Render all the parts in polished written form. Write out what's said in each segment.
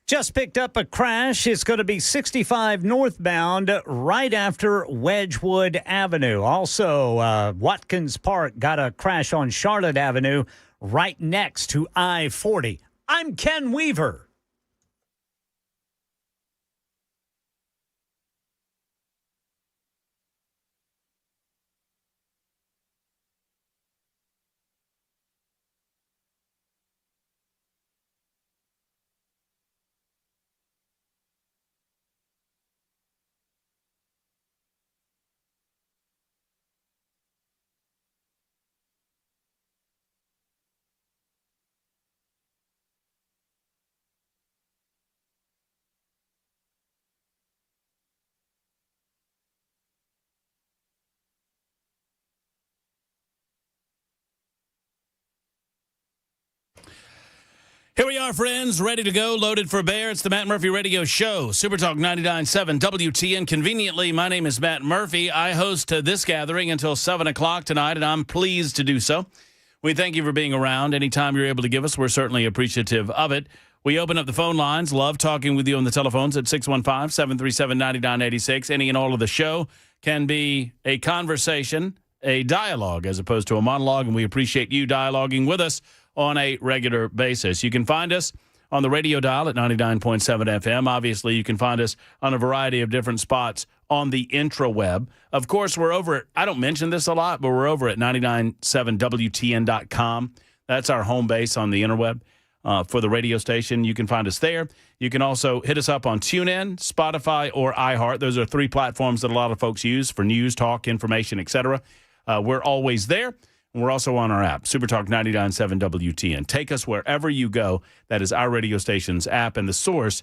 Just picked up a crash. It's going to be 65 northbound right after Wedgwood Avenue. Also, Watkins Park got a crash on Charlotte Avenue right next to I-40. I'm Ken Weaver. Here we are, friends, ready to go, loaded for bear. It's the Matt Murphy Radio Show, Super Talk 99.7 WTN. Conveniently, my name is Matt Murphy. I host this gathering until 7 o'clock tonight, and I'm pleased to do so. We thank you for being around. Anytime you're able to give us, we're certainly appreciative of it. We open up the phone lines. Love talking with you on the telephones at 615-737-9986. Any and all of the show can be a conversation, a dialogue, as opposed to a monologue, and we appreciate you dialoguing with us on a regular basis. You can find us on the radio dial at 99.7 FM. Obviously, you can find us on a variety of different spots on the intraweb. Of course, we're over at, I don't mention this a lot, but we're over at 997WTN.com. That's our home base on the interweb for the radio station. You can find us there. You can also hit us up on TuneIn, Spotify, or iHeart. Those are three platforms that a lot of folks use for news, talk, information, etc. We're always there. We're also on our app, SuperTalk 99.7 WTN. Take us wherever you go. That is our radio station's app and the source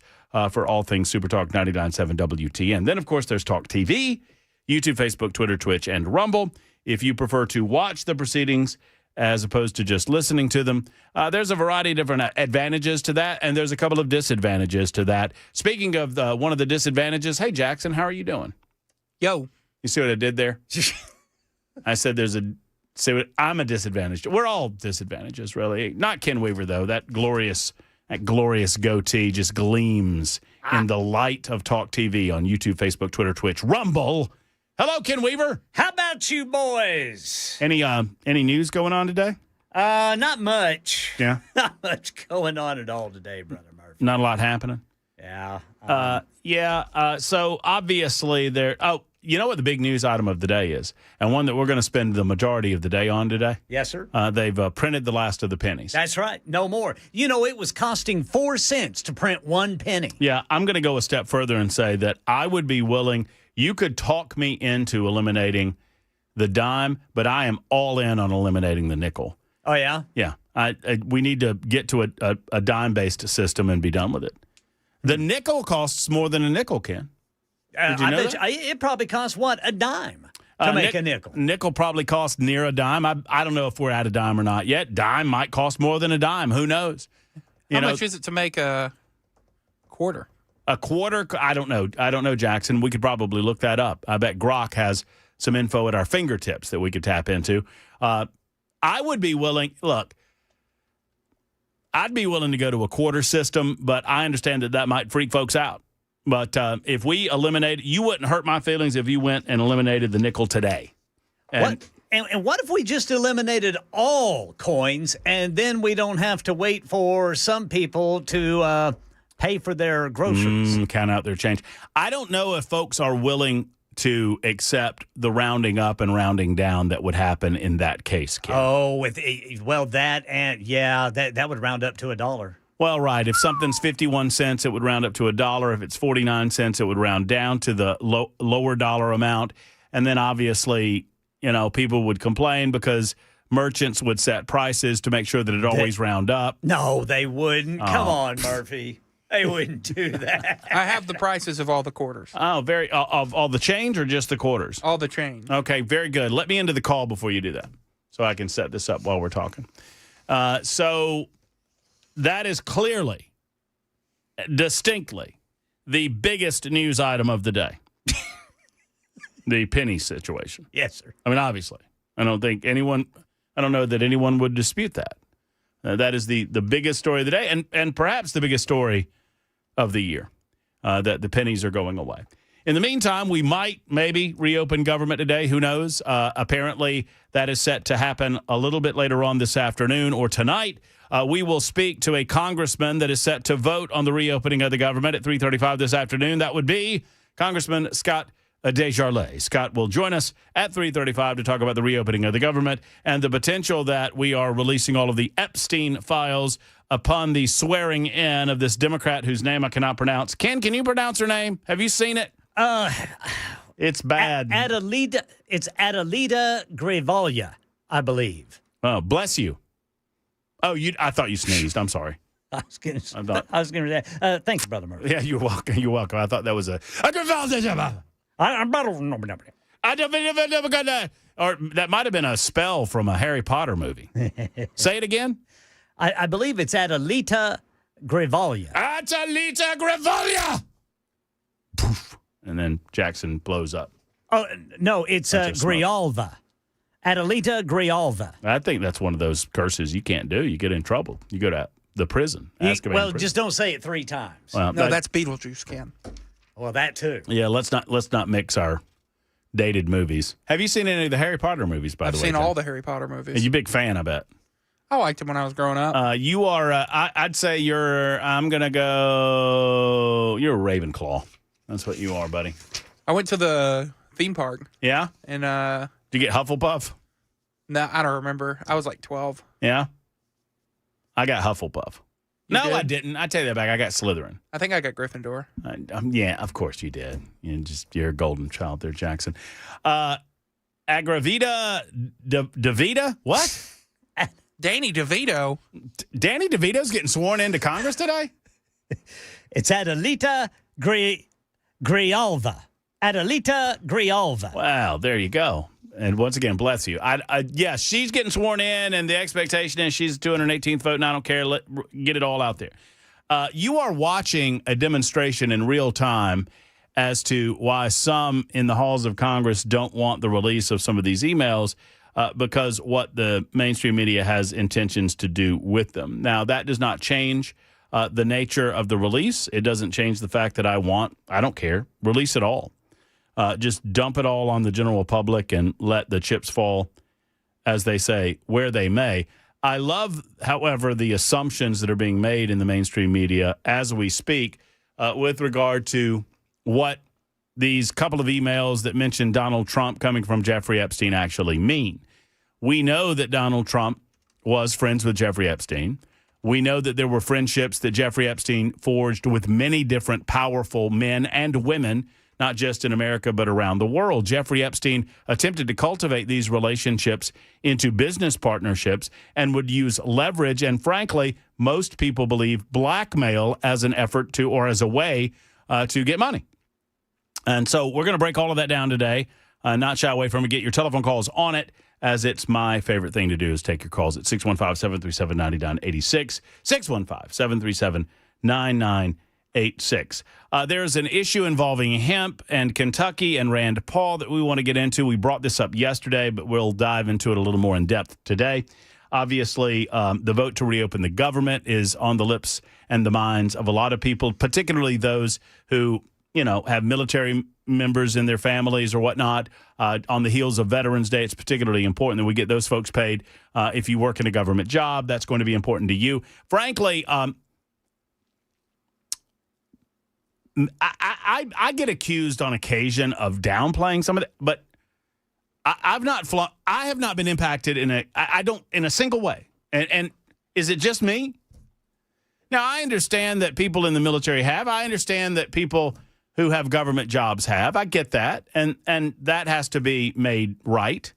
for all things SuperTalk 99.7 WTN. Then, of course, there's Talk TV, YouTube, Facebook, Twitter, Twitch, and Rumble. If you prefer to watch the proceedings as opposed to just listening to them, there's a variety of different advantages to that, and there's a couple of disadvantages to that. Speaking of one of the disadvantages, hey, Jackson, how are you doing? Yo. You see what I did there? I said there's a... So I'm a disadvantage. We're all disadvantages, really. Not Ken Weaver, though. That glorious goatee just gleams in the light of Talk TV on YouTube, Facebook, Twitter, Twitch, Rumble. Hello, Ken Weaver. How about you boys? Any news going on today? Not much. Yeah. Not much going on at all today, Brother Murphy. Not a lot happening? Yeah. So obviously there. Oh, you know what the big news item of the day is, and one that we're going to spend the majority of the day on today? Yes, sir. They've printed the last of the pennies. That's right. No more. You know, it was costing 4 cents to print 1 penny. Yeah, I'm going to go a step further and say that I would be willing. You could talk me into eliminating the dime, but I am all in on eliminating the nickel. Oh, yeah? Yeah. We need to get to a dime-based system and be done with it. The nickel costs more than a nickel, Ken. Did you know that? It probably costs, what, a dime to make a nickel? Nickel probably costs near a dime. I don't know if we're at a dime or not yet. Dime might cost more than a dime. Who knows? How much is it to make a quarter? A quarter? I don't know, Jackson. We could probably look that up. I bet Grok has some info at our fingertips that we could tap into. I would be willing. Look, I'd be willing to go to a quarter system, but I understand that might freak folks out. But if we eliminate, you wouldn't hurt my feelings if you went and eliminated the nickel today. And what if we just eliminated all coins and then we don't have to wait for some people to pay for their groceries? Count out their change. I don't know if folks are willing to accept the rounding up and rounding down that would happen in that case, Ken. Oh, that would round up to $1. Well, right. If something's 51 cents, it would round up to $1. If it's 49 cents, it would round down to the lower dollar amount. And then obviously, people would complain because merchants would set prices to make sure that it always round up. No, they wouldn't. Come on, Murphy. They wouldn't do that. I have the prices of all the quarters. Oh, of all the change or just the quarters? All the change. Okay, very good. Let me into the call before you do that so I can set this up while we're talking. So that is clearly, distinctly, the biggest news item of the day. The penny situation. Yes, sir. I mean, obviously. I don't know that anyone would dispute that. That is the biggest story of the day, and perhaps the biggest story of the year, that the pennies are going away. In the meantime, we might maybe reopen government today. Who knows? Apparently, that is set to happen a little bit later on this afternoon or tonight. We will speak to a congressman that is set to vote on the reopening of the government at 3:35 this afternoon. That would be Congressman Scott Desjardins. Scott will join us at 3:35 to talk about the reopening of the government and the potential that we are releasing all of the Epstein files upon the swearing in of this Democrat whose name I cannot pronounce. Ken, can you pronounce her name? Have you seen it? It's bad. It's Adelita Grivalia, I believe. Oh, bless you. Oh, I thought you sneezed. I'm sorry. I was going to say, thanks, Brother Murphy. Yeah, you're welcome. You're welcome. I thought that was a. Or that might have been a spell from a Harry Potter movie. Say it again. I believe it's Adelita Grivalia. Adelita Grivalia. Poof. And then Jackson blows up. Oh, no, it's Grijalva. Adelita Grijalva. I think that's one of those curses you can't do. You get in trouble. You go to the prison. Just don't say it 3 times. Well, no, that's Beetlejuice, Ken. Well, that too. Yeah, let's not mix our dated movies. Have you seen any of the Harry Potter movies, by the way? I've seen all the Harry Potter movies. Are you a big fan, I bet? I liked them when I was growing up. You are, I'd say you're a Ravenclaw. That's what you are, buddy. I went to the theme park. Yeah? And, did you get Hufflepuff? No, I don't remember. I was like 12. Yeah? I got Hufflepuff. You No, did? I didn't. I take that back. I got Slytherin. I think I got Gryffindor. Yeah, of course you did. You're a golden child there, Jackson. Agravita DeVita? What? Danny DeVito. Danny DeVito's getting sworn into Congress today? It's Adelita Grijalva. Adelita Grijalva. Wow, there you go. And once again, bless you. Yeah, she's getting sworn in, and the expectation is she's 218th vote, and I don't care. Get it all out there. You are watching a demonstration in real time as to why some in the halls of Congress don't want the release of some of these emails because what the mainstream media has intentions to do with them. Now, that does not change the nature of the release. It doesn't change the fact that I don't care, release it all. Just dump it all on the general public and let the chips fall, as they say, where they may. I love, however, the assumptions that are being made in the mainstream media as we speak with regard to what these couple of emails that mention Donald Trump coming from Jeffrey Epstein actually mean. We know that Donald Trump was friends with Jeffrey Epstein. We know that there were friendships that Jeffrey Epstein forged with many different powerful men and women, not just in America, but around the world. Jeffrey Epstein attempted to cultivate these relationships into business partnerships and would use leverage and, frankly, most people believe blackmail as an effort to, or as a way to get money. And so we're going to break all of that down today, not shy away from it. Get your telephone calls on it, as it's my favorite thing to do is take your calls at 615-737-9986, 615-737-9986. There's an issue involving hemp and Kentucky and Rand Paul that we want to get into. We brought this up yesterday, but we'll dive into it a little more in depth today. Obviously, the vote to reopen the government is on the lips and the minds of a lot of people, particularly those who, have military members in their families or whatnot. On the heels of Veterans Day, it's particularly important that we get those folks paid. If you work in a government job, that's going to be important to you. Frankly, I get accused on occasion of downplaying some of it, but I have not been impacted in a single way. And is it just me? Now, I understand that people in the military have. I understand that people who have government jobs have. I get that. And that has to be made right.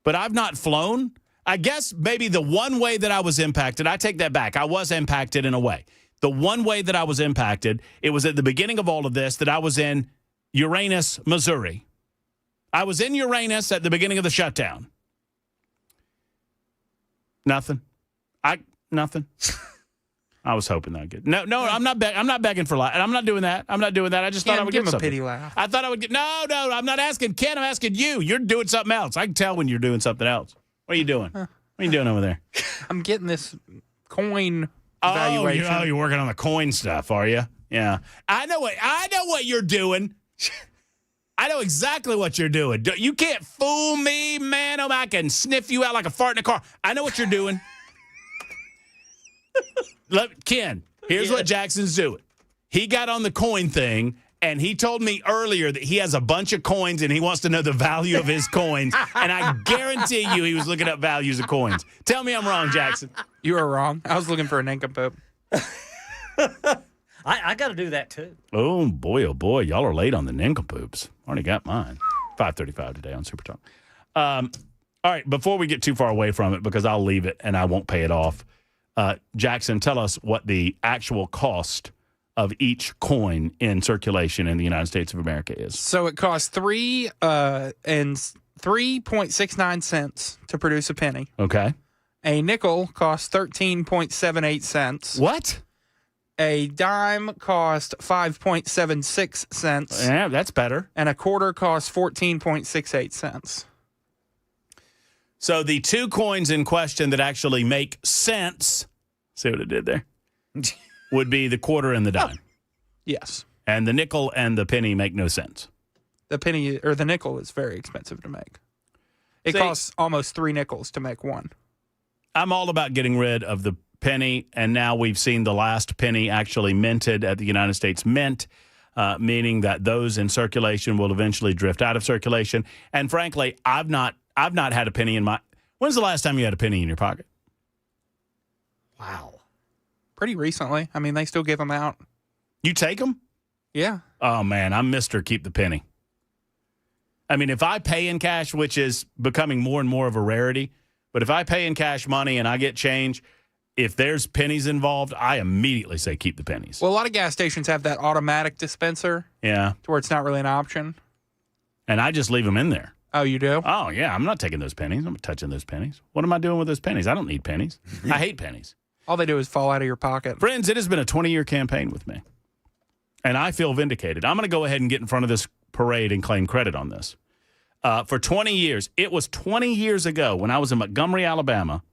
But I've not flown. I guess maybe the one way that I was impacted, I take that back. I was impacted in a way. The one way that I was impacted, it was at the beginning of all of this that I was in Uranus, Missouri. I was in Uranus at the beginning of the shutdown. Nothing. Nothing. I was hoping that would get. No, I'm not begging for life. I'm not doing that. I just thought I would give get him something. a pity laugh. I thought I would get. No, I'm not asking Ken. I'm asking you. You're doing something else. I can tell when you're doing something else. What are you doing? What are you doing over there? I'm getting this coin valuation. You're working on the coin stuff, are you? Yeah. I know what you're doing. I know exactly what you're doing. You can't fool me, man. I can sniff you out like a fart in a car. I know what you're doing. Ken, here's what Jackson's doing. He got on the coin thing, and he told me earlier that he has a bunch of coins, and he wants to know the value of his coins. And I guarantee you he was looking up values of coins. Tell me I'm wrong, Jackson. You are wrong. I was looking for a nincompoop. I got to do that, too. Oh, boy. Y'all are late on the nincompoops. Already got mine. 5:35 today on Super Talk. All right, before we get too far away from it, because I'll leave it and I won't pay it off, Jackson, tell us what the actual cost of each coin in circulation in the United States of America is. So it costs 3.69 cents to produce a penny. Okay. A nickel costs 13.78 cents. What? A dime costs 5.76 cents. Yeah, that's better. And a quarter costs 14.68 cents. So the two coins in question that actually make sense, see what it did there, would be the quarter and the dime. Yes. And the nickel and the penny make no sense. The penny or the nickel is very expensive to make. It costs almost 3 nickels to make one. I'm all about getting rid of the penny, and now we've seen the last penny actually minted at the United States Mint, meaning that those in circulation will eventually drift out of circulation. And frankly, I've not had a penny in my. When's the last time you had a penny in your pocket? Wow. Pretty recently. I mean, they still give them out. You take them? Yeah. Oh man, I'm Mr. Keep the penny. I mean, if I pay in cash, which is becoming more and more of a rarity, but if I pay in cash money and I get change, if there's pennies involved, I immediately say keep the pennies. Well, a lot of gas stations have that automatic dispenser. Yeah. To where it's not really an option. And I just leave them in there. Oh, you do? Oh, yeah. I'm not taking those pennies. I'm not touching those pennies. What am I doing with those pennies? I don't need pennies. I hate pennies. All they do is fall out of your pocket. Friends, it has been a 20-year campaign with me. And I feel vindicated. I'm going to go ahead and get in front of this parade and claim credit on this. For 20 years, it was 20 years ago when I was in Montgomery, Alabama.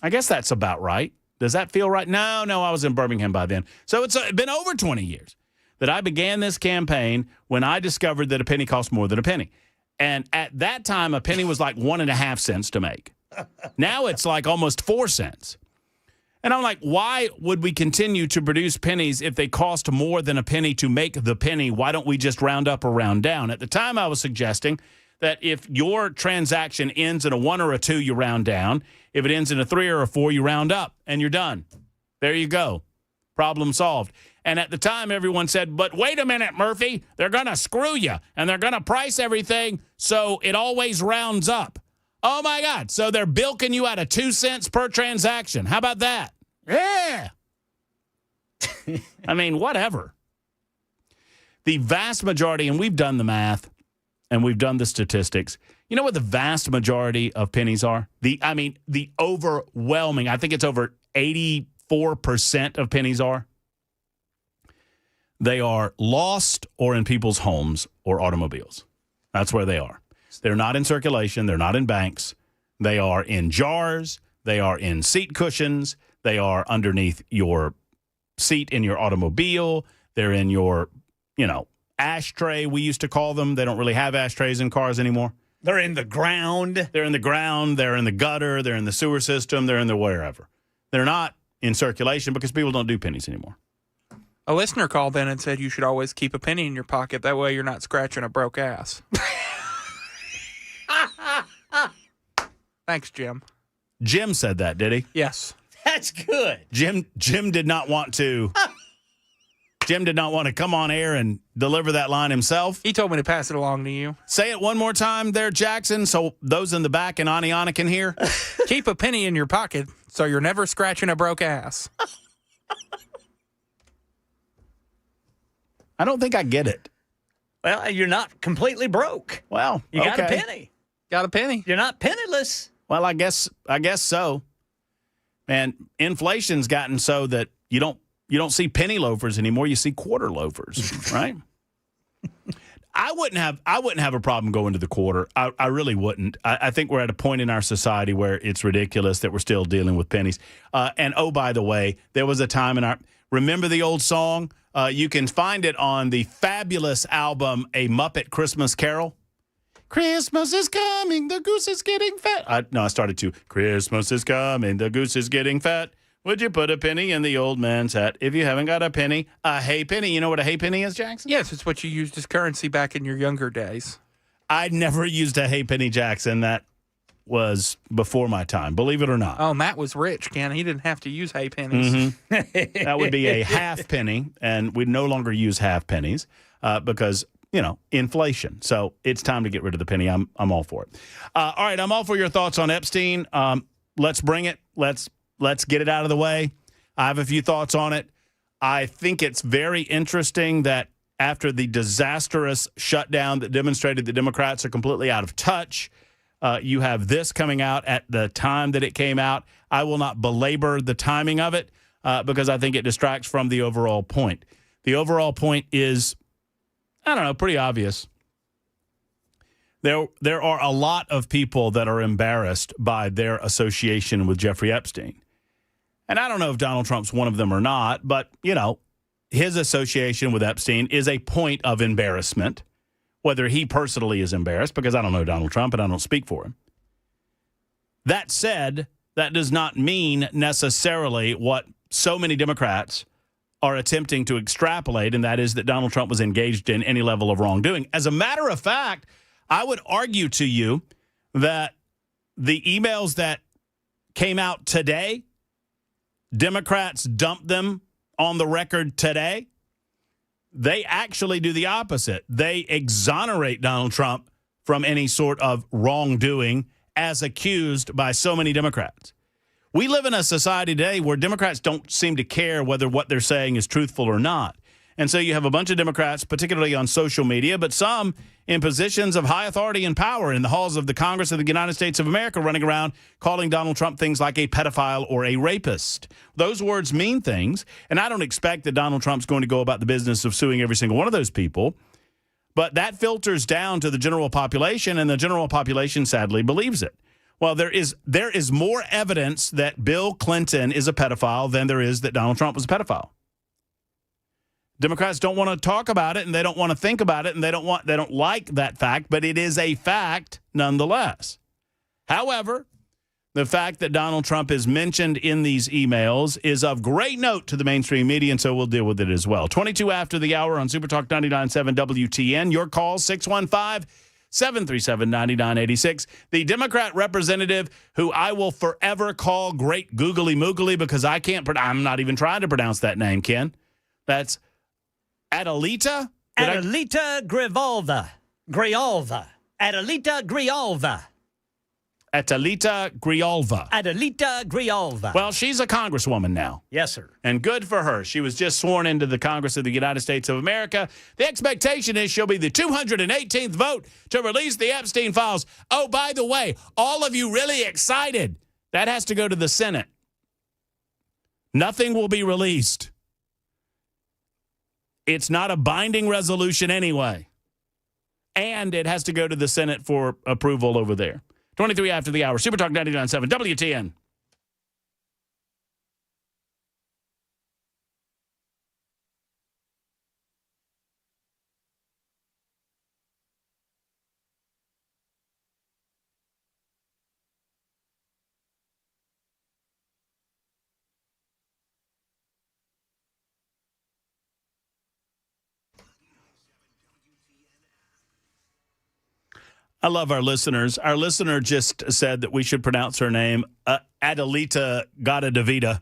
I guess that's about right. Does that feel right? No, I was in Birmingham by then. So it's been over 20 years that I began this campaign when I discovered that a penny cost more than a penny. And at that time, a penny was like 1.5 cents to make. Now it's like almost 4 cents. And I'm like, why would we continue to produce pennies if they cost more than a penny to make the penny? Why don't we just round up or round down? At the time, I was suggesting that if your transaction ends in a 1 or a 2, you round down. If it ends in a 3 or a 4, you round up, and you're done. There you go. Problem solved. And at the time, everyone said, but wait a minute, Murphy. They're going to screw you, and they're going to price everything so it always rounds up. Oh, my God. So they're bilking you out of 2 cents per transaction. How about that? Yeah. I mean, whatever. The vast majority, and we've done the math, and we've done the statistics. You know what the vast majority of pennies are? The overwhelming, I think it's over 84% of pennies are. They are lost or in people's homes or automobiles. That's where they are. They're not in circulation. They're not in banks. They are in jars. They are in seat cushions. They are underneath your seat in your automobile. They're in your, ashtray, we used to call them. They don't really have ashtrays in cars anymore. They're in the ground. They're in the ground. They're in the gutter. They're in the sewer system. They're in the wherever. They're not in circulation because people don't do pennies anymore. A listener called in and said you should always keep a penny in your pocket. That way you're not scratching a broke ass. Thanks, Jim. Jim said that, did he? Yes. That's good. Jim did not want to. Jim did not want to come on air and deliver that line himself. He told me to pass it along to you. Say it one more time there, Jackson, so those in the back and Aniana can hear. Keep a penny in your pocket so you're never scratching a broke ass. I don't think I get it. Well, you're not completely broke. Well, You got a penny. Got a penny? You're not penniless. Well, I guess so. And inflation's gotten so that you don't see penny loafers anymore. You see quarter loafers, right? I wouldn't have a problem going to the quarter. I really wouldn't. I think we're at a point in our society where it's ridiculous that we're still dealing with pennies. And oh, by the way, there was a time in remember the old song? You can find it on the fabulous album, A Muppet Christmas Carol. Christmas is coming, the goose is getting fat. I started to. Christmas is coming, the goose is getting fat. Would you put a penny in the old man's hat? If you haven't got a penny, a hay penny. You know what a hay penny is, Jackson? Yes, it's what you used as currency back in your younger days. I'd never used a hay penny, Jackson. That was before my time, believe it or not. Oh, Matt was rich, Ken. He didn't have to use hay pennies. Mm-hmm. That would be a half penny, and we'd no longer use half pennies because, inflation. So it's time to get rid of the penny. I'm all for it. All right, I'm all for your thoughts on Epstein. Let's bring it. Let's get it out of the way. I have a few thoughts on it. I think it's very interesting that after the disastrous shutdown that demonstrated the Democrats are completely out of touch, you have this coming out at the time that it came out. I will not belabor the timing of it because I think it distracts from the overall point. The overall point is, pretty obvious. There are a lot of people that are embarrassed by their association with Jeffrey Epstein. And I don't know if Donald Trump's one of them or not, but, his association with Epstein is a point of embarrassment, whether he personally is embarrassed, because I don't know Donald Trump and I don't speak for him. That said, that does not mean necessarily what so many Democrats are attempting to extrapolate, and that is that Donald Trump was engaged in any level of wrongdoing. As a matter of fact, I would argue to you that the emails that came out today, Democrats dumped them on the record today. They actually do the opposite. They exonerate Donald Trump from any sort of wrongdoing as accused by so many Democrats. We live in a society today where Democrats don't seem to care whether what they're saying is truthful or not. And so you have a bunch of Democrats, particularly on social media, but some in positions of high authority and power in the halls of the Congress of the United States of America, running around calling Donald Trump things like a pedophile or a rapist. Those words mean things, and I don't expect that Donald Trump's going to go about the business of suing every single one of those people, but that filters down to the general population, and the general population sadly believes it. Well, there is more evidence that Bill Clinton is a pedophile than there is that Donald Trump was a pedophile. Democrats don't want to talk about it, and they don't want to think about it, and they don't like that fact, but it is a fact nonetheless. However, the fact that Donald Trump is mentioned in these emails is of great note to the mainstream media, and so we'll deal with it as well. 22 after the hour on Super Talk 99.7 WTN. Your call, 615-737-9986. The Democrat representative who I will forever call Great Googly Moogly because I'm not even trying to pronounce that name, Ken. That's Adelita? Adelita Grijalva. Adelita Grijalva. Adelita Grijalva. Adelita Grijalva. Well, she's a congresswoman now. Yes, sir. And good for her. She was just sworn into the Congress of the United States of America. The expectation is she'll be the 218th vote to release the Epstein files. Oh, by the way, all of you really excited. That has to go to the Senate. Nothing will be released. It's not a binding resolution anyway. And it has to go to the Senate for approval over there. 23 after the hour. Super Talk 99.7 WTN. I love our listeners. Our listener just said that we should pronounce her name Adelita Gadadavida.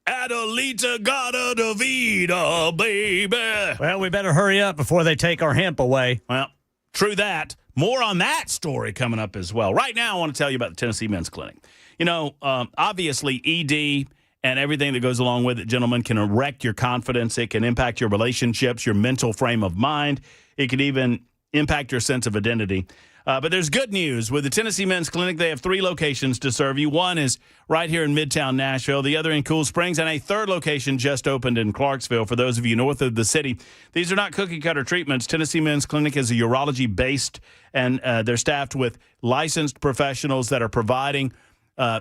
Adelita Gadadavida, baby. Well, we better hurry up before they take our hemp away. Well, true that. More on that story coming up as well. Right now, I want to tell you about the Tennessee Men's Clinic. Obviously, ED and everything that goes along with it, gentlemen, can wreck your confidence. It can impact your relationships, your mental frame of mind. It can even impact your sense of identity. But there's good news. With the Tennessee Men's Clinic, they have 3 locations to serve you. One is right here in Midtown Nashville, the other in Cool Springs, and a third location just opened in Clarksville for those of you north of the city. These are not cookie-cutter treatments. Tennessee Men's Clinic is a urology-based, and they're staffed with licensed professionals that are providing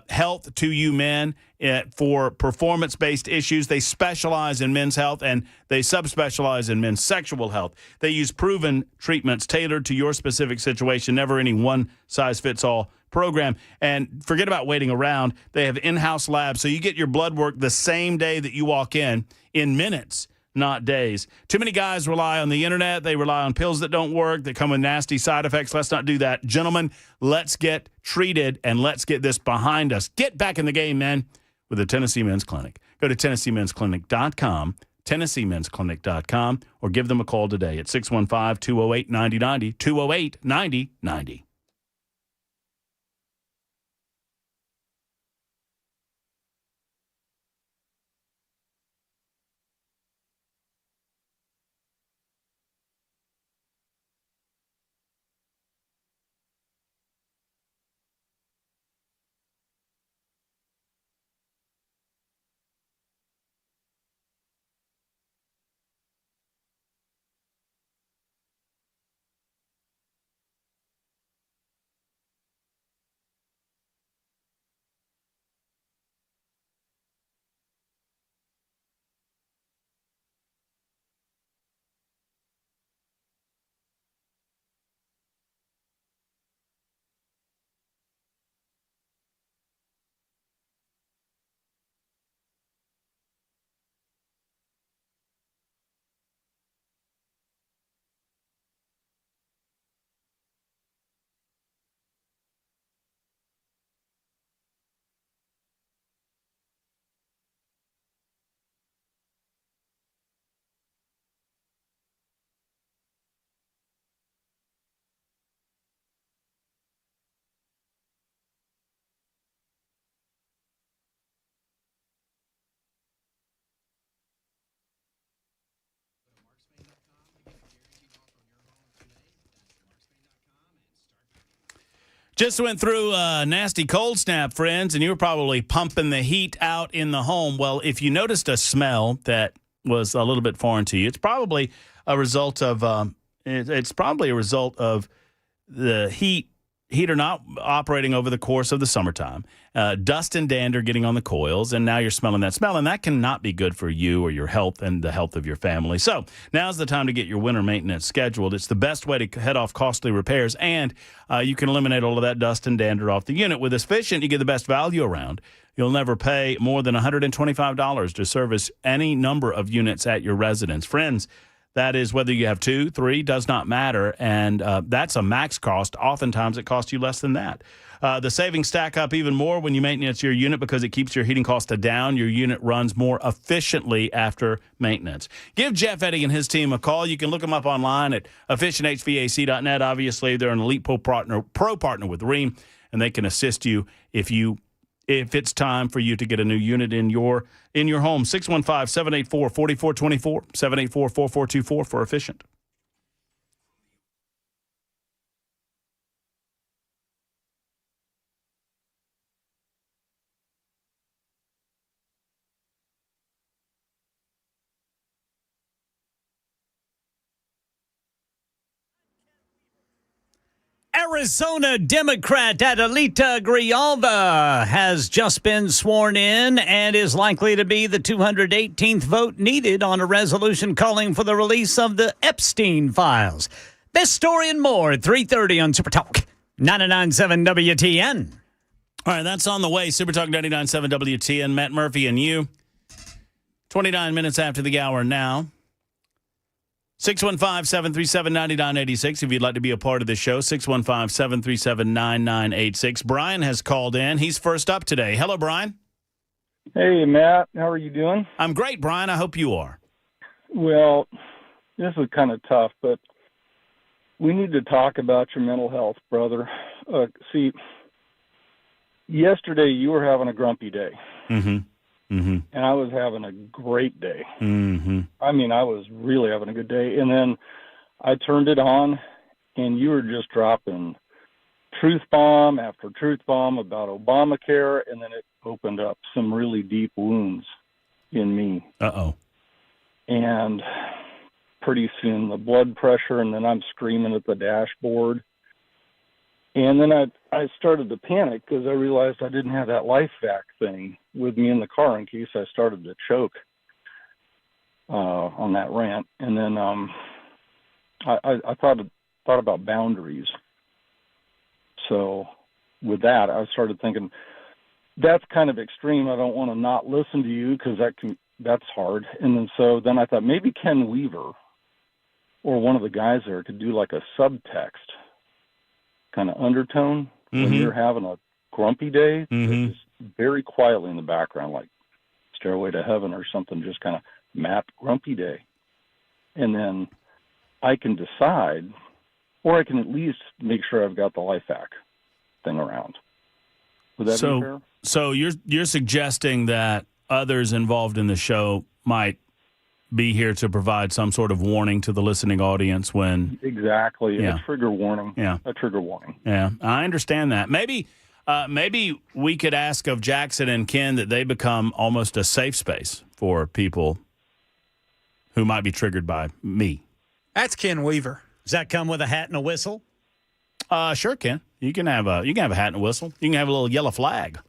health to you men for performance-based issues. They specialize in men's health, and they subspecialize in men's sexual health. They use proven treatments tailored to your specific situation, never any one-size-fits-all program. And forget about waiting around. They have in-house labs, so you get your blood work the same day that you walk in minutes, not days. Too many guys rely on the internet. They rely on pills that don't work, that come with nasty side effects. Let's not do that. Gentlemen, let's get treated and let's get this behind us. Get back in the game, man, with the Tennessee Men's Clinic. Go to TennesseeMen'sClinic.com, TennesseeMen'sClinic.com, or give them a call today at 615-208-9090, 208-9090. Just went through a nasty cold snap, friends, and you were probably pumping the heat out in the home. Well, if you noticed a smell that was a little bit foreign to you, it's probably a result of the heater not operating over the course of the summertime, dust and dander getting on the coils, and now you're smelling that smell, and that cannot be good for you or your health and the health of your family. So now's the time to get your winter maintenance scheduled. It's the best way to head off costly repairs, and you can eliminate all of that dust and dander off the unit. With Efficient, you get the best value around. You'll never pay more than $125 to service any number of units at your residence. Friends, that is whether you have 2, 3, does not matter, and that's a max cost. Oftentimes, it costs you less than that. The savings stack up even more when you maintenance your unit because it keeps your heating costs down. Your unit runs more efficiently after maintenance. Give Jeff Eddy and his team a call. You can look them up online at efficienthvac.net. Obviously, they're an elite pro partner with Rheem, and they can assist you if it's time for you to get a new unit in your home. 615-784-4424, 784-4424 for Efficient. Arizona Democrat Adelita Grijalva has just been sworn in and is likely to be the 218th vote needed on a resolution calling for the release of the Epstein files. This story and more at 3:30 on Super Talk 99.7 WTN. All right, that's on the way. Super Talk 99.7 WTN. Matt Murphy and you. 29 minutes after the hour now. 615-737-9986 if you'd like to be a part of the show. 615-737-9986. Brian has called in. He's first up today. Hello, Brian. Hey, Matt. How are you doing? I'm great, Brian. I hope you are. Well, this is kind of tough, but we need to talk about your mental health, brother. See, yesterday you were having a grumpy day. Mm-hmm. Mm-hmm. And I was having a great day. Mm-hmm. I mean, I was really having a good day. And then I turned it on, and you were just dropping truth bomb after truth bomb about Obamacare, and then it opened up some really deep wounds in me. Uh-oh. And pretty soon the blood pressure, and then I'm screaming at the dashboard. And then I started to panic because I realized I didn't have that life vac thing with me in the car in case I started to choke on that rant. And then I thought about boundaries. So with that, I started thinking, that's kind of extreme. I don't want to not listen to you because that's hard. And then I thought maybe Ken Weaver or one of the guys there could do like a subtext kind of undertone when you're having a grumpy day, just very quietly in the background, like Stairway to Heaven or something, just kind of Matt grumpy day. And then I can decide, or I can at least make sure I've got the life hack thing around. Would that be fair? So you're suggesting that others involved in the show might be here to provide some sort of warning to the listening audience when... Exactly. Yeah. A trigger warning. Yeah. A trigger warning. Yeah, I understand that. Maybe we could ask of Jackson and Ken that they become almost a safe space for people who might be triggered by me. That's Ken Weaver. Does that come with a hat and a whistle? Sure, Ken. You can have a hat and a whistle. You can have a little yellow flag.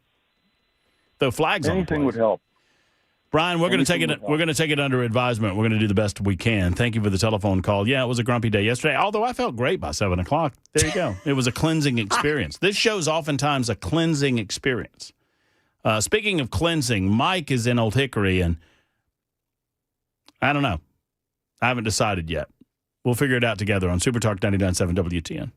Throw flags on the Anything place. would help. Brian, we're going to take it. We're going to take it under advisement. We're going to do the best we can. Thank you for the telephone call. Yeah, it was a grumpy day yesterday. Although I felt great by 7:00. There you go. It was a cleansing experience. This show's oftentimes a cleansing experience. Speaking of cleansing, Mike is in Old Hickory, and I don't know. I haven't decided yet. We'll figure it out together on Super Talk 99.7 WTN.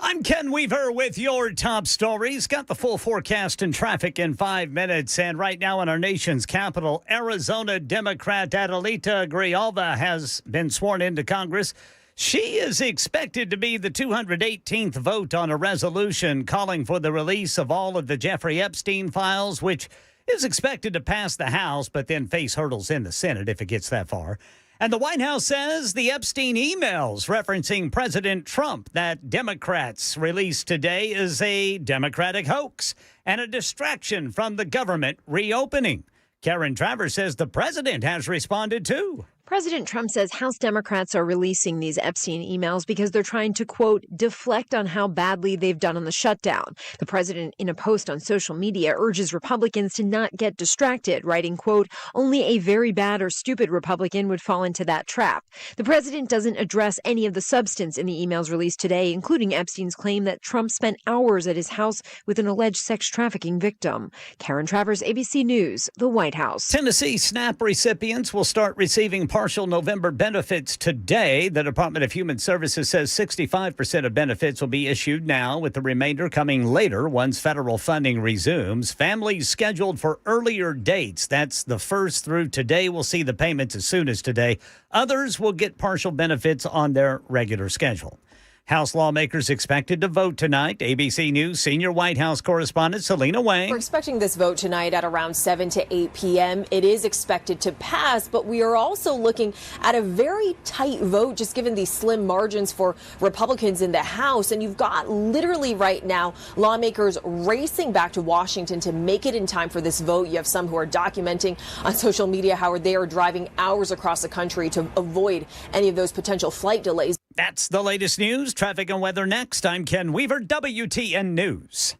I'm Ken Weaver with your top stories. Got the full forecast and traffic in 5 minutes. And right now in our nation's capital, Arizona Democrat Adelita Grijalva has been sworn into Congress. She is expected to be the 218th vote on a resolution calling for the release of all of the Jeffrey Epstein files, which is expected to pass the House, but then face hurdles in the Senate if it gets that far. And the White House says the Epstein emails referencing President Trump that Democrats released today is a Democratic hoax and a distraction from the government reopening. Karen Travers says the president has responded too. President Trump says House Democrats are releasing these Epstein emails because they're trying to, quote, deflect on how badly they've done on the shutdown. The president, in a post on social media, urges Republicans to not get distracted, writing, quote, only a very bad or stupid Republican would fall into that trap. The president doesn't address any of the substance in the emails released today, including Epstein's claim that Trump spent hours at his house with an alleged sex trafficking victim. Karen Travers, ABC News, the White House. Tennessee SNAP recipients will start receiving partial November benefits today. The Department of Human Services says 65% of benefits will be issued now, with the remainder coming later once federal funding resumes. Families scheduled for earlier dates, that's the 1st through today, will see the payments as soon as today. Others will get partial benefits on their regular schedule. House lawmakers expected to vote tonight. ABC News senior White House correspondent Selena Wang. We're expecting this vote tonight at around 7 to 8 p.m. It is expected to pass, but we are also looking at a very tight vote, just given the slim margins for Republicans in the House. And you've got literally right now lawmakers racing back to Washington to make it in time for this vote. You have some who are documenting on social media how they are driving hours across the country to avoid any of those potential flight delays. That's the latest news. Traffic and weather next. I'm Ken Weaver, WTN News.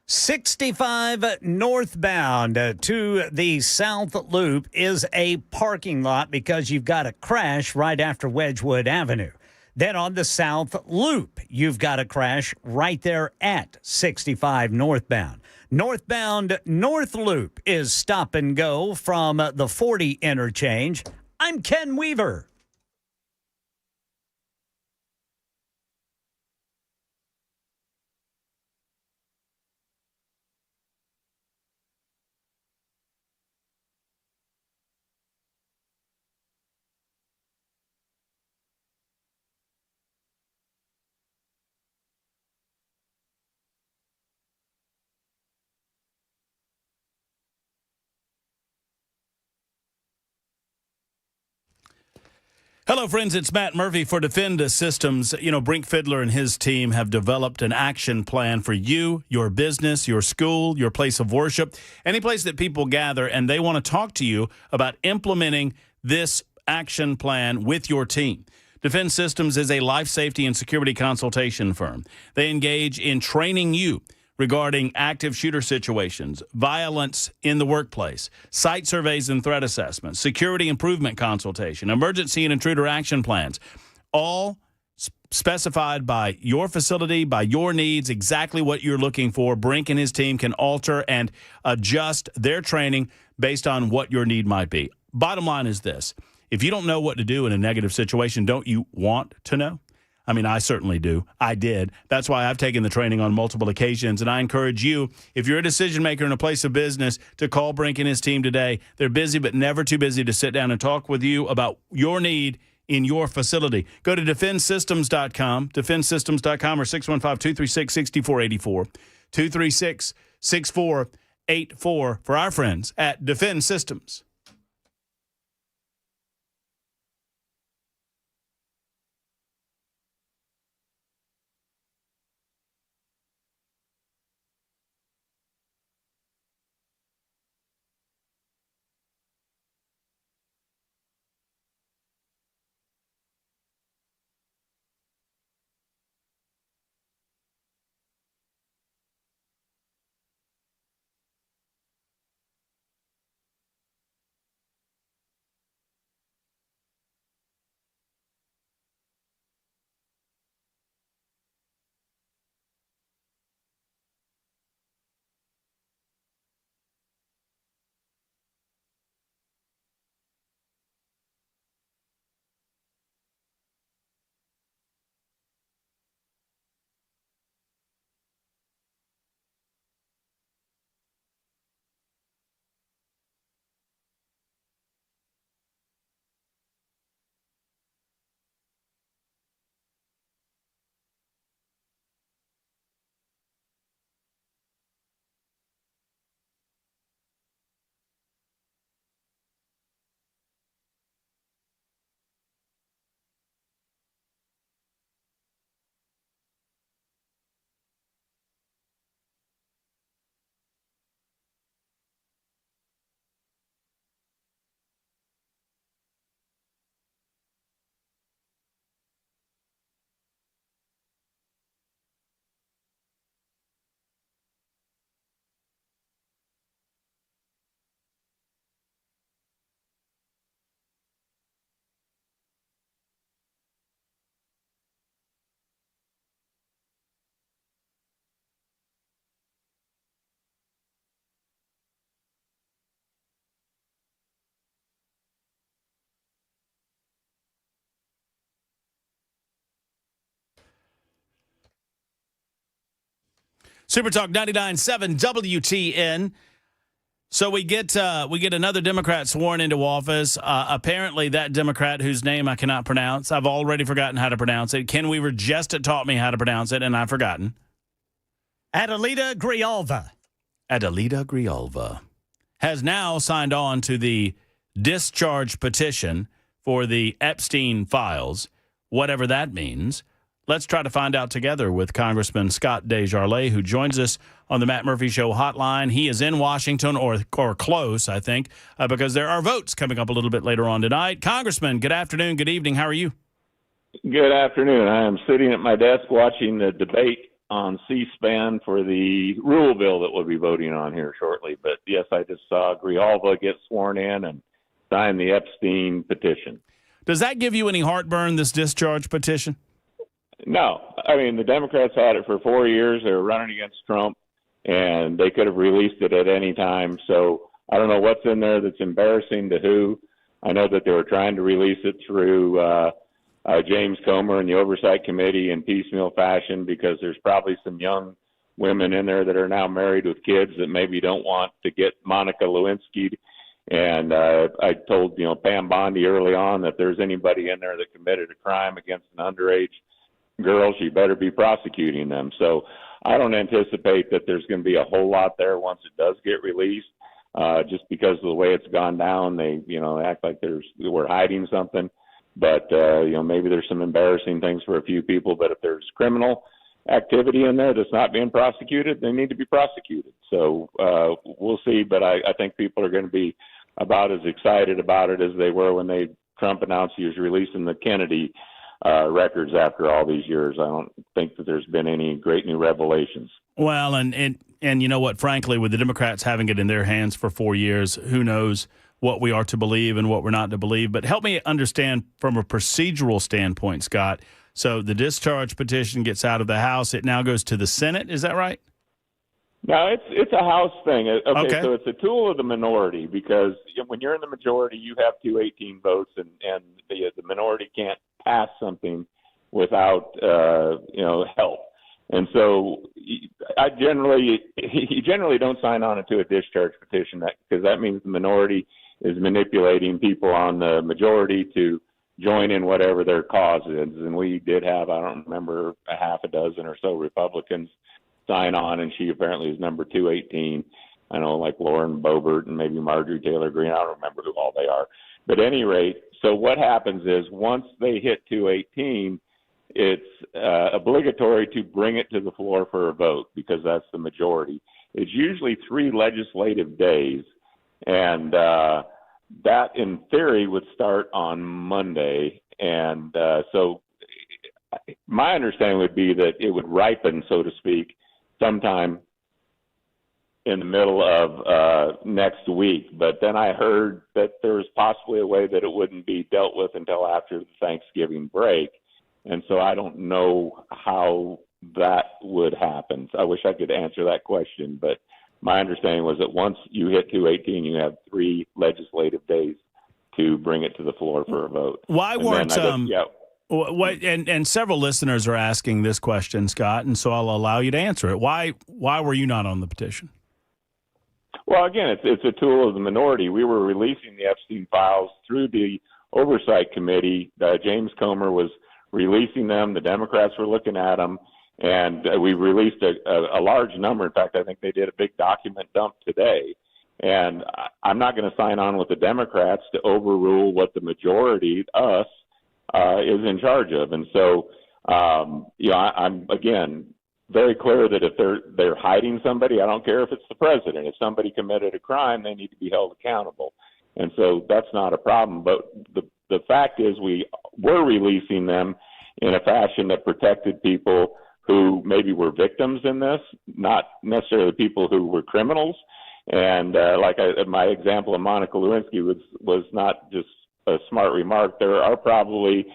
.65 northbound to the South Loop is a parking lot because you've got a crash right after Wedgwood Avenue. Then on the South Loop, you've got a crash right there at 65 northbound. Northbound North Loop is stop and go from the 40 interchange. I'm Ken Weaver. Hello, friends. It's Matt Murphy for Defend Systems. You know, Brink Fiddler and his team have developed an action plan for you, your business, your school, your place of worship, any place that people gather, and they want to talk to you about implementing this action plan with your team. Defend Systems is a life safety and security consultation firm. They engage in training you regarding active shooter situations, violence in the workplace, site surveys and threat assessments, security improvement consultation, emergency and intruder action plans, all specified by your facility, by your needs, exactly what you're looking for. Brink and his team can alter and adjust their training based on what your need might be. Bottom line is this. If you don't know what to do in a negative situation, don't you want to know? I mean, I certainly do. I did. That's why I've taken the training on multiple occasions, and I encourage you, if you're a decision maker in a place of business, to call Brink and his team today. They're busy, but never too busy to sit down and talk with you about your need in your facility. Go to defendsystems.com, defendsystems.com, or 615-236-6484, 236-6484 for our friends at Defend Systems. Super Talk 99.7 WTN. So we get another Democrat sworn into office. Apparently, that Democrat whose name I cannot pronounce, I've already forgotten how to pronounce it. Ken Weaver just taught me how to pronounce it, and I've forgotten. Adelita Grijalva. Adelita Grijalva has now signed on to the discharge petition for the Epstein files, whatever that means. Let's try to find out together with Congressman Scott Desjardins, who joins us on the Matt Murphy Show hotline. He is in Washington, or close, I think, because there are votes coming up a little bit later on tonight. Congressman, good afternoon, good evening. How are you? Good afternoon. I am sitting at my desk watching the debate on C-SPAN for the rule bill that we'll be voting on here shortly. But, yes, I just saw Grijalva get sworn in and sign the Epstein petition. Does that give you any heartburn, this discharge petition? No. I mean, the Democrats had it for 4 years. They were running against Trump, and they could have released it at any time. So I don't know what's in there that's embarrassing to who. I know that they were trying to release it through James Comer and the Oversight Committee in piecemeal fashion, because there's probably some young women in there that are now married with kids that maybe don't want to get Monica Lewinsky. And I told, Pam Bondi early on that there's anybody in there that committed a crime against an underage girl, she better be prosecuting them. So I don't anticipate that there's going to be a whole lot there once it does get released, just because of the way it's gone down. They, act like we're hiding something. But maybe there's some embarrassing things for a few people. But if there's criminal activity in there that's not being prosecuted, they need to be prosecuted. So we'll see. But I think people are going to be about as excited about it as they were when Trump announced he was releasing the Kennedy records after all these years. I don't think that there's been any great new revelations. Well, and you know what, frankly, with the Democrats having it in their hands for 4 years, who knows what we are to believe and what we're not to believe. But help me understand from a procedural standpoint, Scott. So the discharge petition gets out of the House. It now goes to the Senate. Is that right? No, it's a House thing. Okay. So it's a tool of the minority, because when you're in the majority, you have 218 votes, and the minority can't pass something without help. And so you generally don't sign on to a discharge petition, because that means the minority is manipulating people on the majority to join in whatever their cause is. And we did have, I don't remember, a half a dozen or so Republicans sign on, and she apparently is number 218. I know, like Lauren Boebert and maybe Marjorie Taylor Greene. I don't remember who all they are. But at any rate, so what happens is once they hit 218, it's obligatory to bring it to the floor for a vote, because that's the majority. It's usually 3 legislative days, and that, in theory, would start on Monday. And so my understanding would be that it would ripen, so to speak, sometime in the middle of next week. But then I heard that there was possibly a way that it wouldn't be dealt with until after the Thanksgiving break. And so I don't know how that would happen. So I wish I could answer that question, but my understanding was that once you hit 218, you have 3 legislative days to bring it to the floor for a vote. Why weren't and several listeners are asking this question, Scott, and so I'll allow you to answer it. Why were you not on the petition? Well, again, it's a tool of the minority. We were releasing the Epstein files through the Oversight Committee. James Comer was releasing them. The Democrats were looking at them, and we released a large number. In fact, I think they did a big document dump today. And I'm not going to sign on with the Democrats to overrule what the majority, us, is in charge of. And so, I'm, again, very clear that if they're hiding somebody, I don't care if it's the president. If somebody committed a crime, they need to be held accountable. And so that's not a problem. But the fact is, we were releasing them in a fashion that protected people who maybe were victims in this, not necessarily people who were criminals. And my example of Monica Lewinsky was not just a smart remark. There are probably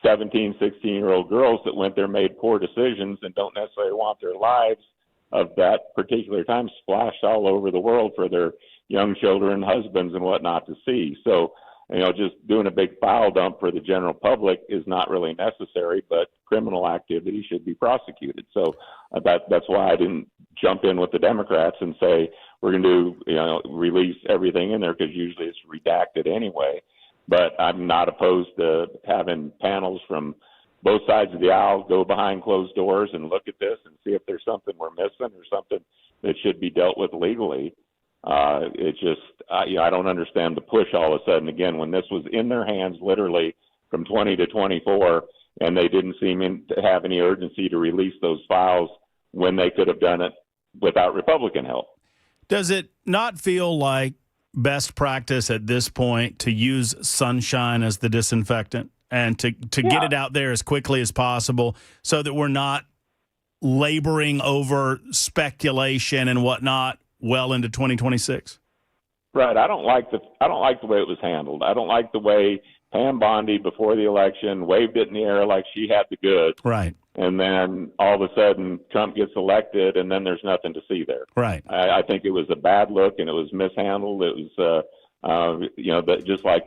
17, 16-year-old girls that went there, made poor decisions, and don't necessarily want their lives of that particular time splashed all over the world for their young children, husbands, and whatnot to see. So, just doing a big file dump for the general public is not really necessary, but criminal activity should be prosecuted. So that's why I didn't jump in with the Democrats and say we're going to release everything in there, because usually it's redacted anyway. But I'm not opposed to having panels from both sides of the aisle go behind closed doors and look at this and see if there's something we're missing or something that should be dealt with legally. It's just, I don't understand the push all of a sudden, again, when this was in their hands literally from 20 to 24, and they didn't seem to have any urgency to release those files when they could have done it without Republican help. Does it not feel like best practice at this point to use sunshine as the disinfectant and to get it out there as quickly as possible so that we're not laboring over speculation and whatnot well into 2026? Right. I don't like the way it was handled. I don't like the way Pam Bondi before the election waved it in the air like she had the goods. Right. And then all of a sudden Trump gets elected, and then there's nothing to see there. Right. I think it was a bad look, and it was mishandled. It was, just like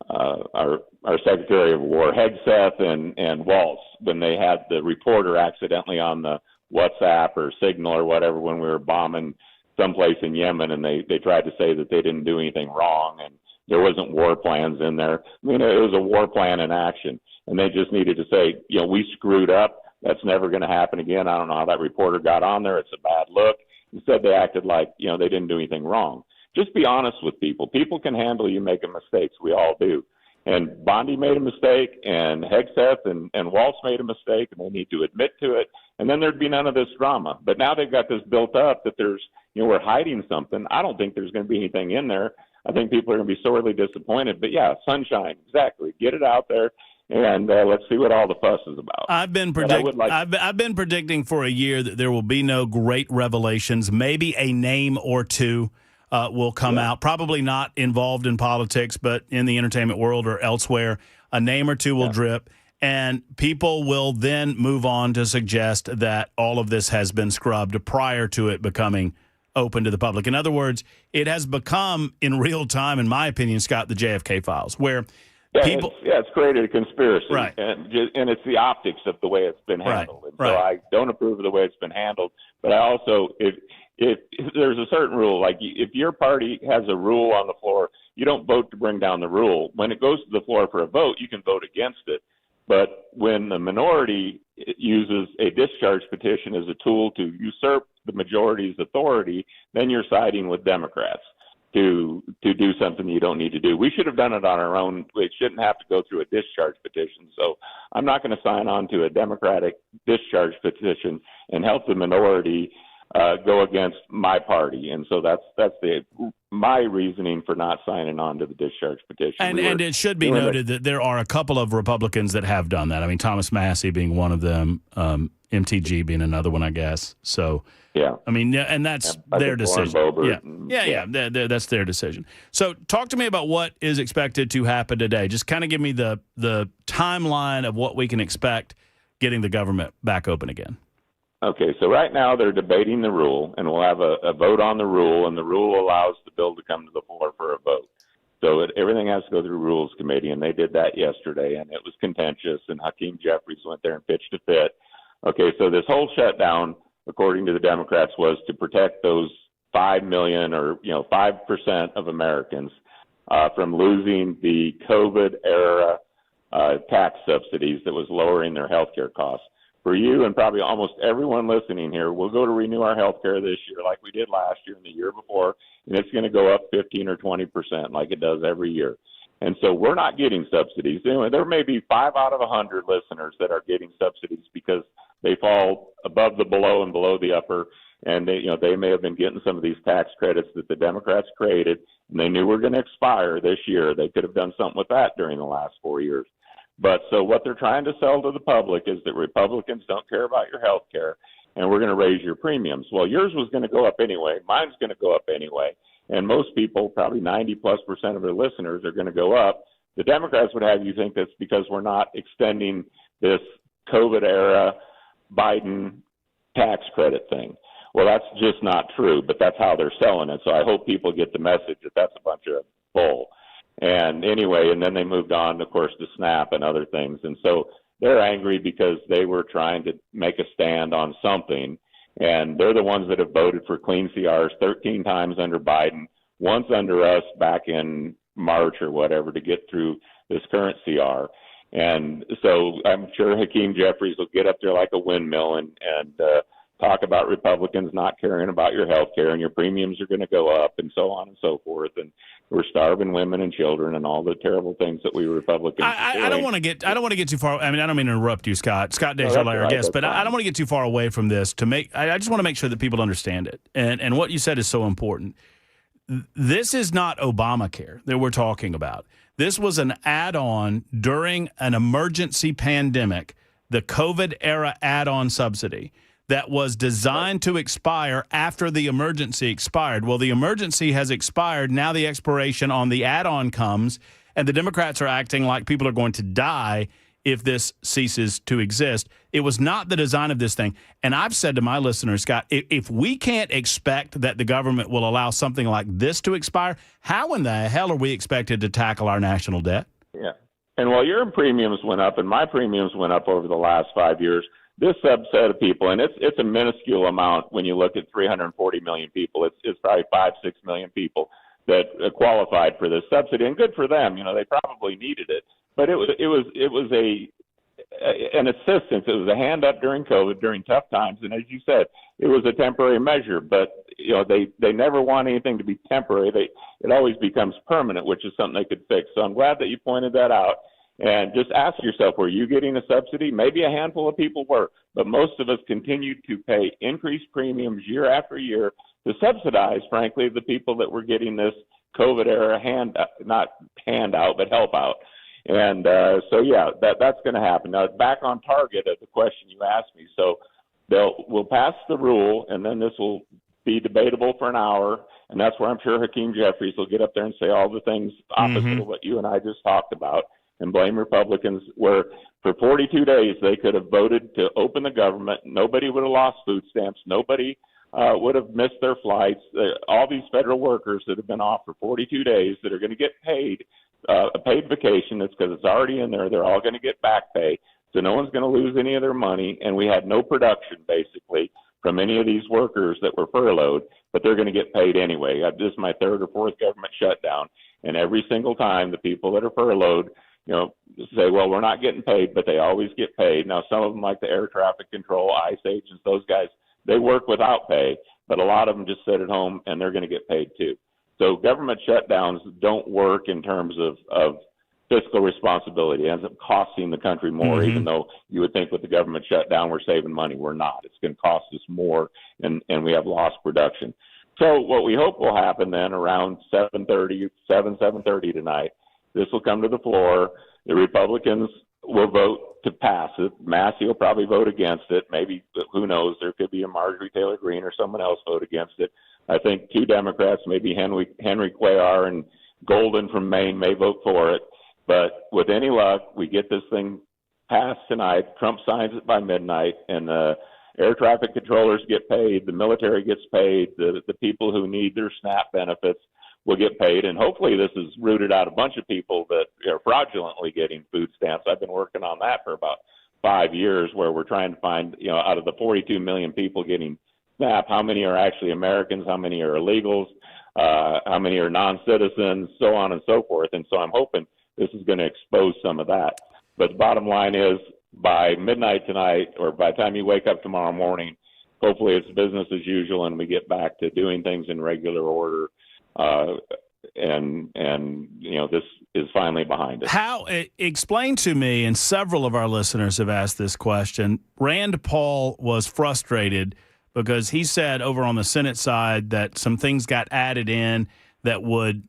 our Secretary of War, Hegseth and Waltz, when they had the reporter accidentally on the WhatsApp or Signal or whatever when we were bombing someplace in Yemen, and they tried to say that they didn't do anything wrong and there wasn't war plans in there. I mean, it was a war plan in action, and they just needed to say, we screwed up. That's never going to happen again. I don't know how that reporter got on there. It's a bad look. Instead, they acted like, they didn't do anything wrong. Just be honest with people. People can handle you making mistakes. We all do. And Bondi made a mistake, and Hegseth and Waltz made a mistake, and they need to admit to it. And then there'd be none of this drama. But now they've got this built up that there's, we're hiding something. I don't think there's going to be anything in there. I think people are going to be sorely disappointed. But yeah, sunshine, exactly. Get it out there, and let's see what all the fuss is about. I've been predicting for a year that there will be no great revelations. Maybe a name or two will come out. Probably not involved in politics, but in the entertainment world or elsewhere. A name or two will drip, and people will then move on to suggest that all of this has been scrubbed prior to it becoming open to the public. In other words, it has become in real time, in my opinion, Scott, the JFK files, where people it's created a conspiracy, right? And it's the optics of the way it's been handled. Right. And so I don't approve of the way it's been handled. But I also, if there's a certain rule, like if your party has a rule on the floor, you don't vote to bring down the rule. When it goes to the floor for a vote, you can vote against it. But when the minority uses a discharge petition as a tool to usurp the majority's authority, then you're siding with Democrats to do something you don't need to do. We should have done it on our own. It shouldn't have to go through a discharge petition. So I'm not going to sign on to a Democratic discharge petition and help the minority go against my party. And so that's my reasoning for not signing on to the discharge petition. And it should be noted that there are a couple of Republicans that have done that. I mean, Thomas Massey being one of them, MTG being another one, I guess. So, I mean, and that's their decision. That's their decision. So talk to me about what is expected to happen today. Just kind of give me the timeline of what we can expect getting the government back open again. Okay, so right now they're debating the rule, and we'll have a vote on the rule, and the rule allows the bill to come to the floor for a vote. So everything has to go through Rules Committee, and they did that yesterday, and it was contentious, and Hakeem Jeffries went there and pitched a fit. Okay, so this whole shutdown, according to the Democrats, was to protect those 5 million or 5% of Americans from losing the COVID-era tax subsidies that was lowering their health care costs. For you and probably almost everyone listening here, we'll go to renew our health care this year like we did last year and the year before, and it's going to go up 15 or 20% like it does every year. And so we're not getting subsidies. Anyway, there may be 5 out of 100 listeners that are getting subsidies because they fall above the below and below the upper, and they may have been getting some of these tax credits that the Democrats created, and they knew were going to expire this year. They could have done something with that during the last 4 years. But so what they're trying to sell to the public is that Republicans don't care about your health care, and we're going to raise your premiums. Well, yours was going to go up anyway. Mine's going to go up anyway. And most people, probably 90+% of their listeners, are going to go up. The Democrats would have you think that's because we're not extending this COVID-era Biden tax credit thing. Well, that's just not true, but that's how they're selling it. So I hope people get the message that that's a bunch of bull. And anyway, and then they moved on, of course, to SNAP and other things. And so they're angry because they were trying to make a stand on something. And they're the ones that have voted for clean CRs 13 times under Biden, once under us back in March or whatever to get through this current CR. And so I'm sure Hakeem Jeffries will get up there like a windmill and talk about Republicans not caring about your health care and your premiums are going to go up and so on and so forth. And we're starving women and children and all the terrible things that we Republicans I don't want to get too far. I mean, I don't mean to interrupt you, Scott. Scott Descharlier, I guess, but I don't want to get too far away from this I just want to make sure that people understand it. And what you said is so important. This is not Obamacare that we're talking about. This was an add-on during an emergency pandemic, the COVID-era add-on subsidy that was designed to expire after the emergency expired. Well, the emergency has expired. Now the expiration on the add-on comes, and the Democrats are acting like people are going to die if this ceases to exist. It was not the design of this thing. And I've said to my listeners, Scott, if we can't expect that the government will allow something like this to expire, how in the hell are we expected to tackle our national debt? Yeah. And while your premiums went up and my premiums went up over the last 5 years, this subset of people, and it's a minuscule amount when you look at 340 million people, it's probably 5-6 million people that qualified for this subsidy, and good for them. They probably needed it, but it was an assistance. It was a hand up during COVID, during tough times, and as you said, it was a temporary measure. But they never want anything to be temporary. It always becomes permanent, which is something they could fix. So I'm glad that you pointed that out. And just ask yourself, were you getting a subsidy? Maybe a handful of people were, but most of us continued to pay increased premiums year after year to subsidize, frankly, the people that were getting this COVID era not handout, but help out. And so, yeah, that's going to happen. Now, back on target of the question you asked me. So we'll pass the rule, and then this will be debatable for an hour, and that's where I'm sure Hakeem Jeffries will get up there and say all the things opposite of what you and I just talked about, and blame Republicans, where for 42 days they could have voted to open the government. Nobody would have lost food stamps. Nobody would have missed their flights. All these federal workers that have been off for 42 days that are going to get paid a paid vacation. That's because it's already in there. They're all going to get back pay. So no one's going to lose any of their money. And we had no production, basically, from any of these workers that were furloughed, but they're going to get paid anyway. This is my third or fourth government shutdown. And every single time the people that are furloughed, say, well, we're not getting paid, but they always get paid. Now, some of them, like the air traffic control, ICE agents, those guys, they work without pay, but a lot of them just sit at home and they're going to get paid too. So government shutdowns don't work in terms of fiscal responsibility. It ends up costing the country more, even though you would think with the government shutdown we're saving money. We're not. It's going to cost us more, and we have lost production. So what we hope will happen then around 7:30 tonight, this will come to the floor. The Republicans will vote to pass it. Massey will probably vote against it. Maybe, who knows, there could be a Marjorie Taylor Greene or someone else vote against it. I think two Democrats, maybe Henry Cuellar and Golden from Maine, may vote for it. But with any luck, we get this thing passed tonight. Trump signs it by midnight, and the air traffic controllers get paid. The military gets paid. The people who need their SNAP benefits will get paid. And hopefully this has rooted out a bunch of people that are fraudulently getting food stamps. I've been working on that for about 5 years, where we're trying to find, out of the 42 million people getting SNAP, how many are actually Americans, how many are illegals, how many are non-citizens, so on and so forth. And so I'm hoping this is going to expose some of that. But the bottom line is, by midnight tonight, or by the time you wake up tomorrow morning, hopefully it's business as usual and we get back to doing things in regular order. And this is finally behind us. Explain to me, and several of our listeners have asked this question. Rand Paul was frustrated because he said over on the Senate side that some things got added in that would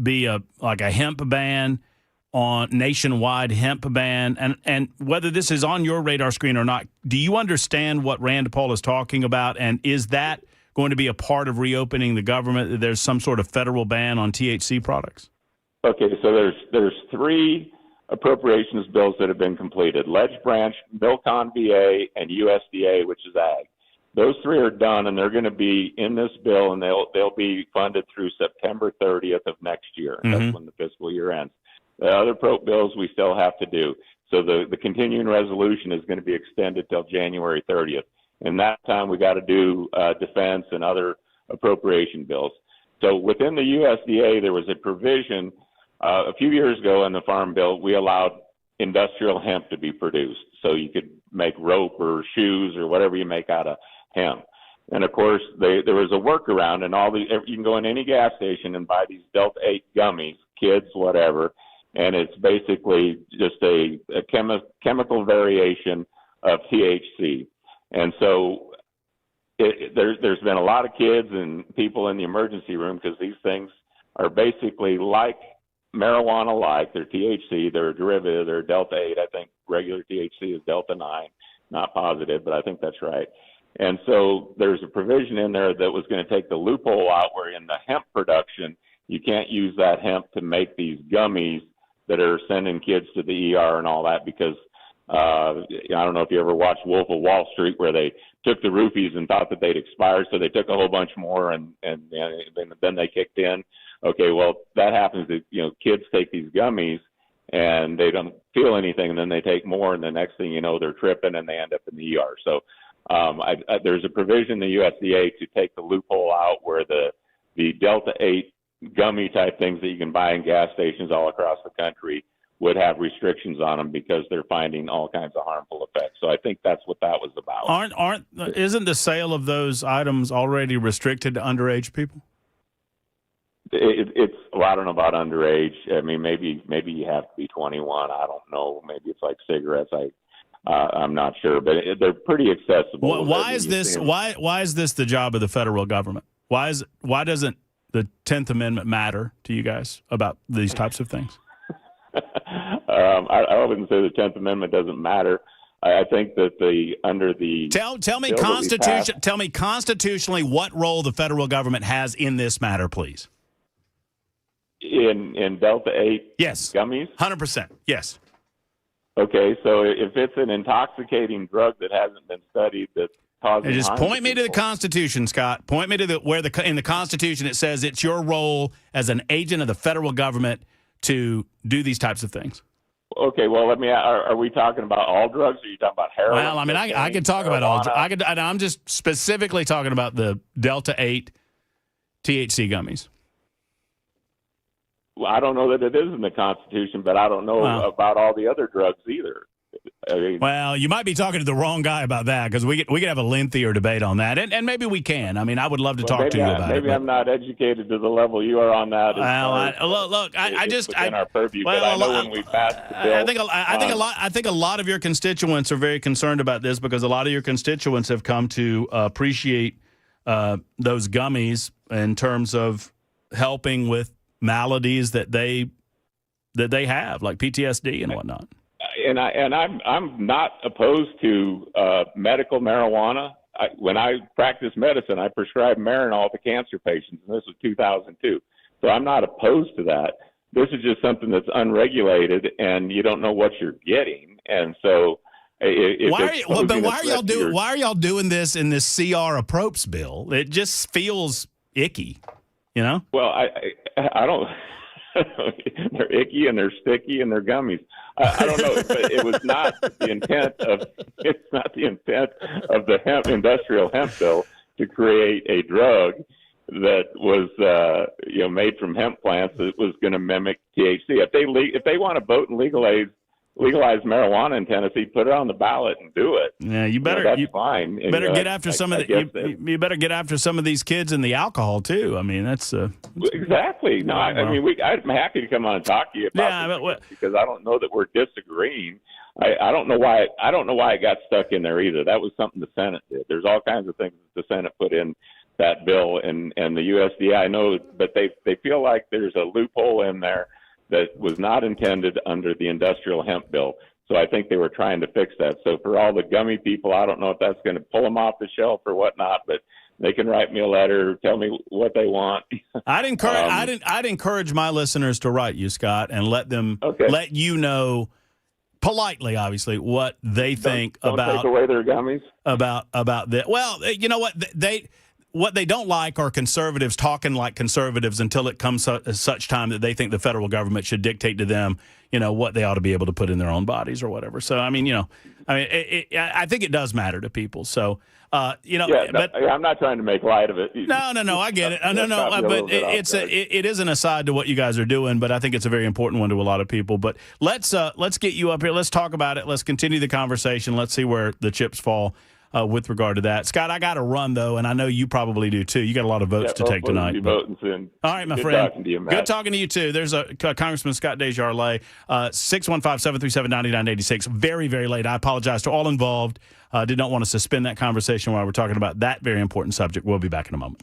be like a hemp ban, on nationwide hemp ban, and whether this is on your radar screen or not, do you understand what Rand Paul is talking about, and is that going to be a part of reopening the government, that there's some sort of federal ban on THC products? Okay, so there's three appropriations bills that have been completed: Ledge Branch, Milcon VA, and USDA, which is Ag. Those three are done, and they're going to be in this bill, and they'll be funded through September 30th of next year. That's when the fiscal year ends. The other bills we still have to do. So the continuing resolution is going to be extended till January 30th. And that time we got to do defense and other appropriation bills. So within the USDA, there was a provision a few years ago in the Farm Bill. We allowed industrial hemp to be produced. So you could make rope or shoes or whatever you make out of hemp. And of course, there was a workaround, and you can go in any gas station and buy these Delta 8 gummies, kids, whatever. And it's basically just a chemical variation of THC. And so there's been a lot of kids and people in the emergency room because these things are basically like marijuana-like. They're THC, they're a derivative, they're Delta 8. I think regular THC is Delta 9, not positive, but I think that's right. And so there's a provision in there that was going to take the loophole out where in the hemp production, you can't use that hemp to make these gummies that are sending kids to the ER and all that, because I don't know if you ever watched Wolf of Wall Street, where they took the roofies and thought that they'd expired, so they took a whole bunch more, and then they kicked in. Okay, well, that happens to, kids take these gummies and they don't feel anything, and then they take more, and the next thing you know, they're tripping and they end up in the ER. So there's a provision in the USDA to take the loophole out where the Delta 8 gummy type things that you can buy in gas stations all across the country would have restrictions on them because they're finding all kinds of harmful effects. So I think that's what that was about. Isn't the sale of those items already restricted to underage people? It's well, I don't know about underage. I mean, maybe you have to be 21. I don't know. Maybe it's like cigarettes. I'm not sure, but they're pretty accessible. Why is this? Why is this the job of the federal government? Why doesn't the 10th Amendment matter to you guys about these types of things? I wouldn't say the 10th Amendment doesn't matter. I think that tell me constitution. Tell me constitutionally what role the federal government has in this matter, please. In Delta 8 yes. gummies? 100%. Yes. Okay, so if it's an intoxicating drug that hasn't been studied that's causing just harm point me to the people. Constitution, Scott. Point me to where in the Constitution it says it's your role as an agent of the federal government to do these types of things. Okay, well, are we talking about all drugs, or are you talking about heroin? Well, I mean, I could talk about all. I'm just specifically talking about the Delta 8 THC gummies. Well, I don't know that it is in the Constitution, but I don't know about all the other drugs either. I mean, well, you might be talking to the wrong guy about that, because we could have a lengthier debate on that, and maybe we can. I mean, I would love to talk to you about it. Maybe I'm not educated to the level you are on that. Well, I just within our purview. But I know when we passed the bill, I think a lot of your constituents are very concerned about this, because a lot of your constituents have come to appreciate those gummies in terms of helping with maladies that they have, like PTSD and whatnot. And I'm not opposed to medical marijuana. When I practiced medicine, I prescribed Marinol to cancer patients, and this was 2002. So I'm not opposed to that. This is just something that's unregulated, and you don't know what you're getting. And so, why are y'all doing this in this CR approach bill? It just feels icky, you know? Well, I don't. They're icky and they're sticky and they're gummies. I don't know, but it was not the intent of. It's not the intent of the industrial hemp bill to create a drug that was made from hemp plants that was going to mimic THC. If they want to vote and legalize marijuana in Tennessee, put it on the ballot and do it. Yeah, you better. That's fine. You better get after you better get after some of these kids and the alcohol too. I mean, that's exactly. No, I mean, I'm happy to come on and talk to you about this, because I don't know that we're disagreeing. I don't know why. I don't know why it got stuck in there either. That was something the Senate did. There's all kinds of things that the Senate put in that bill, and the USDA. I know, but they feel like there's a loophole in there that was not intended under the industrial hemp bill. So I think they were trying to fix that. So for all the gummy people, I don't know if that's going to pull them off the shelf or whatnot, but they can write me a letter, tell me what they want. I'd encourage my listeners to write you, Scott, and let you know politely, obviously, what they think about. Don't take away their gummies. About that. Well, you know what What they don't like are conservatives talking like conservatives until it comes such time that they think the federal government should dictate to them, what they ought to be able to put in their own bodies or whatever. So, I I think it does matter to people. So, but I'm not trying to make light of it. No, I get it. But it is an aside to what you guys are doing, but I think it's a very important one to a lot of people. But let's get you up here. Let's talk about it. Let's continue the conversation. Let's see where the chips fall. With regard to that. Scott, I got to run, though, and I know you probably do, too. You got a lot of votes to take tonight. Voting soon. All right, my friend. Good talking to you, Matt. Good talking to you, too. There's Congressman Scott Desjardins, 615-737-9986. Very, very late. I apologize to all involved. Did not want to suspend that conversation while we're talking about that very important subject. We'll be back in a moment.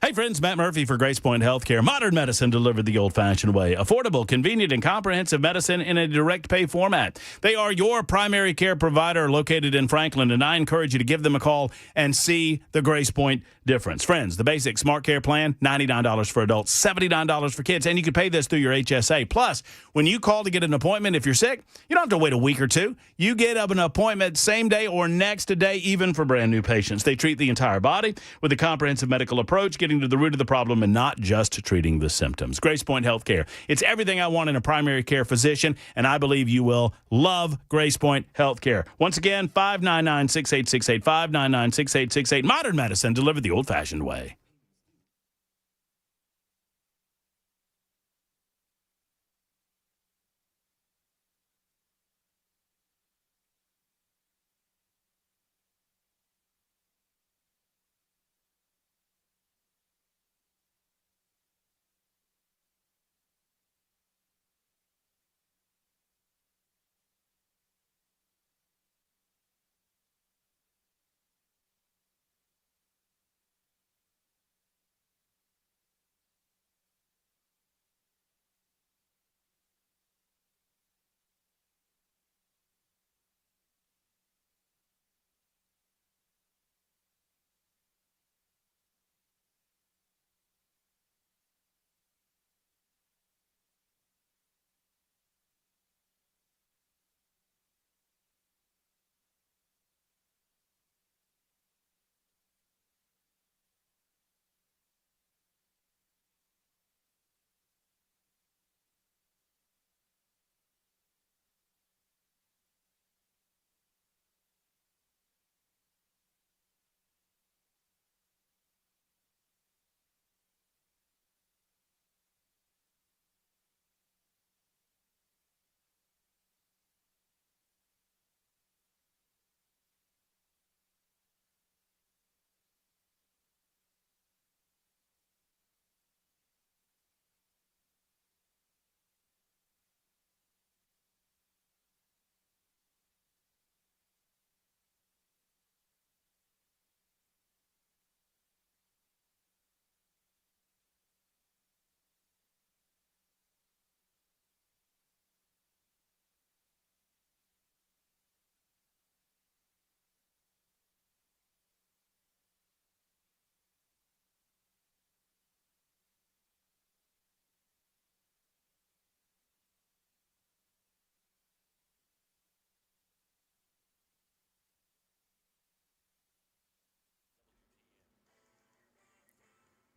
Hey, friends, Matt Murphy for Grace Point Healthcare. Modern medicine delivered the old-fashioned way. Affordable, convenient, and comprehensive medicine in a direct pay format. They are your primary care provider located in Franklin, and I encourage you to give them a call and see the Grace Point difference. Friends, the basic Smart Care plan, $99 for adults, $79 for kids, and you can pay this through your HSA. Plus, when you call to get an appointment, if you're sick, you don't have to wait a week or two. You get an appointment same day or next day, even for brand new patients. They treat the entire body with a comprehensive medical approach, getting to the root of the problem and not just treating the symptoms. Grace Point Healthcare. It's everything I want in a primary care physician, and I believe you will love Grace Point Healthcare. Once again, 599-6868, 599-6868. Modern medicine delivered the old-fashioned way.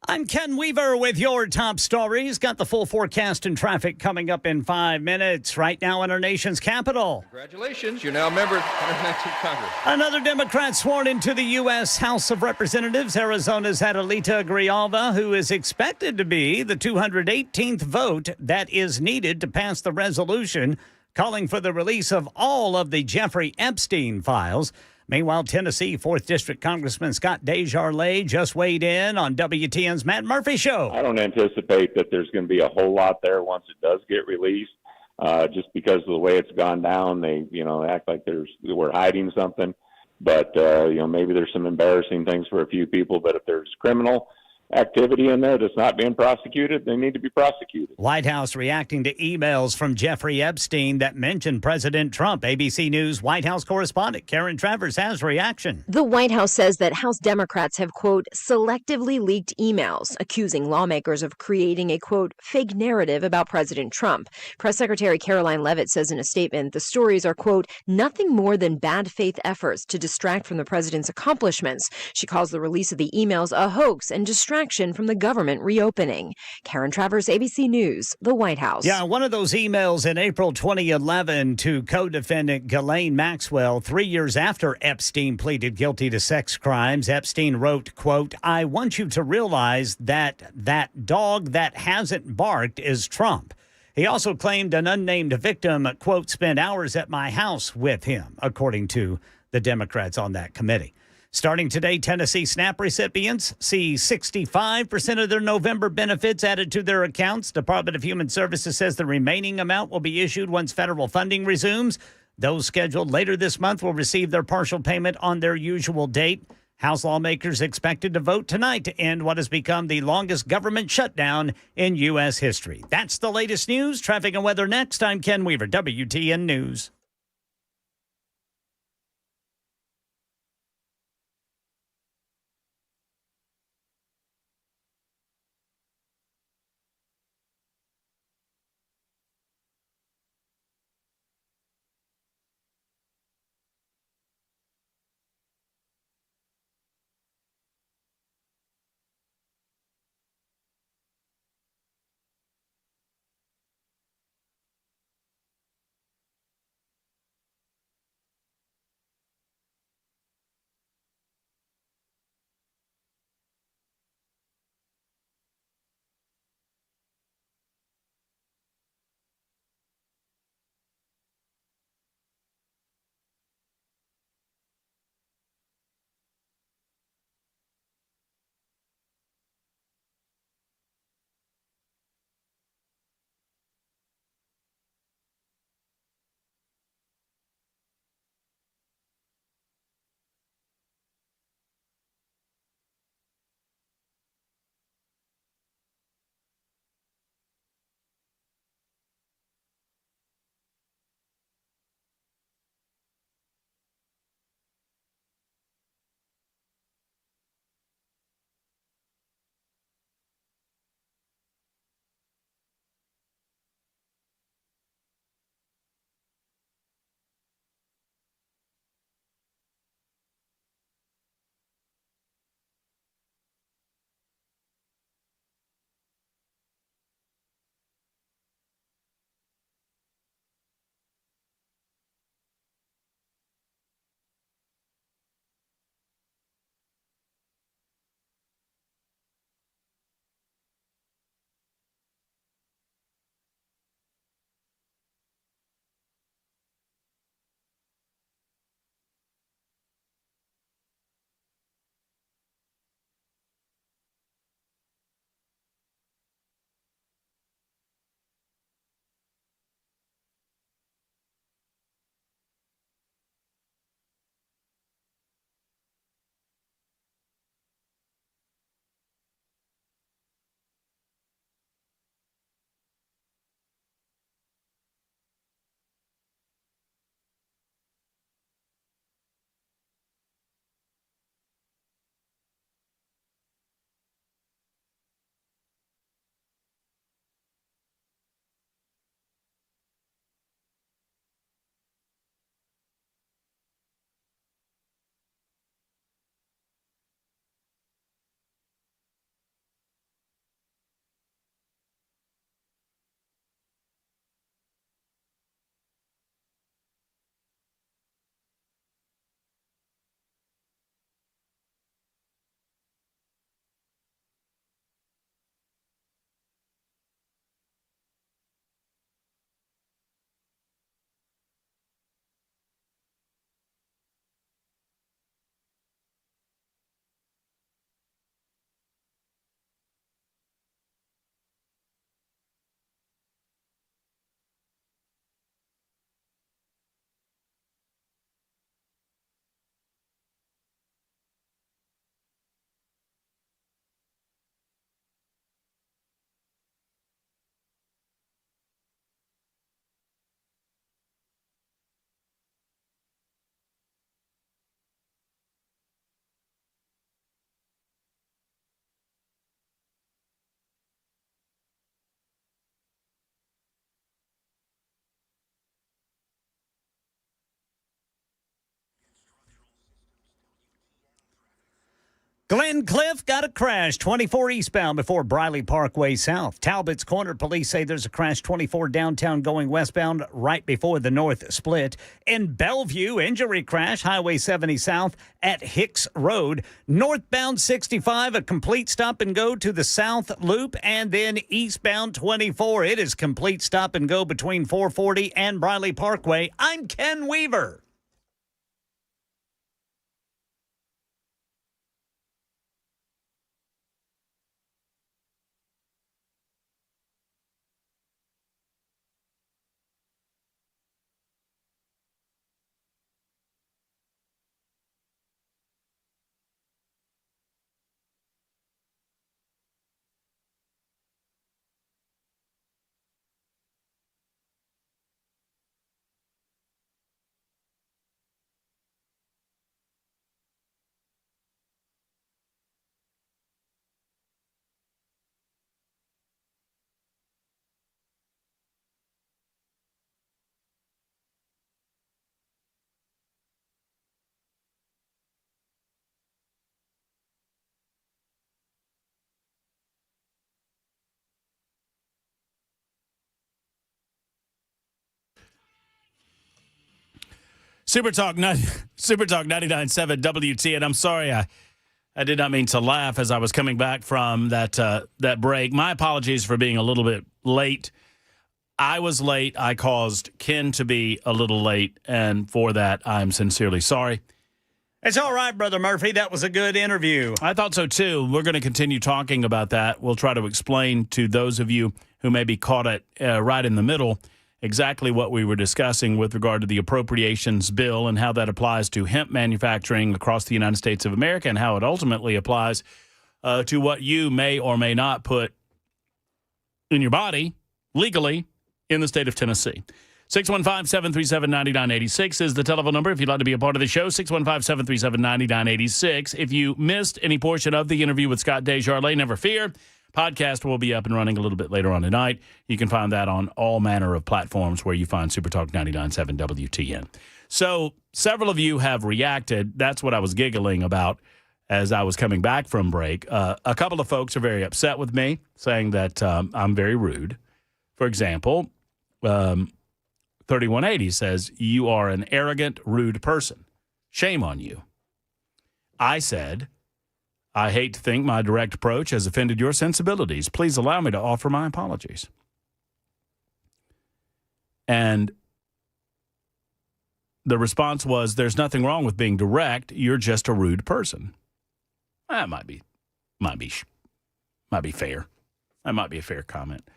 I'm Ken Weaver with your top stories. Got the full forecast and traffic coming up in 5 minutes. Right now in our nation's capital. Congratulations, you're now a member of the 119th Congress. Another Democrat sworn into the U.S. House of Representatives, Arizona's Adelita Grijalva, who is expected to be the 218th vote that is needed to pass the resolution calling for the release of all of the Jeffrey Epstein files. Meanwhile, Tennessee 4th District Congressman Scott Desjardins just weighed in on WTN's Matt Murphy Show. I don't anticipate that there's going to be a whole lot there once it does get released, just because of the way it's gone down. They, act like we're hiding something. But, maybe there's some embarrassing things for a few people. But if there's criminal activity in there that's not being prosecuted, they need to be prosecuted. White House reacting to emails from Jeffrey Epstein that mentioned President Trump. ABC News White House correspondent Karen Travers has reaction. The White House says that House Democrats have, quote, selectively leaked emails accusing lawmakers of creating a, quote, fake narrative about President Trump. Press Secretary Caroline Leavitt says in a statement the stories are, quote, nothing more than bad faith efforts to distract from the president's accomplishments. She calls the release of the emails a hoax and distraction from the government reopening. Karen Travers, ABC News, the White House. Yeah, one of those emails in April 2011 to co-defendant Ghislaine Maxwell 3 years after Epstein pleaded guilty to sex crimes. Epstein wrote, quote, I want you to realize that dog that hasn't barked is Trump. He also claimed an unnamed victim, quote, spent hours at my house with him, according to the Democrats on that committee. Starting today, Tennessee SNAP recipients see 65% of their November benefits added to their accounts. Department of Human Services says the remaining amount will be issued once federal funding resumes. Those scheduled later this month will receive their partial payment on their usual date. House lawmakers expected to vote tonight to end what has become the longest government shutdown in U.S. history. That's the latest news. Traffic and weather next. I'm Ken Weaver, WTN News. Glen Cliff got a crash 24 eastbound before Briley Parkway South. Talbot's Corner police say there's a crash 24 downtown going westbound right before the north split. In Bellevue, injury crash Highway 70 South at Hicks Road. Northbound 65, a complete stop and go to the South Loop. And then eastbound 24, it is complete stop and go between 440 and Briley Parkway. I'm Ken Weaver. Super Talk 99.7 WTN. I'm sorry, I did not mean to laugh as I was coming back from that break. My apologies for being a little bit late. I was late. I caused Ken to be a little late, and for that, I'm sincerely sorry. It's all right, Brother Murphy. That was a good interview. I thought so, too. We're going to continue talking about that. We'll try to explain to those of you who may be caught it right in the middle exactly what we were discussing with regard to the appropriations bill and how that applies to hemp manufacturing across the United States of America and how it ultimately applies to what you may or may not put in your body legally in the state of Tennessee. 615-737-9986 is the telephone number if you'd like to be a part of the show, 615-737-9986. If you missed any portion of the interview with Scott Desjardins, never fear. Podcast will be up and running a little bit later on tonight. You can find that on all manner of platforms where you find Super Talk 99.7 WTN. So several of you have reacted. That's what I was giggling about as I was coming back from break. A couple of folks are very upset with me, saying that I'm very rude. For example, 3180 says, you are an arrogant, rude person. Shame on you. I said, I hate to think my direct approach has offended your sensibilities. Please allow me to offer my apologies. And the response was, there's nothing wrong with being direct. You're just a rude person. That might be fair. That might be a fair comment.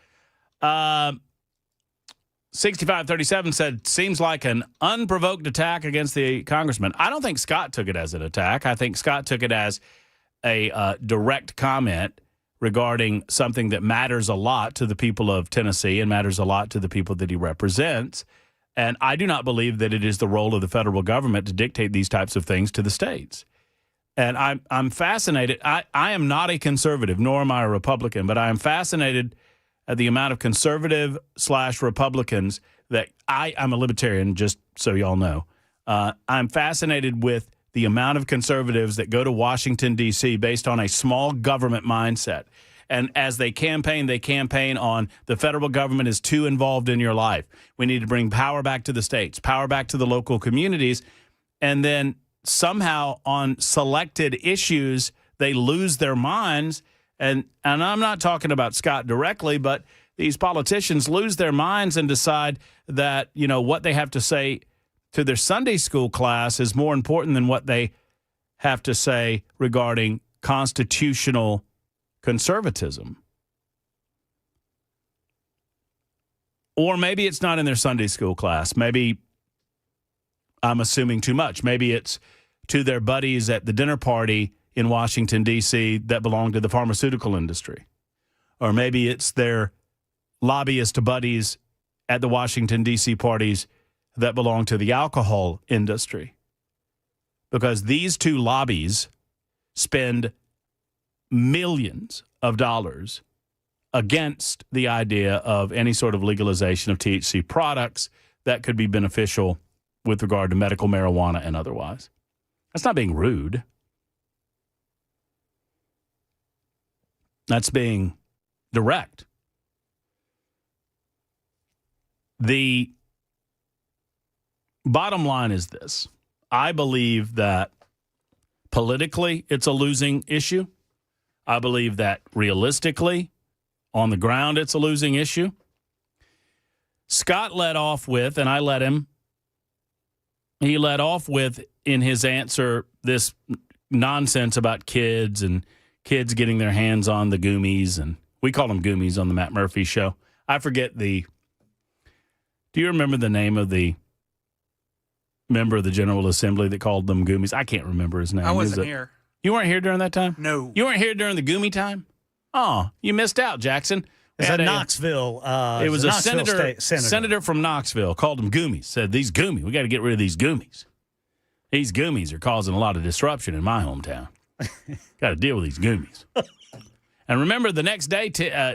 6537 said, seems like an unprovoked attack against the congressman. I don't think Scott took it as an attack. I think Scott took it as a direct comment regarding something that matters a lot to the people of Tennessee and matters a lot to the people that he represents. And I do not believe that it is the role of the federal government to dictate these types of things to the states. And I'm fascinated. I am not a conservative, nor am I a Republican, but I am fascinated at the amount of conservative/Republicans that I'm a libertarian, just so y'all know. I'm fascinated with the amount of conservatives that go to Washington, D.C. based on a small government mindset. And as they campaign on the federal government is too involved in your life. We need to bring power back to the states, power back to the local communities. And then somehow on selected issues, they lose their minds. And I'm not talking about Scott directly, but these politicians lose their minds and decide that, you know, what they have to say to their Sunday school class is more important than what they have to say regarding constitutional conservatism. Or maybe it's not in their Sunday school class. Maybe I'm assuming too much. Maybe it's to their buddies at the dinner party in Washington, D.C. that belong to the pharmaceutical industry. Or maybe it's their lobbyist buddies at the Washington, D.C. parties that belong to the alcohol industry. Because these two lobbies spend millions of dollars against the idea of any sort of legalization of THC products that could be beneficial with regard to medical marijuana and otherwise. That's not being rude. That's being direct. The bottom line is this. I believe that politically it's a losing issue. I believe that realistically, on the ground, it's a losing issue. Scott led off with, and I let him, he led off with in his answer this nonsense about kids and kids getting their hands on the gummies, and we call them gummies on the Matt Murphy show. I forget do you remember the name of the member of the General Assembly that called them gummies? I can't remember his name. I wasn't here. You weren't here during that time? No. You weren't here during the gummy time? Oh, you missed out, Jackson. Is that Knoxville? It was a Knoxville senator from Knoxville called them gummies. Said, these gummies, we got to get rid of these gummies. These gummies are causing a lot of disruption in my hometown. Got to deal with these gummies. And remember, the next day,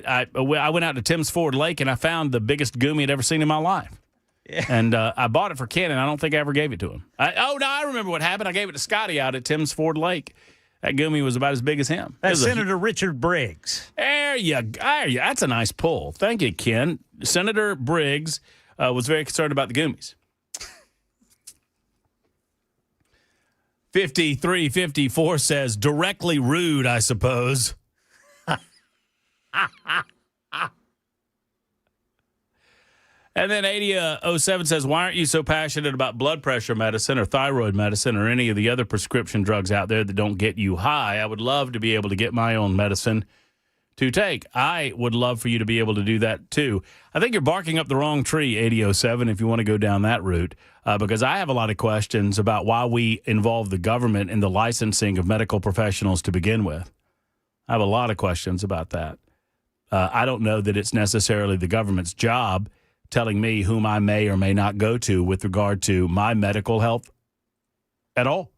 I went out to Tim's Ford Lake, and I found the biggest gummy I'd ever seen in my life. Yeah. And I bought it for Ken, and I don't think I ever gave it to him. I remember what happened. I gave it to Scotty out at Tim's Ford Lake. That gummy was about as big as him. That's Senator Richard Briggs. There you go. That's a nice pull. Thank you, Ken. Senator Briggs was very concerned about the gummies. 5354 says, directly rude, I suppose. And then 8007 says, why aren't you so passionate about blood pressure medicine or thyroid medicine or any of the other prescription drugs out there that don't get you high? I would love to be able to get my own medicine to take. I would love for you to be able to do that too. I think you're barking up the wrong tree, 8007, if you want to go down that route, because I have a lot of questions about why we involve the government in the licensing of medical professionals to begin with. I have a lot of questions about that. I don't know that it's necessarily the government's job telling me whom I may or may not go to with regard to my medical health at all.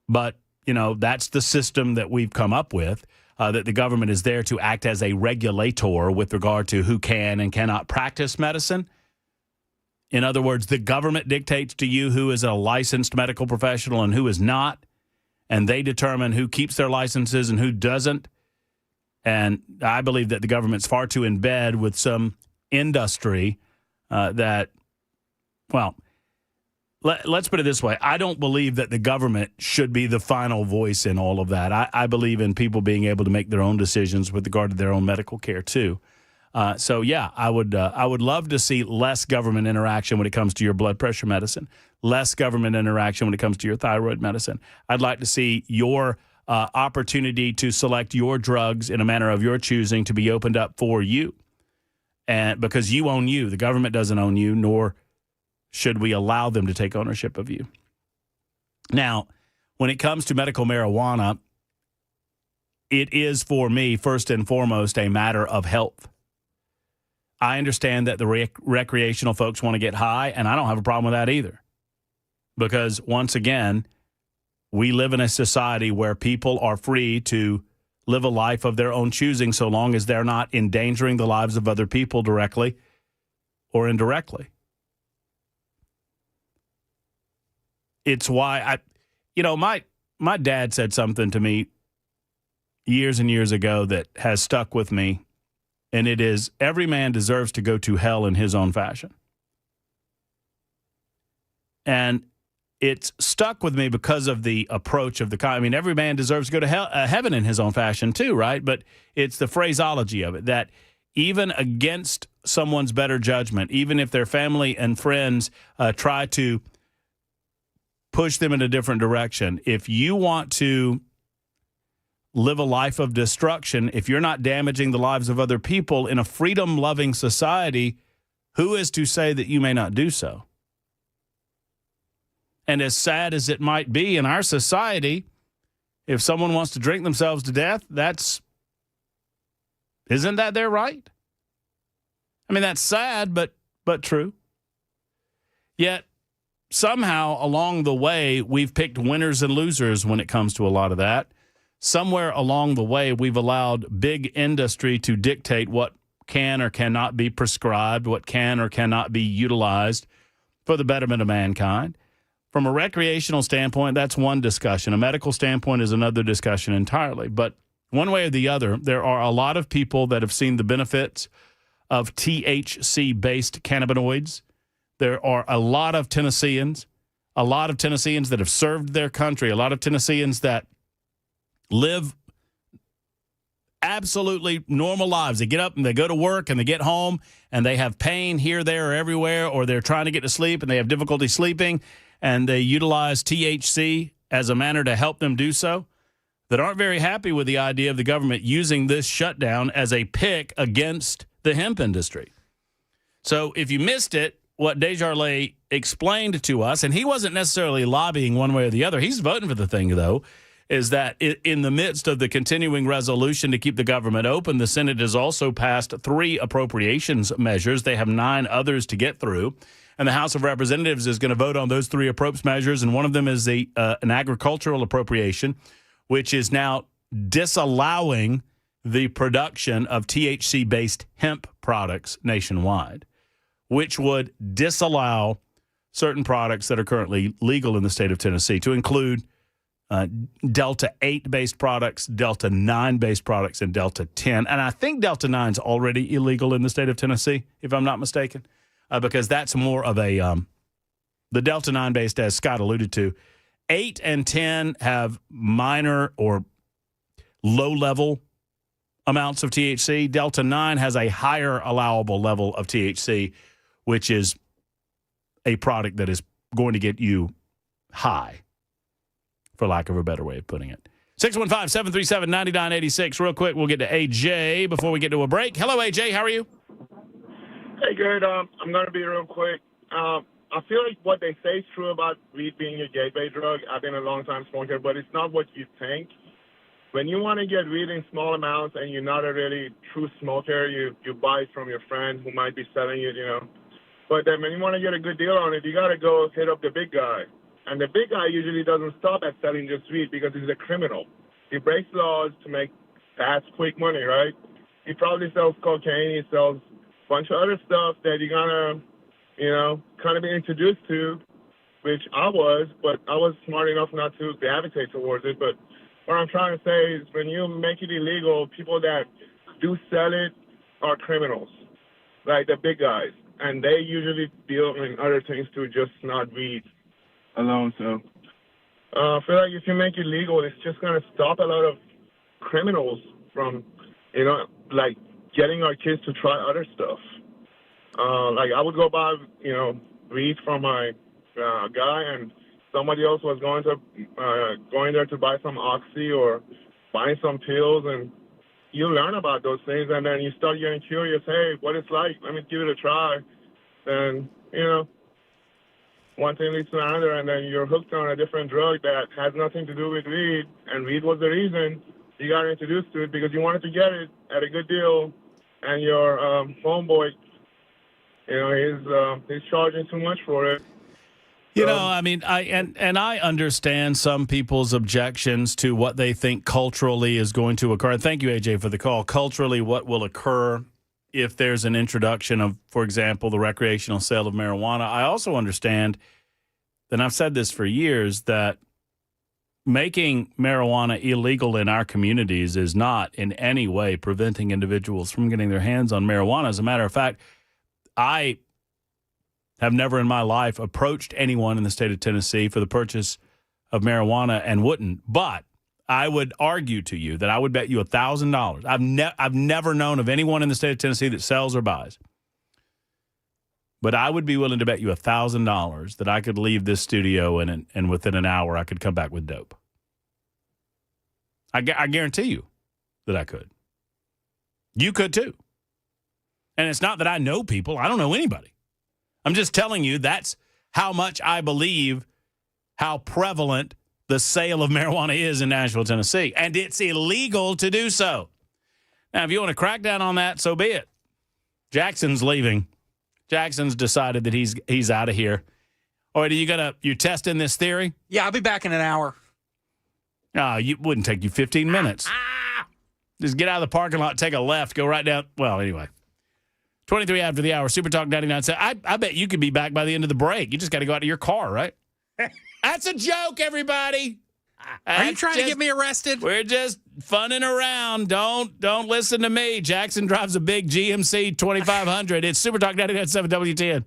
But, that's the system that we've come up with, that the government is there to act as a regulator with regard to who can and cannot practice medicine. In other words, the government dictates to you who is a licensed medical professional and who is not, and they determine who keeps their licenses and who doesn't. And I believe that the government's far too in bed with some industry let's put it this way. I don't believe that the government should be the final voice in all of that. I believe in people being able to make their own decisions with regard to their own medical care too. I would love to see less government interaction when it comes to your blood pressure medicine, less government interaction when it comes to your thyroid medicine. I'd like to see your opportunity to select your drugs in a manner of your choosing to be opened up for you. And because you own you, the government doesn't own you, nor should we allow them to take ownership of you. Now, when it comes to medical marijuana, it is for me, first and foremost, a matter of health. I understand that the recreational folks want to get high, and I don't have a problem with that either. Because once again, we live in a society where people are free to live a life of their own choosing so long as they're not endangering the lives of other people directly or indirectly. It's why my dad said something to me years and years ago that has stuck with me, and it is, every man deserves to go to hell in his own fashion. And it's stuck with me because of the approach of every man deserves to go to heaven in his own fashion too, right? But it's the phraseology of it, that even against someone's better judgment, even if their family and friends try to push them in a different direction, if you want to live a life of destruction, if you're not damaging the lives of other people in a freedom-loving society, who is to say that you may not do so? And as sad as it might be in our society, if someone wants to drink themselves to death, isn't that their right? That's sad, but true. Yet, somehow along the way, we've picked winners and losers when it comes to a lot of that. Somewhere along the way, we've allowed big industry to dictate what can or cannot be prescribed, what can or cannot be utilized for the betterment of mankind. From a recreational standpoint, that's one discussion. A medical standpoint is another discussion entirely. But one way or the other, there are a lot of people that have seen the benefits of THC-based cannabinoids. There are a lot of Tennesseans that have served their country, a lot of Tennesseans that live absolutely normal lives. They get up and they go to work and they get home and they have pain here, there, or everywhere, or they're trying to get to sleep and they have difficulty sleeping, and they utilize THC as a manner to help them do so, that aren't very happy with the idea of the government using this shutdown as a pick against the hemp industry. So if you missed it, what Desjardins explained to us, and he wasn't necessarily lobbying one way or the other, he's voting for the thing, though, is that in the midst of the continuing resolution to keep the government open, the Senate has also passed 3 appropriations measures. They have 9 others to get through. And the House of Representatives is going to vote on those 3 appropriations measures, and one of them is an agricultural appropriation, which is now disallowing the production of THC-based hemp products nationwide, which would disallow certain products that are currently legal in the state of Tennessee, to include Delta 8-based products, Delta 9-based products, and Delta 10. And I think Delta 9 is already illegal in the state of Tennessee, if I'm not mistaken, because that's more of a the Delta 9-based, as Scott alluded to, 8 and 10 have minor or low-level amounts of THC. Delta 9 has a higher allowable level of THC, which is a product that is going to get you high, for lack of a better way of putting it. 615-737-9986. Real quick, we'll get to AJ before we get to a break. Hello, AJ. How are you? Hey, good. I'm going to be real quick. I feel like what they say is true about weed being a gateway drug. I've been a long-time smoker, but it's not what you think. When you want to get weed in small amounts and you're not a really true smoker, you buy it from your friend who might be selling it, But then when you want to get a good deal on it, you got to go hit up the big guy. And the big guy usually doesn't stop at selling just weed because he's a criminal. He breaks laws to make fast, quick money, right? He probably sells cocaine. He sells a bunch of other stuff that you're going to, kind of be introduced to, which I was, but I was smart enough not to gravitate towards it. But what I'm trying to say is when you make it illegal, people that do sell it are criminals, like the big guys. And they usually deal in other things too, just not weed alone. So I feel like if you make it legal, it's just going to stop a lot of criminals from, like getting our kids to try other stuff. Like I would go buy, weed from my guy, and somebody else was going there to buy some oxy or buying some pills, and you learn about those things, and then you start getting curious. Hey, what it's like? Let me give it a try. And one thing leads to another, and then you're hooked on a different drug that has nothing to do with weed, and weed was the reason you got introduced to it because you wanted to get it at a good deal, and your homeboy, he's charging too much for it. I understand some people's objections to what they think culturally is going to occur. And thank you, AJ, for the call. Culturally, what will occur if there's an introduction of, for example, the recreational sale of marijuana. I also understand, and I've said this for years, that making marijuana illegal in our communities is not in any way preventing individuals from getting their hands on marijuana. As a matter of fact, I have never in my life approached anyone in the state of Tennessee for the purchase of marijuana and wouldn't. But I would argue to you that I would bet you $1,000. I've never known of anyone in the state of Tennessee that sells or buys. But I would be willing to bet you $1,000 that I could leave this studio and within an hour I could come back with dope. I guarantee you that I could. You could too. And it's not that I know people. I don't know anybody. I'm just telling you that's how much I believe how prevalent the sale of marijuana is in Nashville, Tennessee. And it's illegal to do so. Now, if you want to crack down on that, so be it. Jackson's leaving. Jackson's decided that he's out of here. All right, you testing this theory? Yeah, I'll be back in an hour. No, it wouldn't take you 15 minutes. Just get out of the parking lot, take a left, go right down. Well, anyway. 23 after the hour, Super Talk 99. I bet you could be back by the end of the break. You just got to go out to your car, right? That's a joke, everybody. Are you trying to get me arrested? We're just funning around. Don't listen to me. Jackson drives a big GMC 2500. It's Super Talk 99.7 WTN.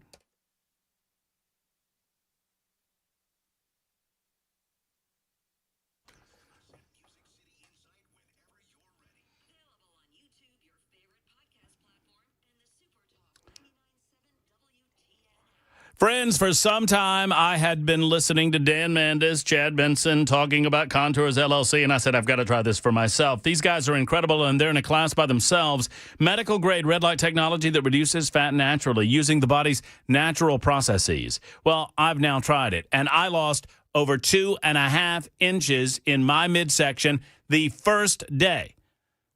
Friends, for some time, I had been listening to Dan Mandis, Chad Benson talking about Contours LLC, and I said, I've got to try this for myself. These guys are incredible, and they're in a class by themselves. Medical-grade red light technology that reduces fat naturally using the body's natural processes. Well, I've now tried it, and I lost over 2.5 inches in my midsection the first day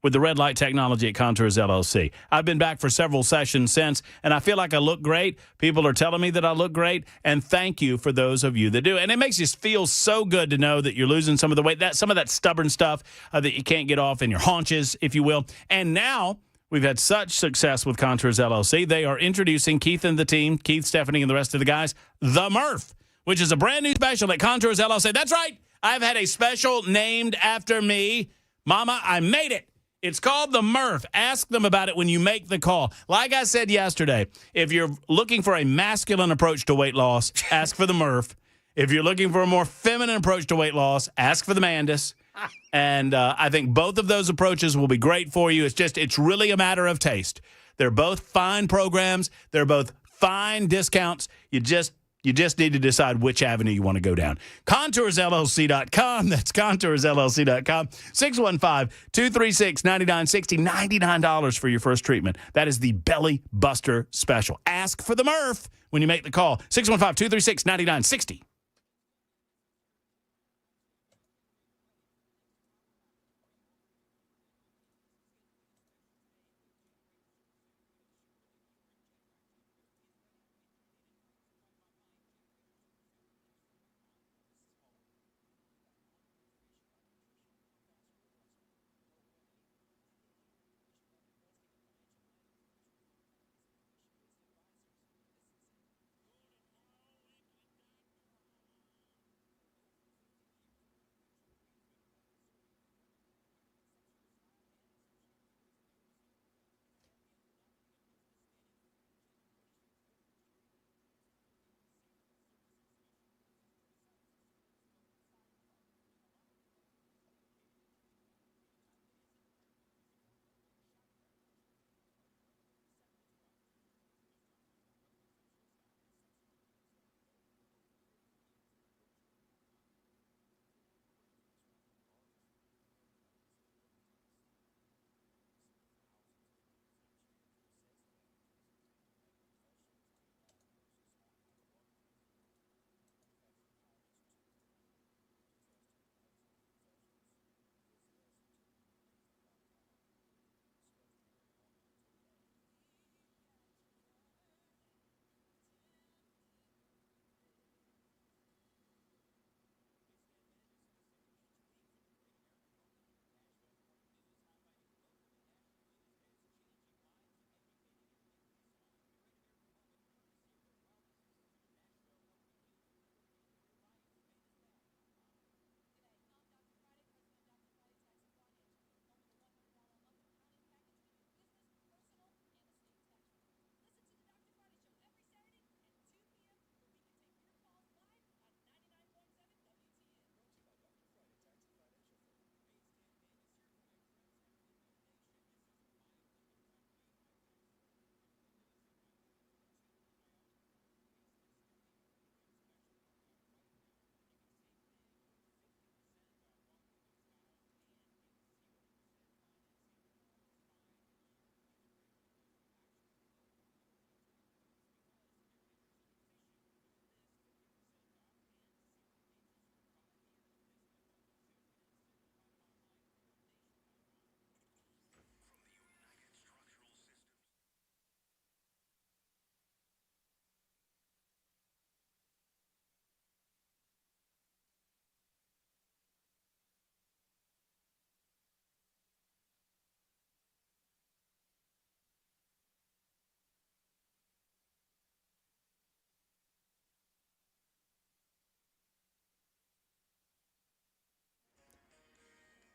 with the red light technology at Contours LLC. I've been back for several sessions since, and I feel like I look great. People are telling me that I look great, and thank you for those of you that do. And it makes you feel so good to know that you're losing some of the weight, some of that stubborn stuff that you can't get off in your haunches, if you will. And now we've had such success with Contours LLC. They are introducing Keith and the team, Keith, Stephanie, and the rest of the guys, the Murph, which is a brand new special at Contours LLC. That's right. I've had a special named after me. Mama, I made it. It's called the Murph. Ask them about it when you make the call. Like I said yesterday, if you're looking for a masculine approach to weight loss, ask for the Murph. If you're looking for a more feminine approach to weight loss, ask for the Mandis. And I think both of those approaches will be great for you. It's really a matter of taste. They're both fine programs. They're both fine discounts. You just need to decide which avenue you want to go down. ContoursLLC.com. That's ContoursLLC.com. 615-236-9960. $99 for your first treatment. That is the Belly Buster Special. Ask for the Murph when you make the call. 615-236-9960.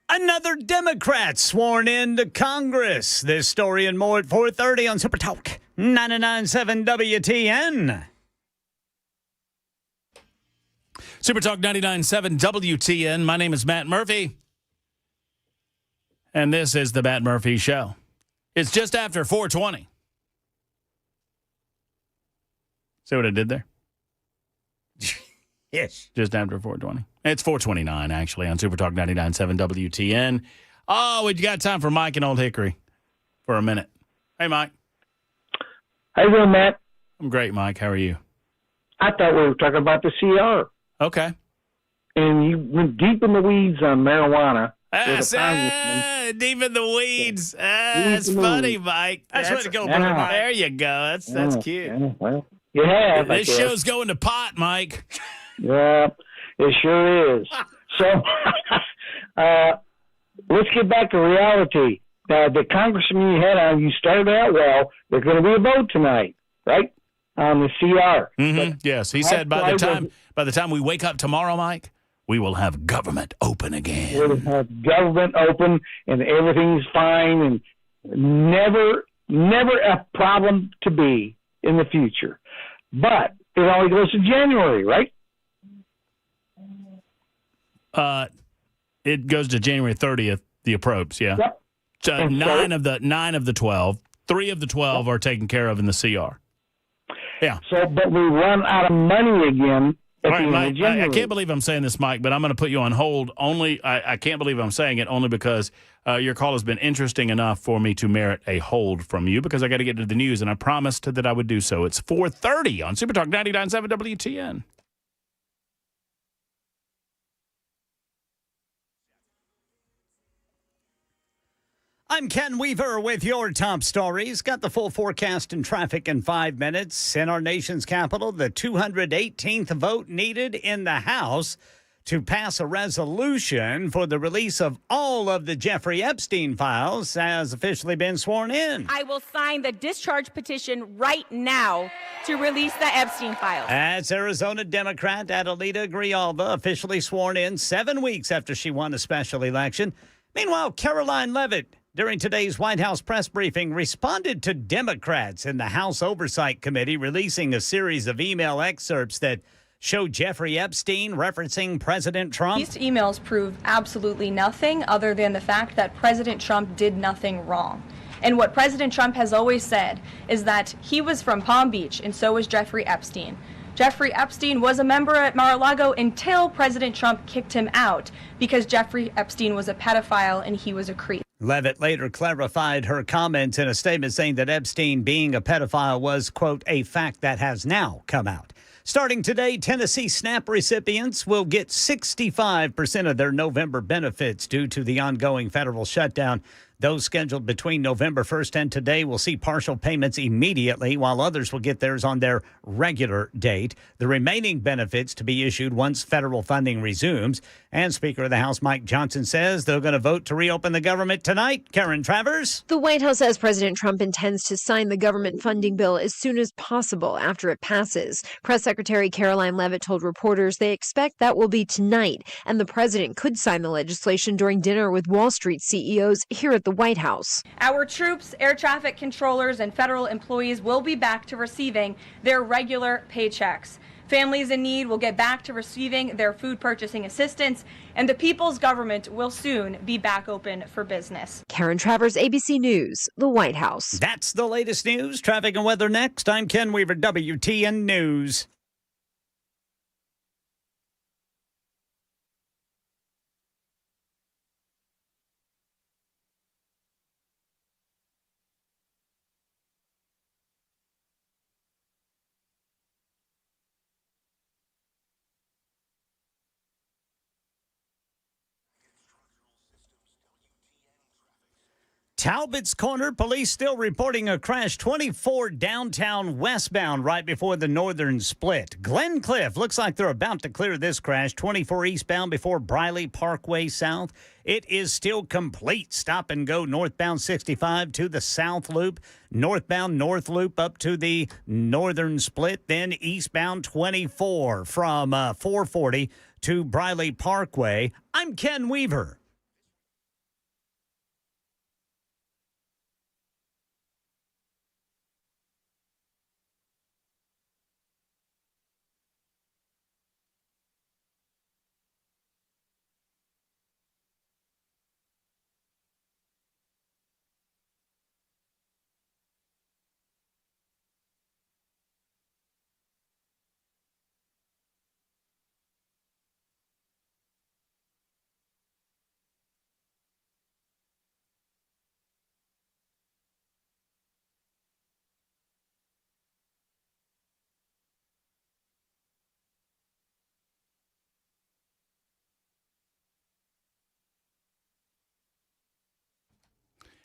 Another Democrat sworn into Congress. This story and more at 4:30 on Super Talk 99.7 WTN. Super Talk 99.7 WTN. My name is Matt Murphy. And this is the Matt Murphy Show. It's just after 4:20. See what I did there? Yes. Just after 4:20. It's 4:29, actually, on Super Talk 99.7 WTN. Oh, we got time for Mike and Old Hickory for a minute. Hey, Mike. How you doing, Matt? I'm great, Mike. How are you? I thought we were talking about the CR. Okay. And you went deep in the weeds on marijuana. Deep in the weeds. That's funny, Mike. That's way to go, brother Mike. There you go. That's cute. Yeah, well, you have. This show's going to pot, Mike. Yeah, it sure is. So let's get back to reality. The congressman you had on, you started out well. There's going to be a vote tonight, right, on the CR. Mm-hmm. Yes, he said by the time we wake up tomorrow, Mike, we will have government open again. We'll have government open and everything's fine and never a problem to be in the future. But it only goes to January, right? It goes to January 30th, the approach, yeah. Yep. So nine of the 12, 3 of the 12 are taken care of in the CR. Yeah. So, but we run out of money again. All right, Mike, I can't believe I'm saying this, Mike, but I'm going to put you on hold. I can't believe I'm saying it only because your call has been interesting enough for me to merit a hold from you because I got to get to the news, and I promised that I would do so. It's 4:30 on Super Talk 99.7 WTN. I'm Ken Weaver with your top stories. Got the full forecast and traffic in 5 minutes. In our nation's capital, the 218th vote needed in the House to pass a resolution for the release of all of the Jeffrey Epstein files has officially been sworn in. I will sign the discharge petition right now to release the Epstein files. That's Arizona Democrat Adelita Grijalva, officially sworn in 7 weeks after she won a special election. Meanwhile, Caroline Leavitt, during today's White House press briefing, responded to Democrats in the House Oversight Committee releasing a series of email excerpts that show Jeffrey Epstein referencing President Trump. These emails prove absolutely nothing other than the fact that President Trump did nothing wrong. And what President Trump has always said is that he was from Palm Beach, and so was Jeffrey Epstein. Jeffrey Epstein was a member at Mar-a-Lago until President Trump kicked him out because Jeffrey Epstein was a pedophile and he was a creep. Leavitt later clarified her comments in a statement saying that Epstein being a pedophile was, quote, a fact that has now come out. Starting today, Tennessee SNAP recipients will get 65% of their November benefits due to the ongoing federal shutdown. Those scheduled between November 1st and today will see partial payments immediately, while others will get theirs on their regular date. The remaining benefits to be issued once federal funding resumes. And Speaker of the House Mike Johnson says they're going to vote to reopen the government tonight. Karen Travers. The White House says President Trump intends to sign the government funding bill as soon as possible after it passes. Press Secretary Caroline Leavitt told reporters they expect that will be tonight, and the president could sign the legislation during dinner with Wall Street CEOs here at the White House. Our troops, air traffic controllers, and federal employees will be back to receiving their regular paychecks. Families in need will get back to receiving their food purchasing assistance, and the people's government will soon be back open for business. Karen Travers, ABC News, the White House. That's the latest news. Traffic and weather next. I'm Ken Weaver, WTN News. Talbot's Corner, police still reporting a crash 24 downtown westbound right before the northern split. Glencliff looks like they're about to clear this crash. 24 eastbound before Briley Parkway South. It is still complete. Stop and go northbound 65 to the South Loop. Northbound North Loop up to the northern split. Then eastbound 24 from 440 to Briley Parkway. I'm Ken Weaver.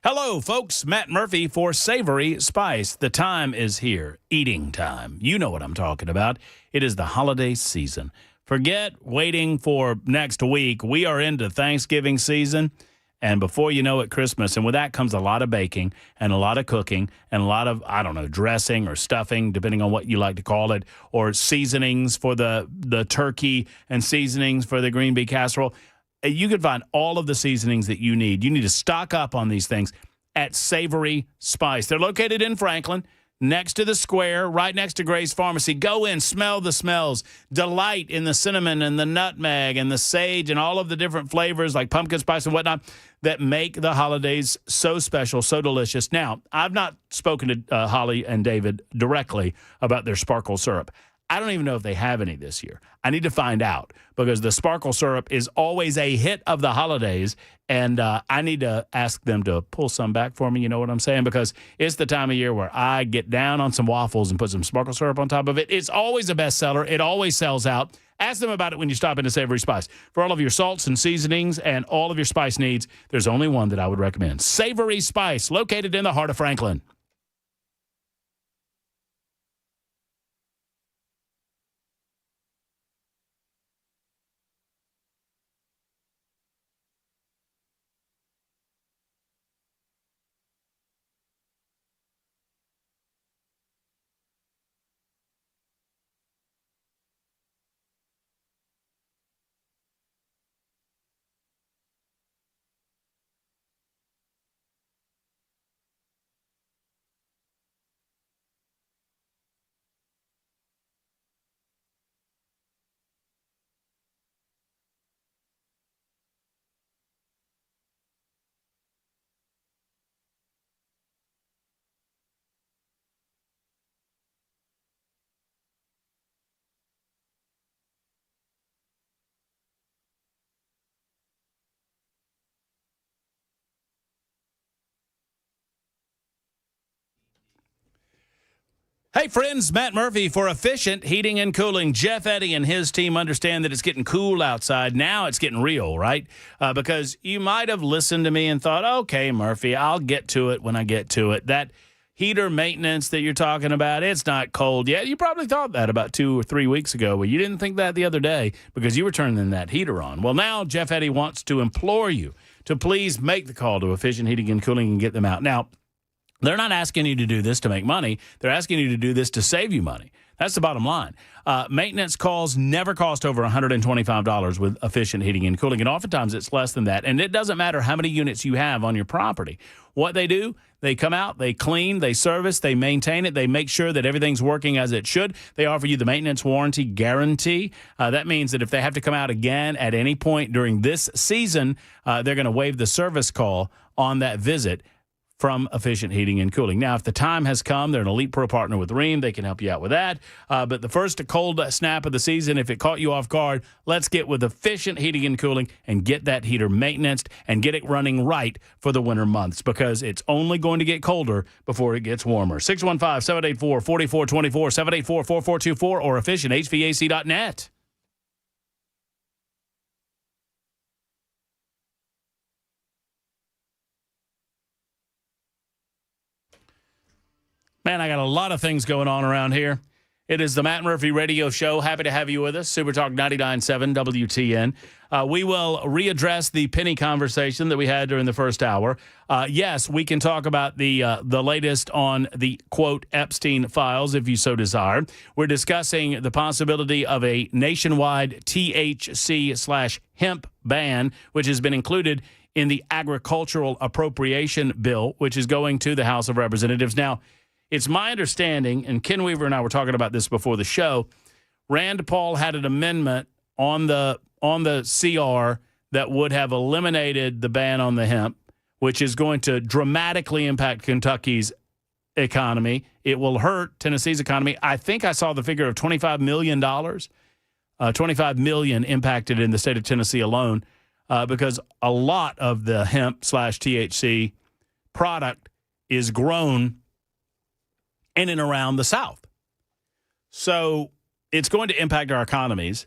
Hello, folks. Matt Murphy for Savory Spice. The time is here. Eating time. You know what I'm talking about. It is the holiday season. Forget waiting for next week. We are into Thanksgiving season. And before you know it, Christmas. And with that comes a lot of baking and a lot of cooking and a lot of, dressing or stuffing, depending on what you like to call it, or seasonings for the turkey and seasonings for the green bean casserole. You can find all of the seasonings that you need. You need to stock up on these things at Savory Spice. They're located in Franklin. next to the square, right next to Gray's Pharmacy. Go in, smell the smells, delight in the cinnamon and the nutmeg and the sage and all of the different flavors like pumpkin spice and whatnot that make the holidays so special, so delicious. Now, I've not spoken to Holly and David directly about their sparkle syrup. I don't even know if they have any this year. I need to find out because the sparkle syrup is always a hit of the holidays, and I need to ask them to pull some back for me, you know what I'm saying? Because it's the time of year where I get down on some waffles and put some sparkle syrup on top of it. It's always a bestseller. It always sells out. Ask them about it when you stop into Savory Spice. For all of your salts and seasonings and all of your spice needs, there's only one that I would recommend. Savory Spice, located in the heart of Franklin. Hey, friends, Matt Murphy for Efficient Heating and Cooling. Jeff Eddy and his team understand that it's getting cool outside. Now it's getting real, right? Because you might have listened to me and thought, okay, Murphy, I'll get to it when I get to it. That heater maintenance that you're talking about, it's not cold yet. You probably thought that about 2 or 3 weeks ago, but you didn't think that the other day because you were turning that heater on. Well, now Jeff Eddy wants to implore you to please make the call to Efficient Heating and Cooling and get them out. Now, they're not asking you to do this to make money. They're asking you to do this to save you money. That's the bottom line. Maintenance calls never cost over $125 with Efficient Heating and Cooling, and oftentimes it's less than that. And it doesn't matter how many units you have on your property. What they do, they come out, they clean, they service, they maintain it, they make sure that everything's working as it should. They offer you the maintenance warranty guarantee. That means that if they have to come out again at any point during this season, they're going to waive the service call on that visit from Efficient Heating and Cooling. Now, if the time has come, they're an Elite Pro partner with Rheem. They can help you out with that. But the first cold snap of the season, if it caught you off guard, let's get with Efficient Heating and Cooling and get that heater maintained and get it running right for the winter months because it's only going to get colder before it gets warmer. 615-784-4424, 784-4424, or efficienthvac.net. Man, I got a lot of things going on around here. It is the Matt Murphy Radio Show. Happy to have you with us. Super Talk 99.7 WTN. We will readdress the penny conversation that we had during the first hour. Yes, we can talk about the latest on the, quote, Epstein files, if you so desire. We're discussing the possibility of a nationwide THC/hemp ban, which has been included in the Agricultural Appropriation Bill, which is going to the House of Representatives. Now, it's my understanding, and Ken Weaver and I were talking about this before the show, Rand Paul had an amendment on the CR that would have eliminated the ban on the hemp, which is going to dramatically impact Kentucky's economy. It will hurt Tennessee's economy. I think I saw the figure of $25 million, $25 million impacted in the state of Tennessee alone because a lot of the hemp/THC product is grown in and around the South. So it's going to impact our economies.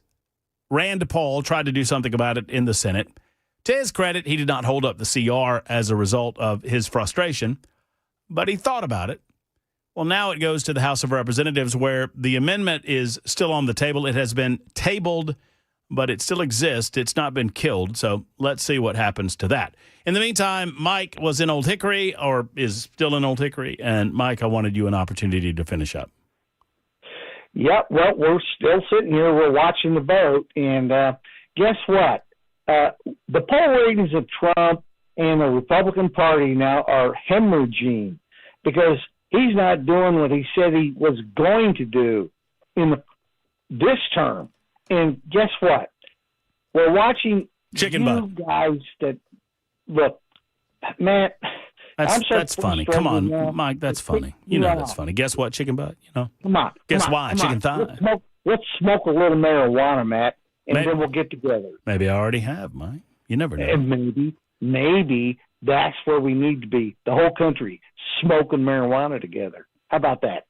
Rand Paul tried to do something about it in the Senate. To his credit, he did not hold up the CR as a result of his frustration, but he thought about it. Well, now it goes to the House of Representatives where the amendment is still on the table. It has been tabled, but it still exists. It's not been killed, so let's see what happens to that. In the meantime, Mike was in Old Hickory, or is still in Old Hickory, and Mike, I wanted you an opportunity to finish up. Yep, well, we're still sitting here. We're watching the vote, and guess what? The poll ratings of Trump and the Republican Party now are hemorrhaging because He's not doing what he said he was going to do in this term. And guess what? We're watching Chicken butt guys that look, man. That's funny. Come on, now. Mike. That's funny. You know that's funny. Guess what? Chicken butt. You know. Come on. Guess why? Chicken thigh. Let's smoke a little marijuana, Matt, and then we'll get together. Maybe I already have, Mike. You never know. And maybe that's where we need to be. The whole country smoking marijuana together. How about that?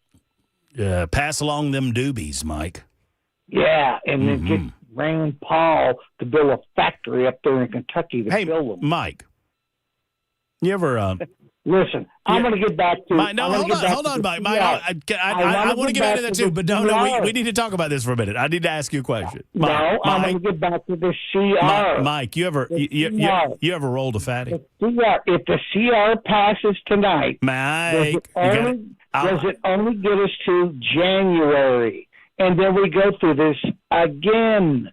Pass along them doobies, Mike. Yeah, and then get Rand Paul to build a factory up there in Kentucky to build them. Mike, you ever... Listen, I'm going to get back to... Mike, no, hold on, Mike. I want to get back to that too, but no, we need to talk about this for a minute. I need to ask you a question. I'm going to get back to the CR. Mike, you ever rolled a fatty? If the CR passes tonight, Mike, does it only get us to January? And then we go through this again.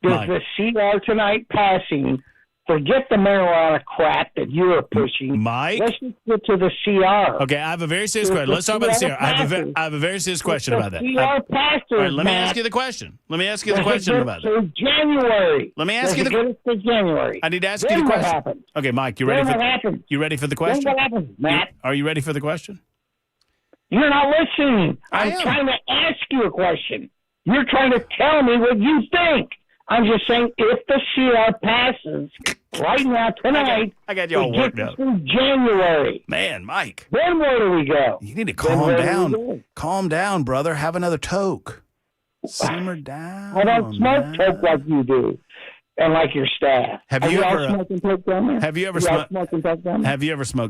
Does the CR tonight passing... Forget the marijuana crap that you are pushing. Mike? Let's just get to the CR. Okay, I have a very serious question. Let's talk about the CR. I have a very serious question about that. CR passes, all right, let me ask you the question. Let me ask you the question about that. January. Let me ask you the question. January. I need to ask you the question. What happens? Okay, Mike, you ready for the question? What happens, Matt? Are you ready for the question? You're not listening. I'm trying to ask you a question. You're trying to tell me what you think. I'm just saying, if the CR passes right now, tonight, I got you all worked up. January. Man, Mike. Then where do we go? You need to calm down. Calm down, brother. Have another toke. Simmer down. I don't smoke toke like you do, and like your staff. Have you ever smoking toke down there? Have you ever smoked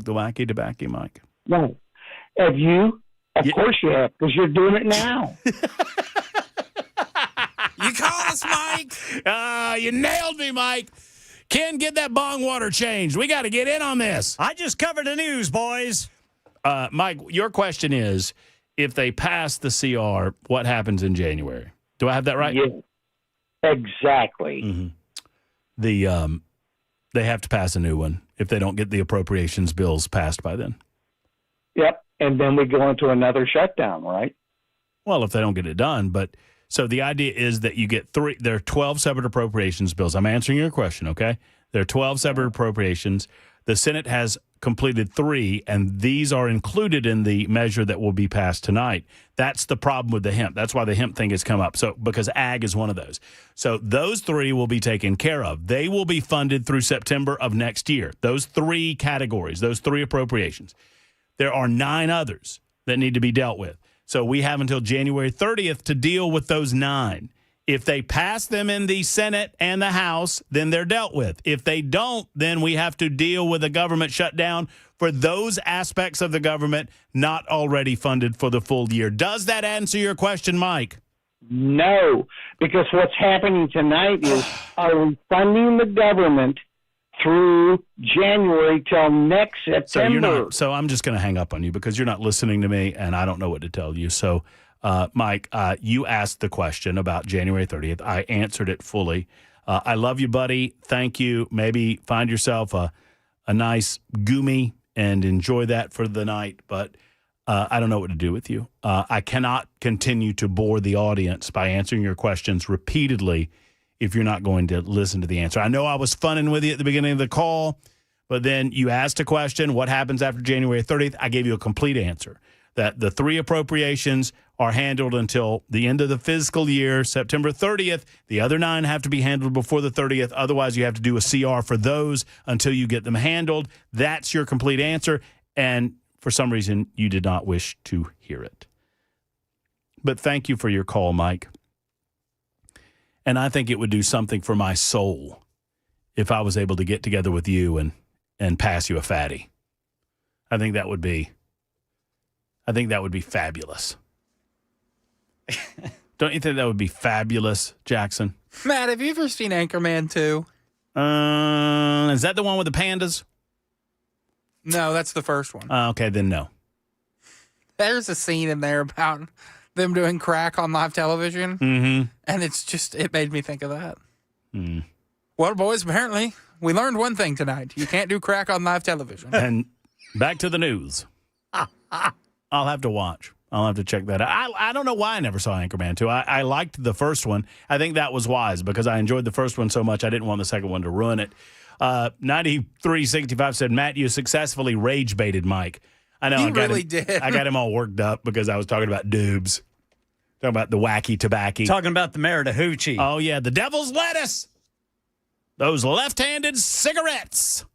the wacky tobacco, Mike? No. Have you? Of course you have, because you're doing it now. You call us, Mike. You nailed me, Mike. Ken, get that bong water changed. We got to get in on this. I just covered the news, boys. Mike, your question is, if they pass the CR, what happens in January? Do I have that right? Yeah, exactly. Mm-hmm. They have to pass a new one if they don't get the appropriations bills passed by then. Yep, and then we go into another shutdown, right? Well, if they don't get it done, but... So the idea is that you get there are 12 separate appropriations bills. I'm answering your question, okay? There are 12 separate appropriations. The Senate has completed 3, and these are included in the measure that will be passed tonight. That's the problem with the hemp. That's why the hemp thing has come up. So because ag is one of those. So those 3 will be taken care of. They will be funded through September of next year. Those 3 categories, those 3 appropriations. There are 9 others that need to be dealt with. So we have until January 30th to deal with those 9. If they pass them in the Senate and the House, then they're dealt with. If they don't, then we have to deal with a government shutdown for those aspects of the government not already funded for the full year. Does that answer your question, Mike? No, because what's happening tonight is, are we funding the government through January till next September? So I'm just going to hang up on you because you're not listening to me, and I don't know what to tell you. So, Mike, you asked the question about January 30th. I answered it fully. I love you, buddy. Thank you. Maybe find yourself a nice gummy and enjoy that for the night. But I don't know what to do with you. I cannot continue to bore the audience by answering your questions repeatedly if you're not going to listen to the answer. I know I was funning with you at the beginning of the call, but then you asked a question, what happens after January 30th? I gave you a complete answer, that the 3 appropriations are handled until the end of the fiscal year, September 30th. The other 9 have to be handled before the 30th. Otherwise, you have to do a CR for those until you get them handled. That's your complete answer, and for some reason, you did not wish to hear it. But thank you for your call, Mike. And I think it would do something for my soul if I was able to get together with you and pass you a fatty. I think that would be fabulous. Don't you think that would be fabulous, Jackson? Matt, have you ever seen Anchorman 2? Is that the one with the pandas? No, that's the first one. Okay, then no. There's a scene in there about them doing crack on live television. Mm-hmm. And it made me think of that. Mm. Well, boys, apparently we learned one thing tonight. You can't do crack on live television. And back to the news. I'll have to watch. I'll have to check that out. I don't know why I never saw Anchorman 2. I liked the first one. I think that was wise because I enjoyed the first one so much I didn't want the second one to ruin it. 9365 said, Matt, you successfully rage baited Mike. I know. You really did. I got him all worked up because I was talking about dubs. Talking about the wacky tobacco. Talking about the Maritahoochie. Oh, yeah. The devil's lettuce. Those left-handed cigarettes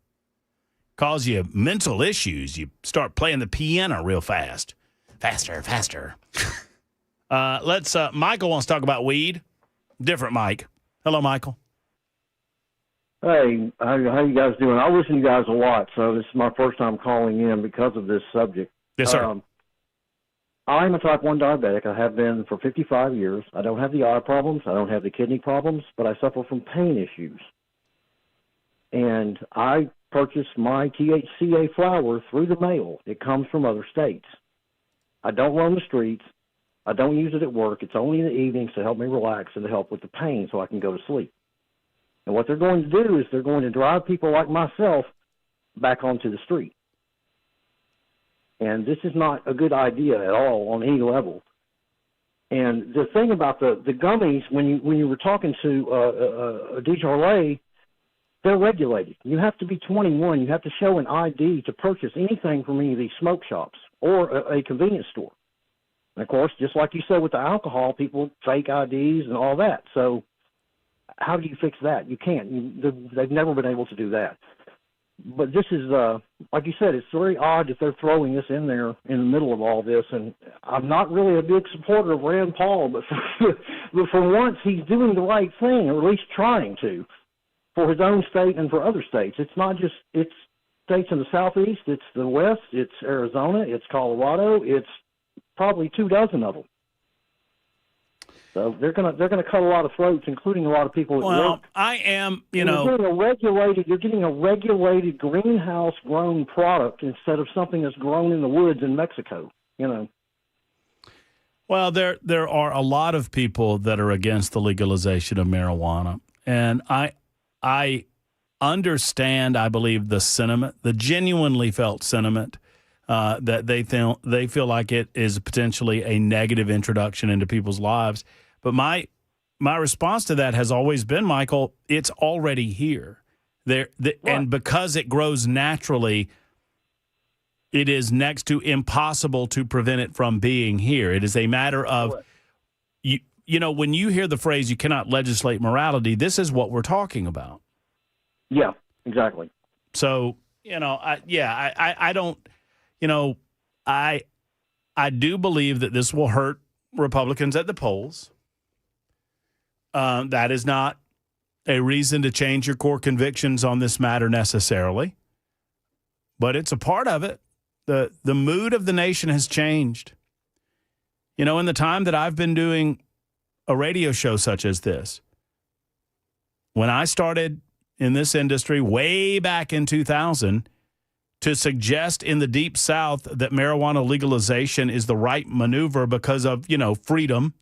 cause you mental issues. You start playing the piano real fast. Faster. Michael wants to talk about weed. Different Mike. Hello, Michael. Hey, how you guys doing? I listen to you guys a lot, so this is my first time calling in because of this subject. Yes, sir. I'm a type 1 diabetic. I have been for 55 years. I don't have the eye problems. I don't have the kidney problems, but I suffer from pain issues. And I purchased my THCA flower through the mail. It comes from other states. I don't roam the streets. I don't use it at work. It's only in the evenings to help me relax and to help with the pain so I can go to sleep. And what they're going to do is they're going to drive people like myself back onto the street. And this is not a good idea at all on any level. And the thing about the gummies, when you were talking to DJ Orlay, they're regulated. You have to be 21. You have to show an ID to purchase anything from any of these smoke shops or a convenience store. And, of course, just like you said with the alcohol, people fake IDs and all that. So how do you fix that? You can't. They've never been able to do that. But this is, like you said, it's very odd that they're throwing this in there in the middle of all this. And I'm not really a big supporter of Rand Paul, but for once he's doing the right thing, or at least trying to, for his own state and for other states. It's not just, it's states in the southeast, it's the west, it's Arizona, it's Colorado, it's probably 24 of them. So they're gonna cut a lot of throats, including a lot of people at work. I am, you're getting a regulated greenhouse grown product instead of something that's grown in the woods in Mexico. Well, there are a lot of people that are against the legalization of marijuana, and I understand, I believe, the sentiment, the genuinely felt sentiment that they feel like it is potentially a negative introduction into people's lives. But my response to that has always been, Michael, it's already here. And because it grows naturally, it is next to impossible to prevent it from being here. It is a matter of, you know, when you hear the phrase, you cannot legislate morality, this is what we're talking about. Yeah, exactly. So, I don't, I do believe that this will hurt Republicans at the polls. That is not a reason to change your core convictions on this matter necessarily, but it's a part of it. The mood of the nation has changed. In the time that I've been doing a radio show such as this, when I started in this industry way back in 2000, to suggest in the Deep South that marijuana legalization is the right maneuver because of, freedom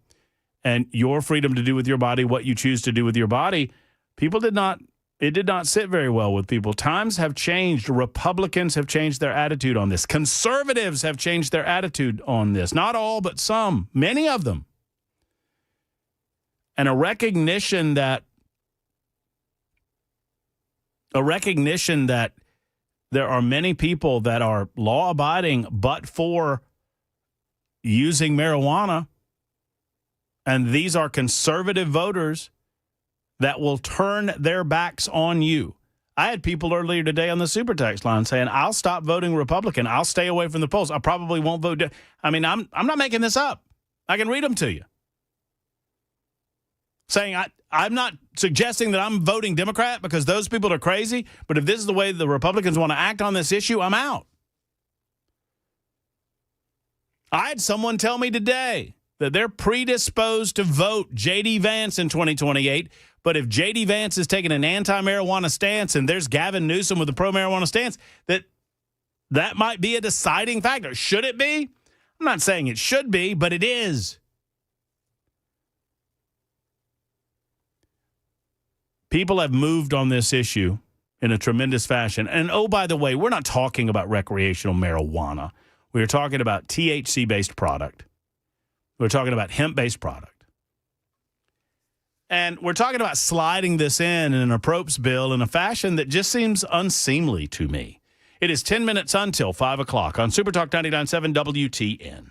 and your freedom to do with your body what you choose to do with your body, it did not sit very well with people. Times have changed. Republicans have changed their attitude on this. Conservatives have changed their attitude on this. Not all, but some, many of them. And a recognition that there are many people that are law-abiding but for using marijuana, and these are conservative voters that will turn their backs on you. I had people earlier today on the super text line saying, I'll stop voting Republican. I'll stay away from the polls. I probably won't vote. I'm not making this up. I can read them to you. Saying I'm not suggesting that I'm voting Democrat because those people are crazy, but if this is the way the Republicans want to act on this issue, I'm out. I had someone tell me today that they're predisposed to vote J.D. Vance in 2028, but if J.D. Vance is taking an anti-marijuana stance and there's Gavin Newsom with a pro-marijuana stance, that might be a deciding factor. Should it be? I'm not saying it should be, but it is. People have moved on this issue in a tremendous fashion. And, oh, by the way, we're not talking about recreational marijuana. We were talking about THC-based product. We're talking about hemp-based product. And we're talking about sliding this in an appropriate bill in a fashion that just seems unseemly to me. It is 10 minutes until 5 o'clock on Super Talk 99.7 WTN.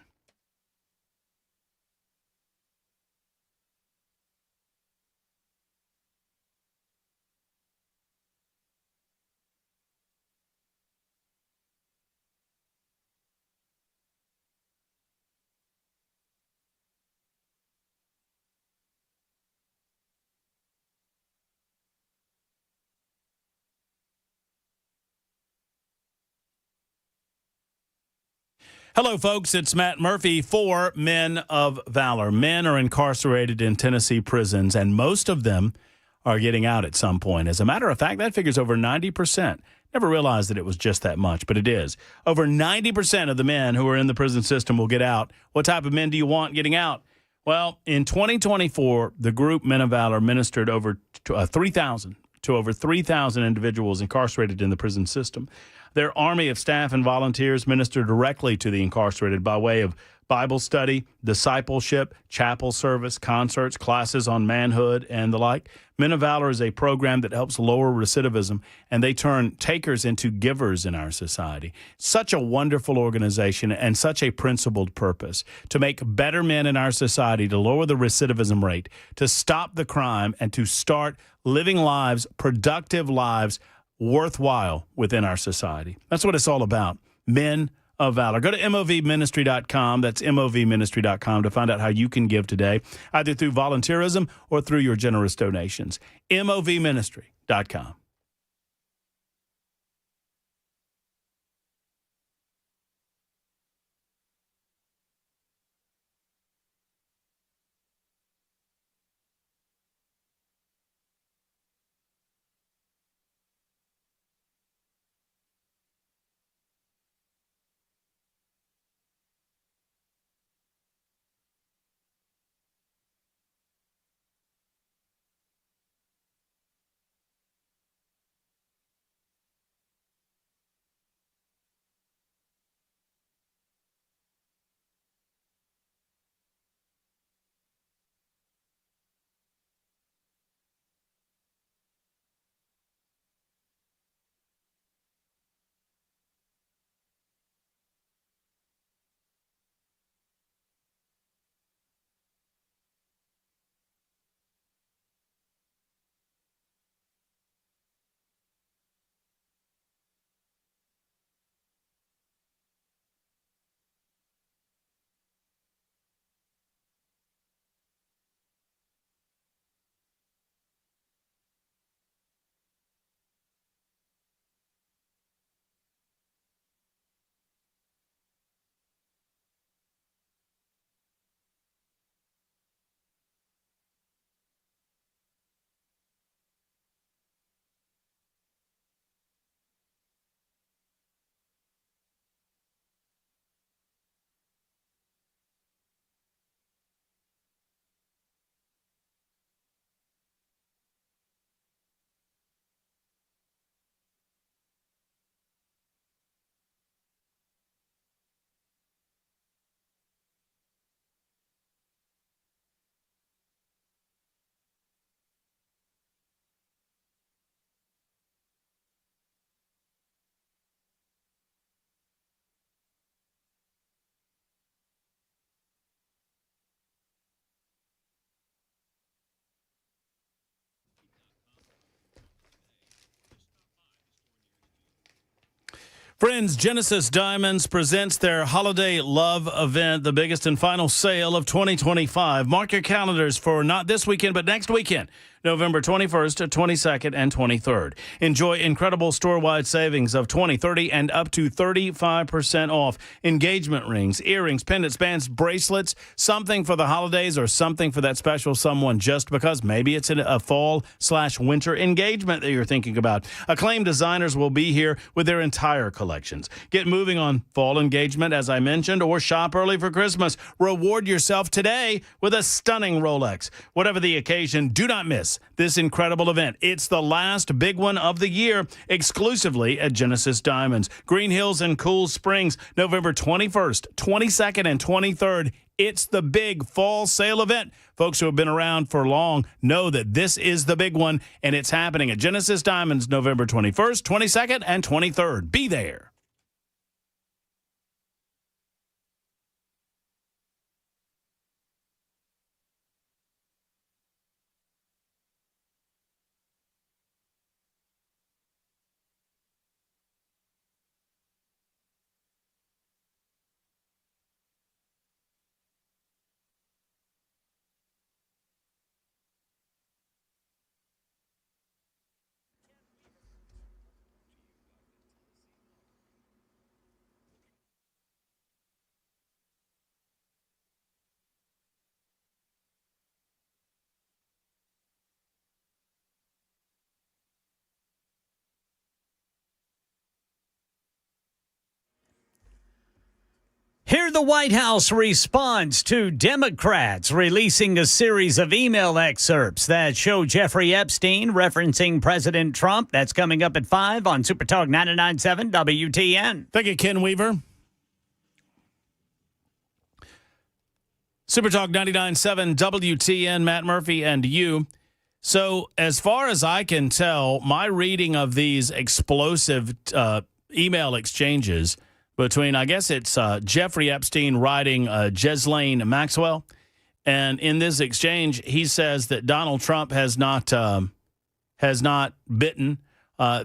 Hello, folks. It's Matt Murphy for Men of Valor. Men are incarcerated in Tennessee prisons, and most of them are getting out at some point. As a matter of fact, that figure's over 90%. Never realized that it was just that much, but it is. Over 90% of the men who are in the prison system will get out. What type of men do you want getting out? Well, in 2024, the group Men of Valor ministered to over 3,000 individuals incarcerated in the prison system. Their army of staff and volunteers minister directly to the incarcerated by way of Bible study, discipleship, chapel service, concerts, classes on manhood, and the like. Men of Valor is a program that helps lower recidivism, and they turn takers into givers in our society. Such a wonderful organization and such a principled purpose to make better men in our society, to lower the recidivism rate, to stop the crime, and to start living lives, productive lives, worthwhile within our society. That's what it's all about. Men of Valor. Go to movministry.com. That's movministry.com to find out how you can give today, either through volunteerism or through your generous donations. movministry.com. Friends, Genesis Diamonds presents their Holiday Love event, the biggest and final sale of 2025. Mark your calendars for not this weekend, but next weekend, November 21st, 22nd, and 23rd. Enjoy incredible store-wide savings of 20, 30, and up to 35% off. Engagement rings, earrings, pendants, bands, bracelets, something for the holidays or something for that special someone just because maybe it's a fall/winter engagement that you're thinking about. Acclaimed designers will be here with their entire collections. Get moving on fall engagement, as I mentioned, or shop early for Christmas. Reward yourself today with a stunning Rolex. Whatever the occasion, do not miss miss this incredible event. It's the last big one of the year, exclusively at Genesis Diamonds. Green Hills and Cool Springs, November 21st, 22nd, and 23rd. It's the big fall sale event. Folks who have been around for long know that this is the big one, and it's happening at Genesis Diamonds November 21st, 22nd, and 23rd. Be there. Here the White House responds to Democrats releasing a series of email excerpts that show Jeffrey Epstein referencing President Trump. That's coming up at 5 on Super Talk 99.7 WTN. Thank you, Ken Weaver. Super Talk 99.7 WTN, Matt Murphy and you. So as far as I can tell, my reading of these explosive email exchanges between, I guess it's Jeffrey Epstein writing Ghislaine Maxwell. And in this exchange, he says that Donald Trump has not bitten.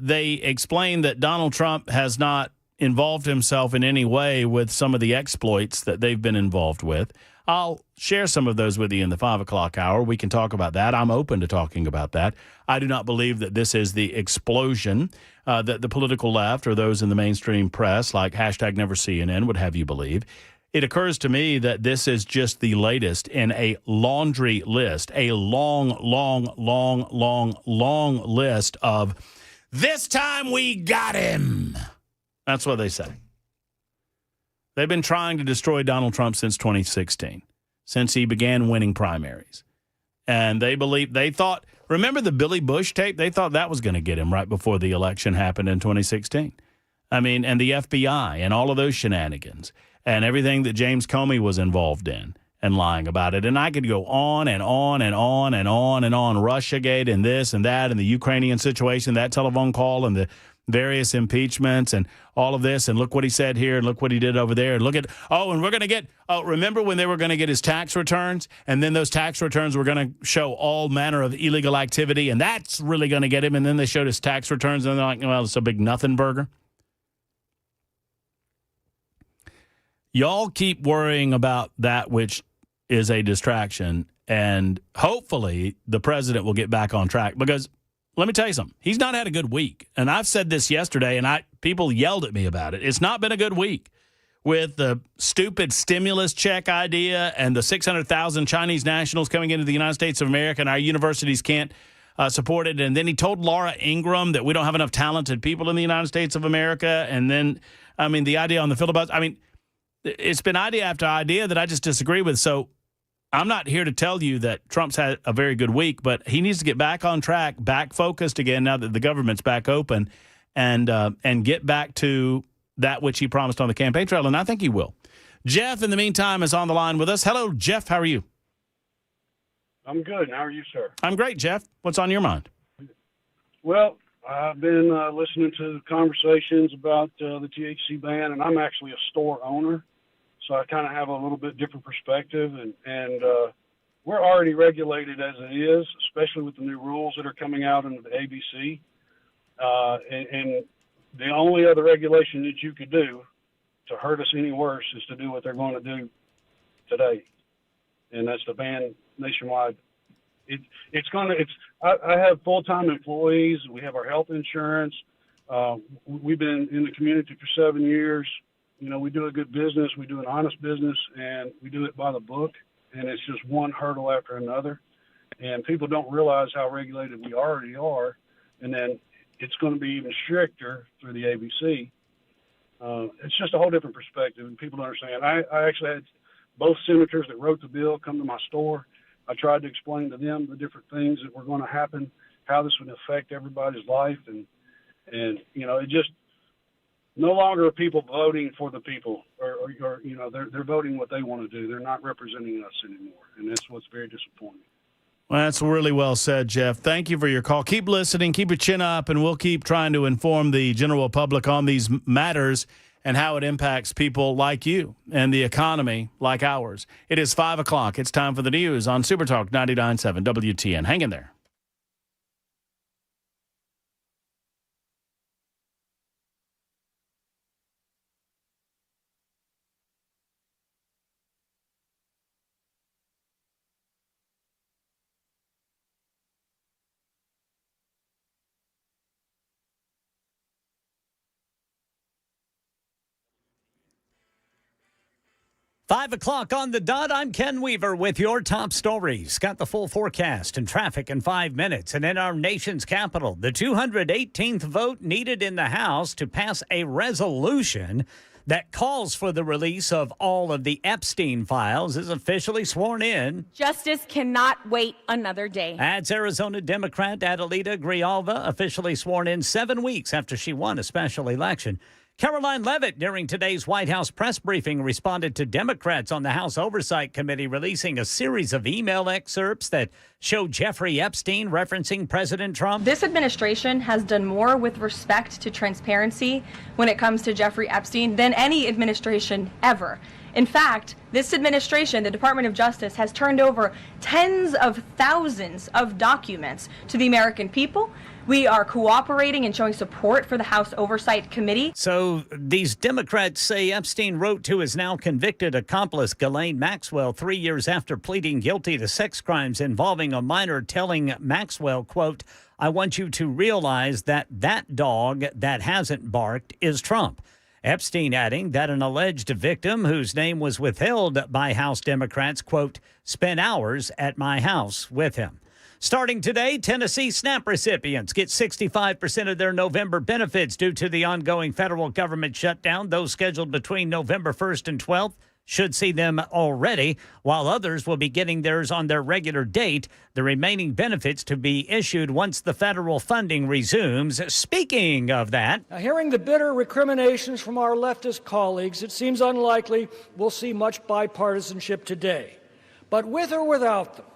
They explain that Donald Trump has not involved himself in any way with some of the exploits that they've been involved with. I'll share some of those with you in the 5 o'clock hour. We can talk about that. I'm open to talking about that. I do not believe that this is the explosion that the political left or those in the mainstream press, like #NeverCNN, would have you believe. It occurs to me that this is just the latest in a laundry list, a long list of, this time we got him. That's what they say. They've been trying to destroy Donald Trump since 2016, since he began winning primaries. And they thought, remember the Billy Bush tape? They thought that was going to get him right before the election happened in 2016. I mean, and the FBI and all of those shenanigans and everything that James Comey was involved in and lying about it. And I could go on and on and on and on and on. Russiagate and this and that and the Ukrainian situation, that telephone call and the various impeachments and all of this, and look what he said here, and look what he did over there, and look at, and we're going to get, remember when they were going to get his tax returns, and then those tax returns were going to show all manner of illegal activity, and that's really going to get him, and then they showed his tax returns, and they're like, well, it's a big nothing burger. Y'all keep worrying about that which is a distraction, and hopefully the president will get back on track, because let me tell you something. He's not had a good week. And I've said this yesterday, and people yelled at me about it. It's not been a good week with the stupid stimulus check idea and the 600,000 Chinese nationals coming into the United States of America, and our universities can't support it. And then he told Laura Ingraham that we don't have enough talented people in the United States of America. And then, I mean, the idea on the filibuster, I mean, it's been idea after idea that I just disagree with. So I'm not here to tell you that Trump's had a very good week, but he needs to get back on track, back focused again now that the government's back open, and get back to that which he promised on the campaign trail, and I think he will. Jeff, in the meantime, is on the line with us. Hello, Jeff. How are you? I'm good. How are you, sir? I'm great, Jeff. What's on your mind? Well, I've been listening to conversations about the THC ban, and I'm actually a store owner. So I kind of have a little bit different perspective, and we're already regulated as it is, especially with the new rules that are coming out under the ABC. And the only other regulation that you could do to hurt us any worse is to do what they're going to do today, and that's to ban nationwide. I have full-time employees. We have our health insurance. We've been in the community for 7 years. You know, we do a good business, we do an honest business, and we do it by the book, and it's just one hurdle after another. And people don't realize how regulated we already are, and then it's going to be even stricter through the ABC. It's just a whole different perspective, and people don't understand. I actually had both senators that wrote the bill come to my store, I tried to explain to them the different things that were going to happen, how this would affect everybody's life, and it just no longer are people voting for the people, or they're voting what they want to do. They're not representing us anymore, and that's what's very disappointing. Well, that's really well said, Jeff. Thank you for your call. Keep listening, keep your chin up, and we'll keep trying to inform the general public on these matters and how it impacts people like you and the economy like ours. It is 5 o'clock. It's time for the news on Super Talk 99.7 WTN. Hang in there. Five o'clock on the dot. I'm Ken Weaver with your top stories. Got the full forecast and traffic in 5 minutes. And in our nation's capital, the 218th vote needed in the House to pass a resolution that calls for the release of all of the Epstein files is officially sworn in. Justice cannot wait another day. That's Arizona Democrat Adelita Grijalva, officially sworn in 7 weeks after she won a special election. Caroline Leavitt, during today's White House press briefing, responded to Democrats on the House Oversight Committee releasing a series of email excerpts that show Jeffrey Epstein referencing President Trump. This administration has done more with respect to transparency when it comes to Jeffrey Epstein than any administration ever. In fact, this administration, the Department of Justice, has turned over tens of thousands of documents to the American people. We are cooperating and showing support for the House Oversight Committee. So these Democrats say Epstein wrote to his now convicted accomplice, Ghislaine Maxwell, 3 years after pleading guilty to sex crimes involving a minor, telling Maxwell, quote, "I want you to realize that that dog that hasn't barked is Trump." Epstein adding that an alleged victim whose name was withheld by House Democrats, quote, "spent hours at my house with him." Starting today, Tennessee SNAP recipients get 65% of their November benefits due to the ongoing federal government shutdown. Those scheduled between November 1st and 12th should see them already, while others will be getting theirs on their regular date. The remaining benefits to be issued once the federal funding resumes. Speaking of that, now, hearing the bitter recriminations from our leftist colleagues, it seems unlikely we'll see much bipartisanship today. But with or without them,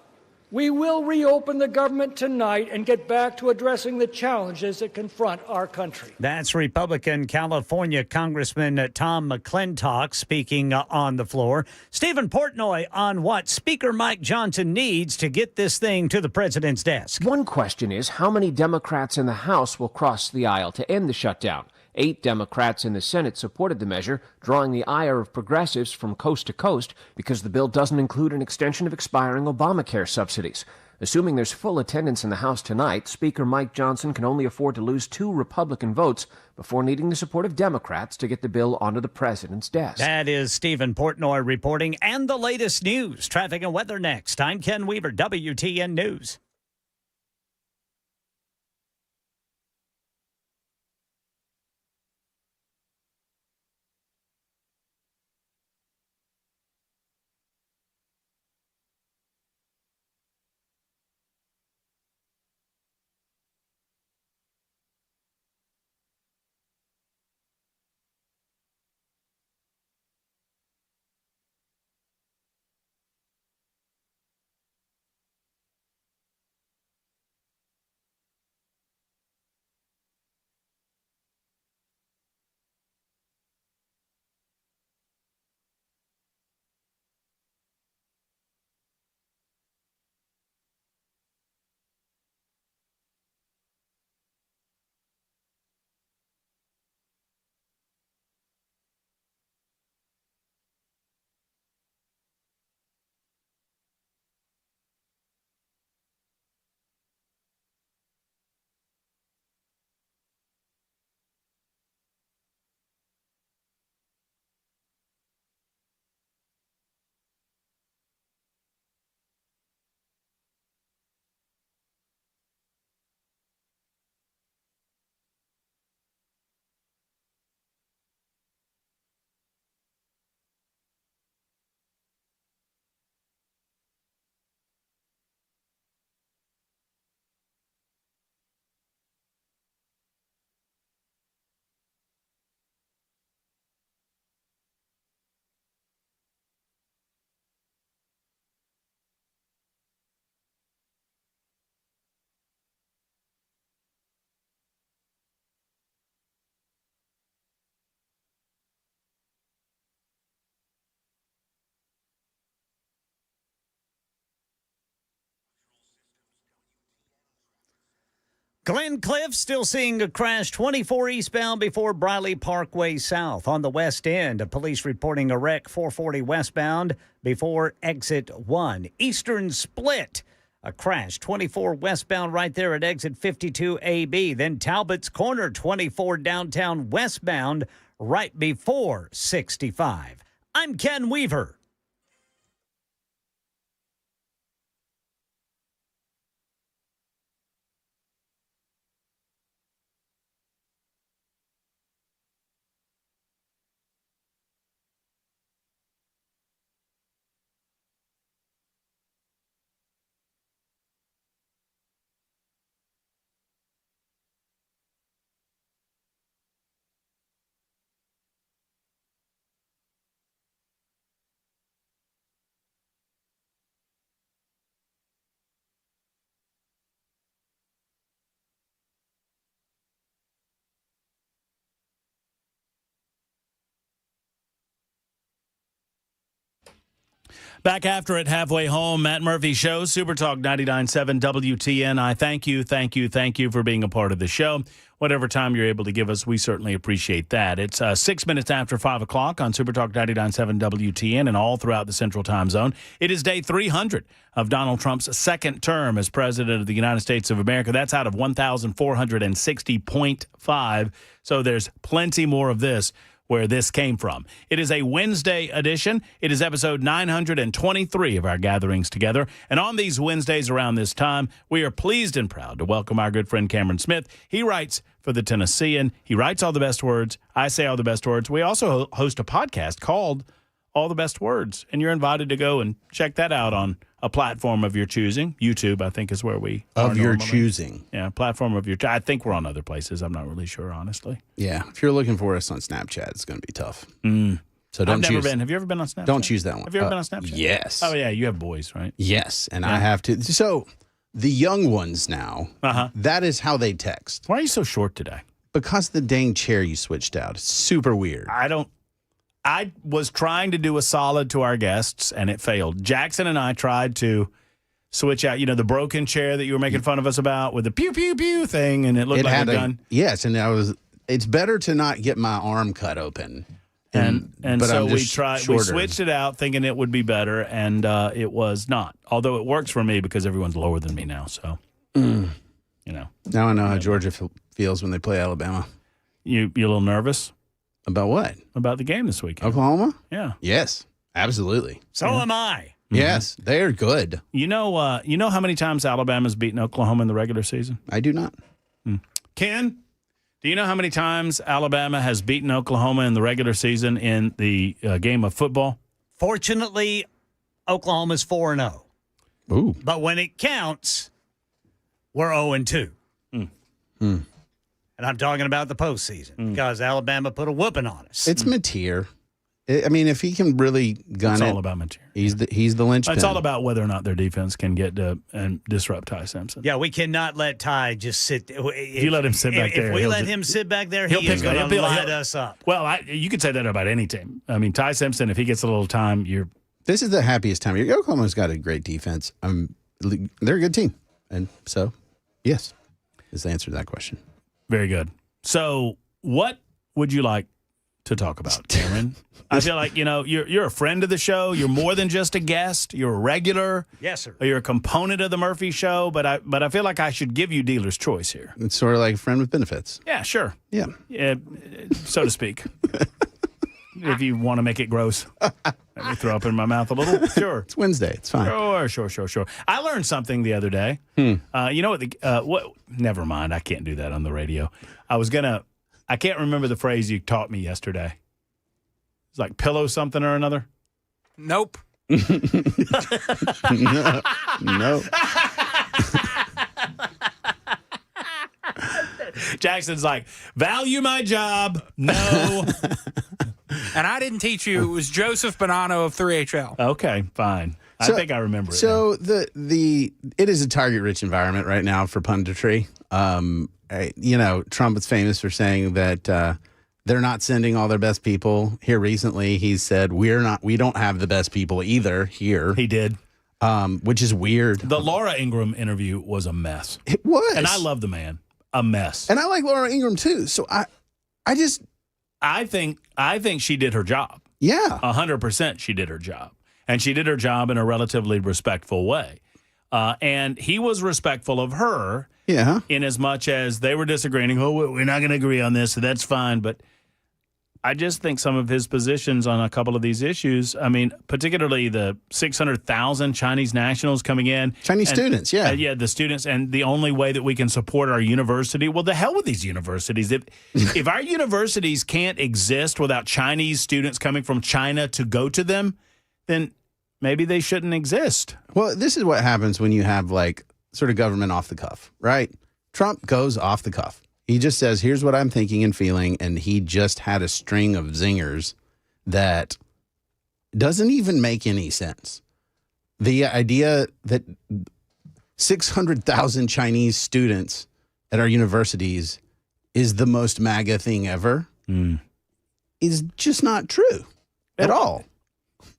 we will reopen the government tonight and get back to addressing the challenges that confront our country. That's Republican California Congressman Tom McClintock speaking on the floor. Stephen Portnoy on what Speaker Mike Johnson needs to get this thing to the president's desk. One question is how many Democrats in the House will cross the aisle to end the shutdown? 8 Democrats in the Senate supported the measure, drawing the ire of progressives from coast to coast because the bill doesn't include an extension of expiring Obamacare subsidies. Assuming there's full attendance in the House tonight, Speaker Mike Johnson can only afford to lose 2 Republican votes before needing the support of Democrats to get the bill onto the president's desk. That is Stephen Portnoy reporting, and the latest news, traffic and weather next. I'm Ken Weaver, WTN News. Glencliff still seeing a crash 24 eastbound before Briley Parkway South. On the west end, police reporting a wreck 440 westbound before exit 1. Eastern Split, a crash 24 westbound right there at exit 52 AB. Then Talbot's Corner 24 downtown westbound right before 65. I'm Ken Weaver. Back after it, halfway home, Matt Murphy Show, Super Talk 99.7 WTN. I thank you for being a part of the show. Whatever time you're able to give us, we certainly appreciate that. It's 6 minutes after 5 o'clock on Super Talk 99.7 WTN and all throughout the Central Time Zone. It is day 300 of Donald Trump's second term as President of the United States of America. That's out of 1,460.5, so there's plenty more of this where this came from. It is a Wednesday edition. It is episode 923 of our gatherings together. And on these Wednesdays around this time, we are pleased and proud to welcome our good friend Cameron Smith. He writes for the Tennessean. He writes all the best words. I say all the best words. We also host a podcast called All the Best Words, and you're invited to go and check that out on a platform of your choosing. YouTube, I think, is where we of are your normally. choosing. Yeah, platform of your. I think we're on other places. I'm not really sure, honestly. Yeah, if you're looking for us on Snapchat, it's going to be tough. So I've don't never choose. been. Have you ever been on Snapchat? Don't choose that one. Have you ever been on Snapchat? Yes. Oh yeah, you have boys, right? Yes, and Yeah. I have to. So the young ones now. That is how they text. Why are you so short today? Because the dang chair you switched out. It's super weird. I was trying to do a solid to our guests, and it failed. Jackson and I tried to switch out, the broken chair that you were making fun of us about with the pew, pew, pew thing, and it looked like a gun. Yes, and it's better to not get my arm cut open. And but so I'm we just tried. We shorter. switched it out thinking it would be better, and it was not. Although it works for me because everyone's lower than me now, so, Now I know how Georgia feels when they play Alabama. You a little nervous? About what? About the game this weekend. Oklahoma? Yeah. Yes, absolutely. So am I. Yes, they're good. You know how many times Alabama's beaten Oklahoma in the regular season? I do not. Ken, do you know how many times Alabama has beaten Oklahoma in the regular season in the game of football? Fortunately, Oklahoma's 4-0. Ooh. But when it counts, we're 0-2. And I'm talking about the postseason because Alabama put a whooping on us. It's Mateer. I mean, if he can really gun It's it, all about Mateer. He's the linchpin. It's all about whether or not their defense can get to and disrupt Ty Simpson. Yeah, we cannot let Ty just sit. If you let him sit back there, if we let him sit back there, he is going to light us up. Well, you could say that about any team. I mean, Ty Simpson, if he gets a little time, This is the happiest time. Oklahoma's got a great defense. They're a good team, and so yes, is the answer to that question. Very good. So, what would you like to talk about, Cameron? I feel like you're a friend of the show. You're more than just a guest. You're a regular. Yes, sir. You're a component of the Murphy Show. But I feel like I should give you dealer's choice here. It's sort of like a friend with benefits. Yeah, sure. Yeah, so to speak. If you want to make it gross, let me throw up in my mouth a little. Sure. It's Wednesday. It's fine. Sure. I learned something the other day. You know what? Never mind. I can't do that on the radio. I can't remember the phrase you taught me yesterday. It's like pillow something or another. Nope. No. Jackson's like, value my job. No. And I didn't teach you. It was Joseph Bonanno of 3HL. Okay, fine. I think I remember it. So it is a target-rich environment right now for punditry. Trump is famous for saying that they're not sending all their best people. Here recently, he said we don't have the best people either here. He did. Which is weird. The Laura Ingraham interview was a mess. It was. And I love the man. a mess. And I like Laura Ingraham too. So I think she did her job. Yeah. 100% she did her job. And she did her job in a relatively respectful way. And he was respectful of her. Yeah. In as much as they were disagreeing. Oh, we're not going to agree on this, so that's fine. But I just think some of his positions on a couple of these issues, I mean, particularly the 600,000 Chinese nationals coming in. Chinese students, yeah. Yeah, the students. And the only way that we can support our university, well, the hell with these universities. If our universities can't exist without Chinese students coming from China to go to them, then maybe they shouldn't exist. Well, this is what happens when you have like sort of government off the cuff, right? Trump goes off the cuff. He just says, here's what I'm thinking and feeling. And he just had a string of zingers that doesn't even make any sense. The idea that 600,000 Chinese students at our universities is the most MAGA thing ever is just not true at all.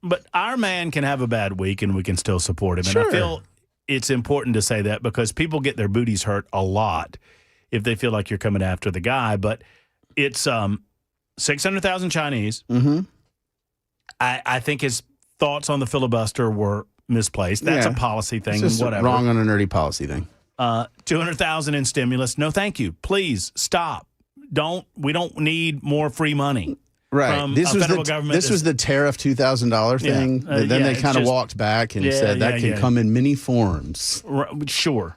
But our man can have a bad week and we can still support him. And Sure. I feel it's important to say that because people get their booties hurt a lot if they feel like you're coming after the guy. But it's 600,000 Chinese. Mm-hmm. I think his thoughts on the filibuster were misplaced. That's a policy thing. It's just Whatever. wrong on a nerdy policy thing. 200,000 in stimulus. No, thank you. Please stop. We don't need more free money. Right. From This a was federal the government. this was the tariff $2,000 thing. Yeah. Then they it's kind of just- walked back and said that can come in many forms. Sure.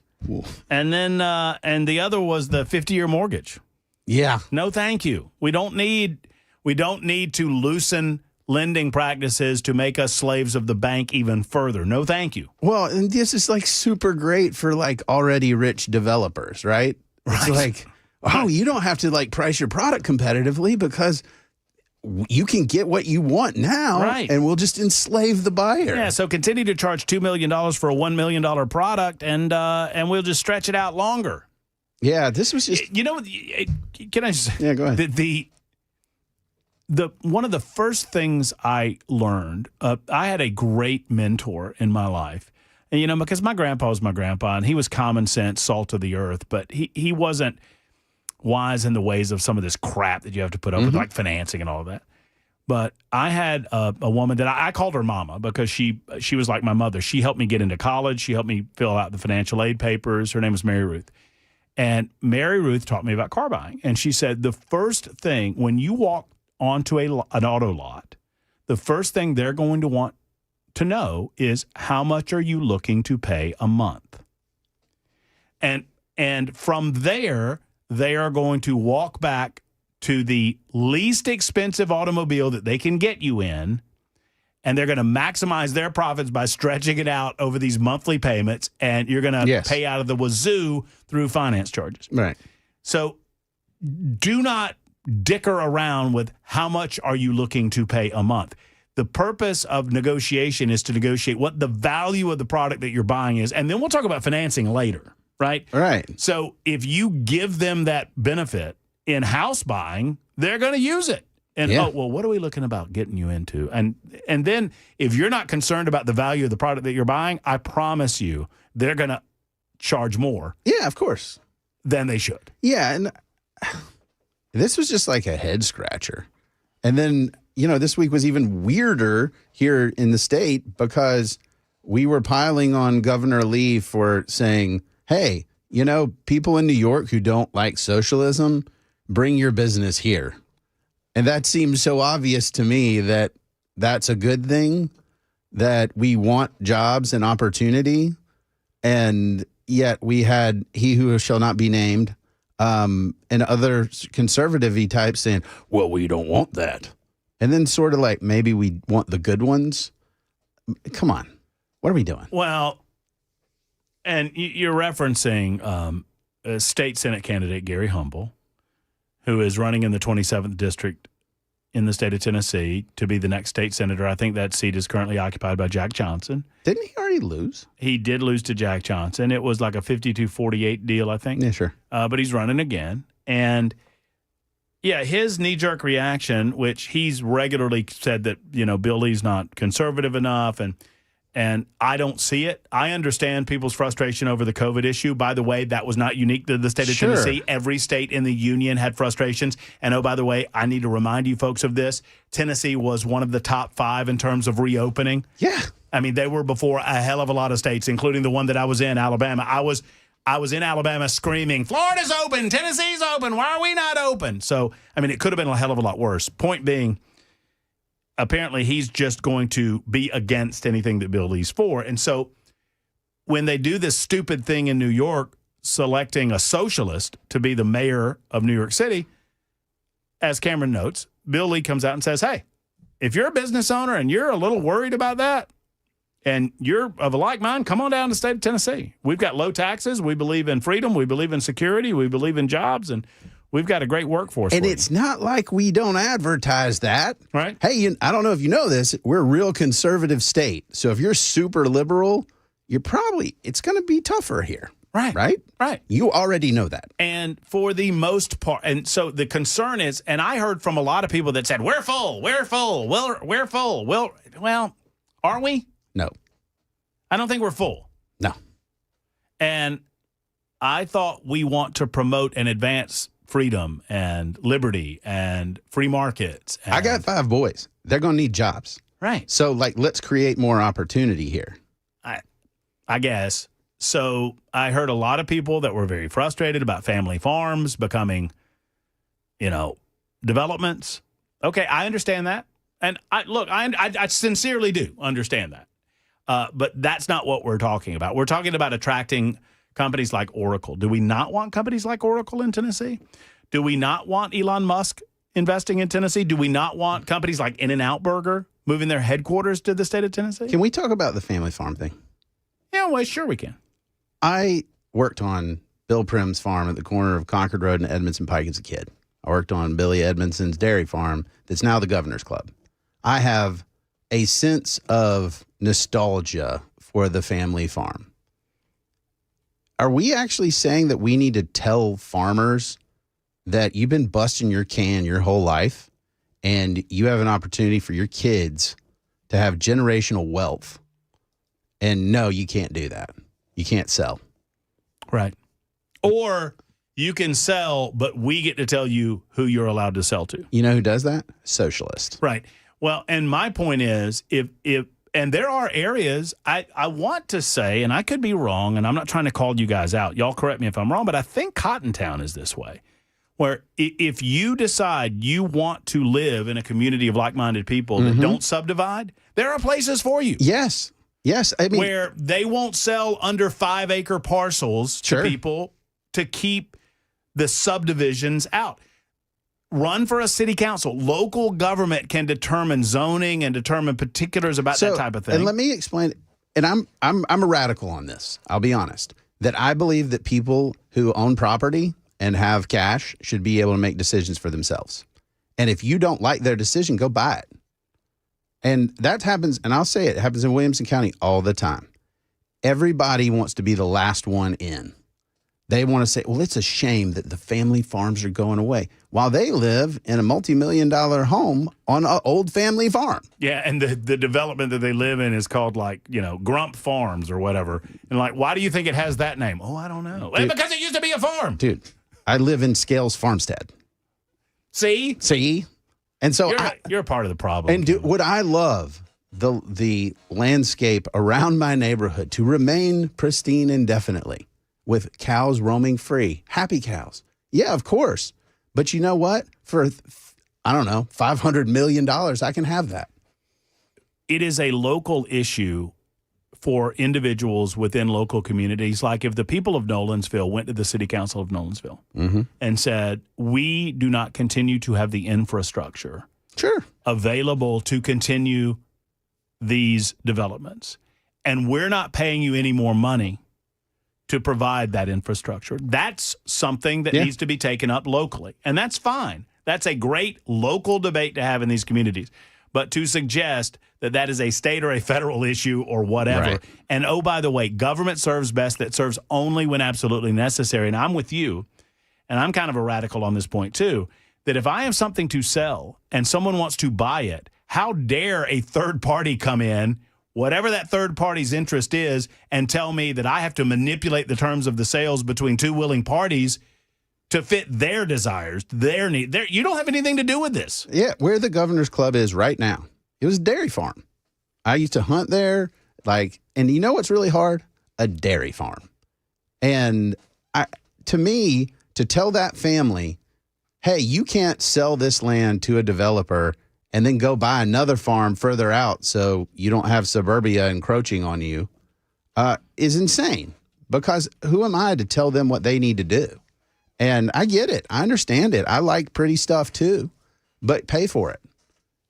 And then and the other was the 50-year mortgage. Yeah. No, thank you. We don't need to loosen lending practices to make us slaves of the bank even further. No, thank you. Well, and this is like super great for like already rich developers, right? It's like, oh, you don't have to like price your product competitively because you can get what you want now, Right. and we'll just enslave the buyer. Yeah, so continue to charge $2 million for a $1 million product, and we'll just stretch it out longer. Yeah, this was just... You know, can I just... Yeah, go ahead. The one of the first things I learned, I had a great mentor in my life, and you know, because my grandpa was my grandpa, and he was common sense, salt of the earth, but he wasn't wise in the ways of some of this crap that you have to put up with, like financing and all of that. But I had a woman that I called her mama because she was like my mother. She helped me get into college. She helped me fill out the financial aid papers. Her name was Mary Ruth. And Mary Ruth taught me about car buying. And she said the first thing, when you walk onto an auto lot, the first thing they're going to want to know is how much are you looking to pay a month? And from there, they are going to walk back to the least expensive automobile that they can get you in, and they're going to maximize their profits by stretching it out over these monthly payments, and you're going to pay out of the wazoo through finance charges. Right. So do not dicker around with how much are you looking to pay a month. The purpose of negotiation is to negotiate what the value of the product that you're buying is, and then we'll talk about financing later, right? Right. So if you give them that benefit in house buying, they're going to use it. And, oh, well, what are we looking about getting you into? And then if you're not concerned about the value of the product that you're buying, I promise you they're going to charge more. Yeah, of course. Than they should. Yeah, and this was just like a head scratcher. And then, you know, this week was even weirder here in the state because we were piling on Governor Lee for saying, hey, you know, people in New York who don't like socialism, bring your business here. And that seems so obvious to me that that's a good thing, that we want jobs and opportunity. And yet we had he who shall not be named and other conservative-y types saying, well, we don't want that. And then sort of like maybe we want the good ones. Come on. What are we doing? Well, and you're referencing state Senate candidate Gary Humble, who is running in the 27th district in the state of Tennessee to be the next state senator. I think that seat is currently occupied by Jack Johnson. Didn't he already lose? He did lose to Jack Johnson. It was like a 52-48 deal, I think. Yeah, sure. But he's running again. And, yeah, his knee-jerk reaction, which he's regularly said that, you know, Bill Lee's not conservative enough, and And I don't see it. I understand people's frustration over the COVID issue. By the way, that was not unique to the state of Tennessee. Every state in the union had frustrations. And, oh, by the way, I need to remind you folks of this. Tennessee was one of the top 5 in terms of reopening. Yeah. I mean, they were before a hell of a lot of states, including the one that I was in, Alabama. I was in Alabama screaming, Florida's open, Tennessee's open, why are we not open? So, I mean, it could have been a hell of a lot worse. Point being, apparently he's just going to be against anything that Bill Lee's for. And so when they do this stupid thing in New York, selecting a socialist to be the mayor of New York City, as Cameron notes, Bill Lee comes out and says, hey, if you're a business owner and you're a little worried about that and you're of a like mind, come on down to the state of Tennessee. We've got low taxes. We believe in freedom. We believe in security. We believe in jobs. And we've got a great workforce. And it's not like we don't advertise that. Right. Hey, I don't know if you know this. We're a real conservative state. So if you're super liberal, it's going to be tougher here. Right. Right? Right. You already know that. And for the most part, and so the concern is, and I heard from a lot of people that said, we're full, we're full, we're full. Well, are we? No. I don't think we're full. No. And I thought we want to promote and advance freedom and liberty and free markets. I got 5 boys. They're going to need jobs. Right. So, let's create more opportunity here. I guess. So I heard a lot of people that were very frustrated about family farms becoming, developments. Okay, I understand that. And I sincerely do understand that. But that's not what we're talking about. We're talking about attracting companies like Oracle. Do we not want companies like Oracle in Tennessee? Do we not want Elon Musk investing in Tennessee? Do we not want companies like In-N-Out Burger moving their headquarters to the state of Tennessee? Can we talk about the family farm thing? Yeah, well, sure we can. I worked on Bill Prim's farm at the corner of Concord Road and Edmondson Pike as a kid. I worked on Billy Edmondson's dairy farm that's now the Governor's Club. I have a sense of nostalgia for the family farm. Are we actually saying that we need to tell farmers that you've been busting your can your whole life and you have an opportunity for your kids to have generational wealth? And no, you can't do that. You can't sell. Right. Or you can sell, but we get to tell you who you're allowed to sell to. You know who does that? Socialist. Right. Well, and my point is, if and there are areas, I want to say, and I could be wrong, and I'm not trying to call you guys out. Y'all correct me if I'm wrong, but I think Cottontown is this way, where if you decide you want to live in a community of like-minded people that don't subdivide, there are places for you. Yes. Yes. I mean, where they won't sell under 5-acre parcels to people to keep the subdivisions out. Run for a city council. Local government can determine zoning and determine particulars about that type of thing. And let me explain. And I'm a radical on this. I'll be honest. That I believe that people who own property and have cash should be able to make decisions for themselves. And if you don't like their decision, go buy it. And that happens, and I'll say it happens in Williamson County all the time. Everybody wants to be the last one in. They want to say, well, it's a shame that the family farms are going away while they live in a multi-million-dollar home on an old family farm. Yeah, and the development that they live in is called Grump Farms or whatever. And why do you think it has that name? Oh, I don't know. Dude, because it used to be a farm. Dude, I live in Scales Farmstead. See? And so you're a part of the problem. And would I love the landscape around my neighborhood to remain pristine indefinitely with cows roaming free, happy cows? Yeah, of course. But you know what? For, I don't know, $500 million, I can have that. It is a local issue for individuals within local communities. Like if the people of Nolensville went to the city council of Nolensville and said, we do not continue to have the infrastructure available to continue these developments, and we're not paying you any more money to provide that infrastructure. That's something that needs to be taken up locally, and that's fine. That's a great local debate to have in these communities. But to suggest that that is a state or a federal issue or whatever, and oh, by the way, government serves best, that serves only when absolutely necessary. And I'm with you, and I'm kind of a radical on this point too, that if I have something to sell and someone wants to buy it, how dare a third party come in whatever that third party's interest is and tell me that I have to manipulate the terms of the sales between two willing parties to fit their desires, their need. You don't have anything to do with this. Yeah, where the Governor's Club is right now, it was a dairy farm. I used to hunt there, and you know what's really hard? A dairy farm. And to me, to tell that family, hey, you can't sell this land to a developer and then go buy another farm further out so you don't have suburbia encroaching on you, is insane. Because who am I to tell them what they need to do? And I get it. I understand it. I like pretty stuff too, but pay for it.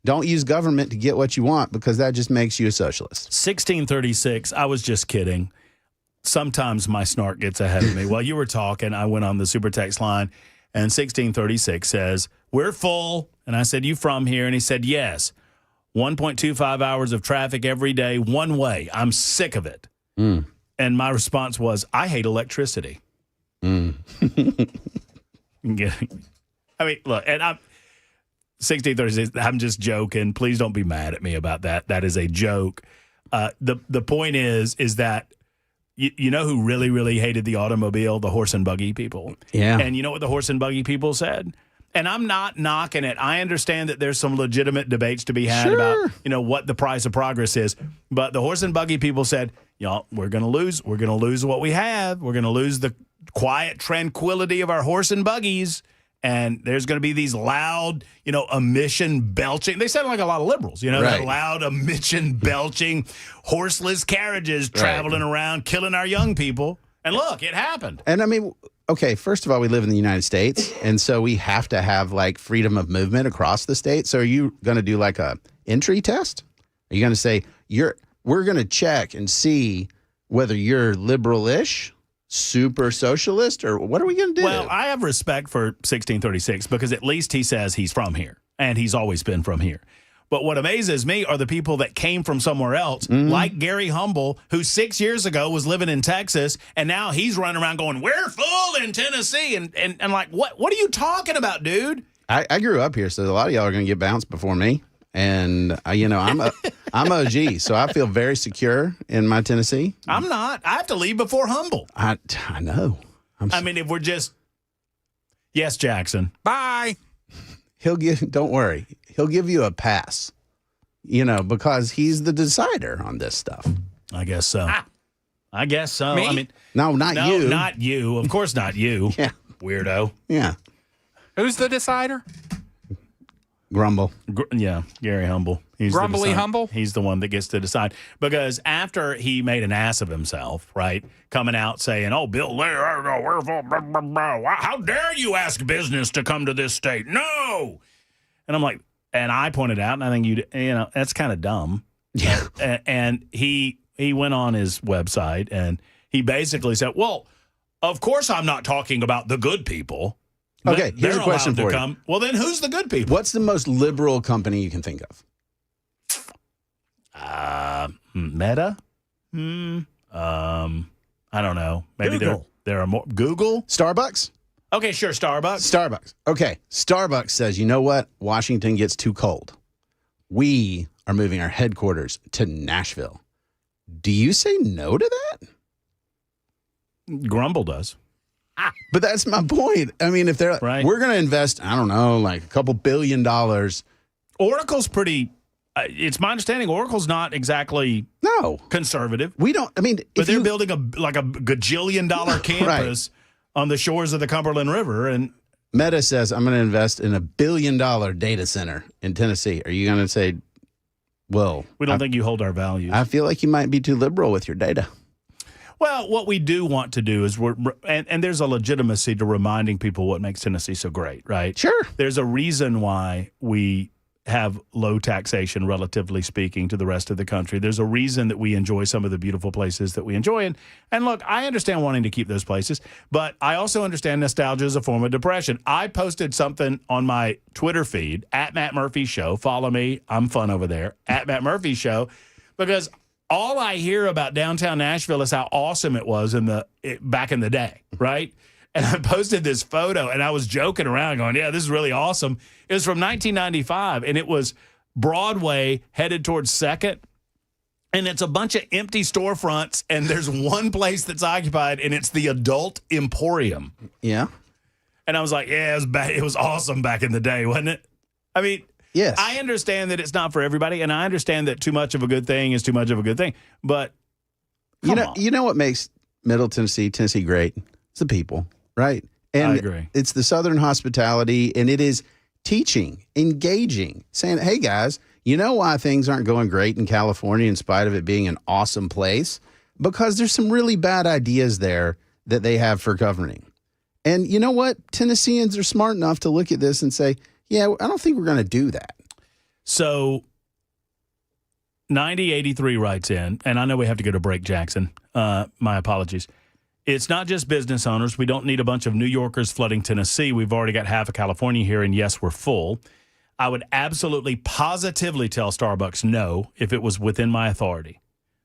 Don't use government to get what you want, because that just makes you a socialist. 1636, I was just kidding. Sometimes my snark gets ahead of me. While you were talking, I went on the super text line, and 1636 says, we're full. And I said, you from here? And he said, yes. 1.25 hours of traffic every day, one way. I'm sick of it. And my response was, I hate electricity. I mean, look, and I'm 1636, I'm just joking. Please don't be mad at me about that. That is a joke. The point is that you know who really, really hated the automobile? The horse and buggy people. Yeah. And you know what the horse and buggy people said? And I'm not knocking it. I understand that there's some legitimate debates to be had about, what the price of progress is. But the horse and buggy people said, y'all, we're going to lose. We're going to lose what we have. We're going to lose the quiet tranquility of our horse and buggies. And there's going to be these loud, emission belching. They sound like a lot of liberals, that loud emission belching, horseless carriages traveling around, killing our young people. And look, it happened. And I mean, okay, first of all, we live in the United States, and so we have to have freedom of movement across the state. So are you going to do a entry test? Are you going to say we're going to check and see whether you're liberal-ish, super socialist, or what are we going to do? Well, I have respect for 1636 because at least he says he's from here, and he's always been from here. But what amazes me are the people that came from somewhere else, like Gary Humble, who 6 years ago was living in Texas, and now he's running around going, we're full in Tennessee. And like, what are you talking about, dude? I grew up here, so a lot of y'all are going to get bounced before me. And, I'm OG, so I feel very secure in my Tennessee. I'm not. I have to leave before Humble. I know. I mean, if we're just, yes, Jackson. Bye. Don't worry. He'll give you a pass, because he's the decider on this stuff. I guess so. I guess so. Me? I mean, no, not you. Not you. Of course not you. Yeah. Weirdo. Yeah. Who's the decider? Grumble. Gary Humble. He's Grumbly Humble? He's the one that gets to decide. Because after he made an ass of himself, right, coming out saying, oh, Bill, how dare you ask business to come to this state? No. And I'm like, and I pointed out, and I think that's kind of dumb. Yeah. And he went on his website, and he basically said, well, of course I'm not talking about the good people. Okay, here's a question for you. Well, then who's the good people? What's the most liberal company you can think of? Meta? I don't know. Maybe Google. there are more. Google? Starbucks? Okay, sure, Starbucks. Okay, Starbucks says, you know what? Washington gets too cold. We are moving our headquarters to Nashville. Do you say no to that? Grumble does. But that's my point. I mean, if they're we're going to invest, I don't know, a couple $1 billion. Oracle's pretty. It's my understanding Oracle's not exactly conservative. We don't. I mean, but they're building a gajillion-dollar campus on the shores of the Cumberland River, and Meta says I'm going to invest in $1 billion data center in Tennessee. Are you going to say, well, we don't think you hold our values? I feel like you might be too liberal with your data. Well, what we do want to do is and there's a legitimacy to reminding people what makes Tennessee so great, right? Sure. There's a reason why we have low taxation, relatively speaking, to the rest of the country. There's a reason that we enjoy some of the beautiful places that we enjoy. And look, I understand wanting to keep those places, but I also understand nostalgia is a form of depression. I posted something on my Twitter feed, @MattMurphyShow. Follow me. I'm fun over there, @MattMurphyShow, because all I hear about downtown Nashville is how awesome it was back in the day, right? And I posted this photo, and I was joking around going, yeah, this is really awesome. It was from 1995, and it was Broadway headed towards 2nd, And it's a bunch of empty storefronts, and there's one place that's occupied, and it's the Adult Emporium. Yeah. And I was like, yeah, it was awesome back in the day, wasn't it? I mean, yes. I understand that it's not for everybody, and I understand that too much of a good thing is too much of a good thing. But you know what makes Middle Tennessee great? It's the people, right? And I agree. It's the Southern hospitality, and it is teaching, engaging, saying, hey, guys, you know why things aren't going great in California in spite of it being an awesome place? Because there's some really bad ideas there that they have for governing. And you know what? Tennesseans are smart enough to look at this and say, yeah, I don't think we're going to do that. So 9083 writes in, and I know we have to go to break, Jackson. My apologies. It's not just business owners. We don't need a bunch of New Yorkers flooding Tennessee. We've already got half of California here, and yes, we're full. I would absolutely, positively tell Starbucks no if it was within my authority.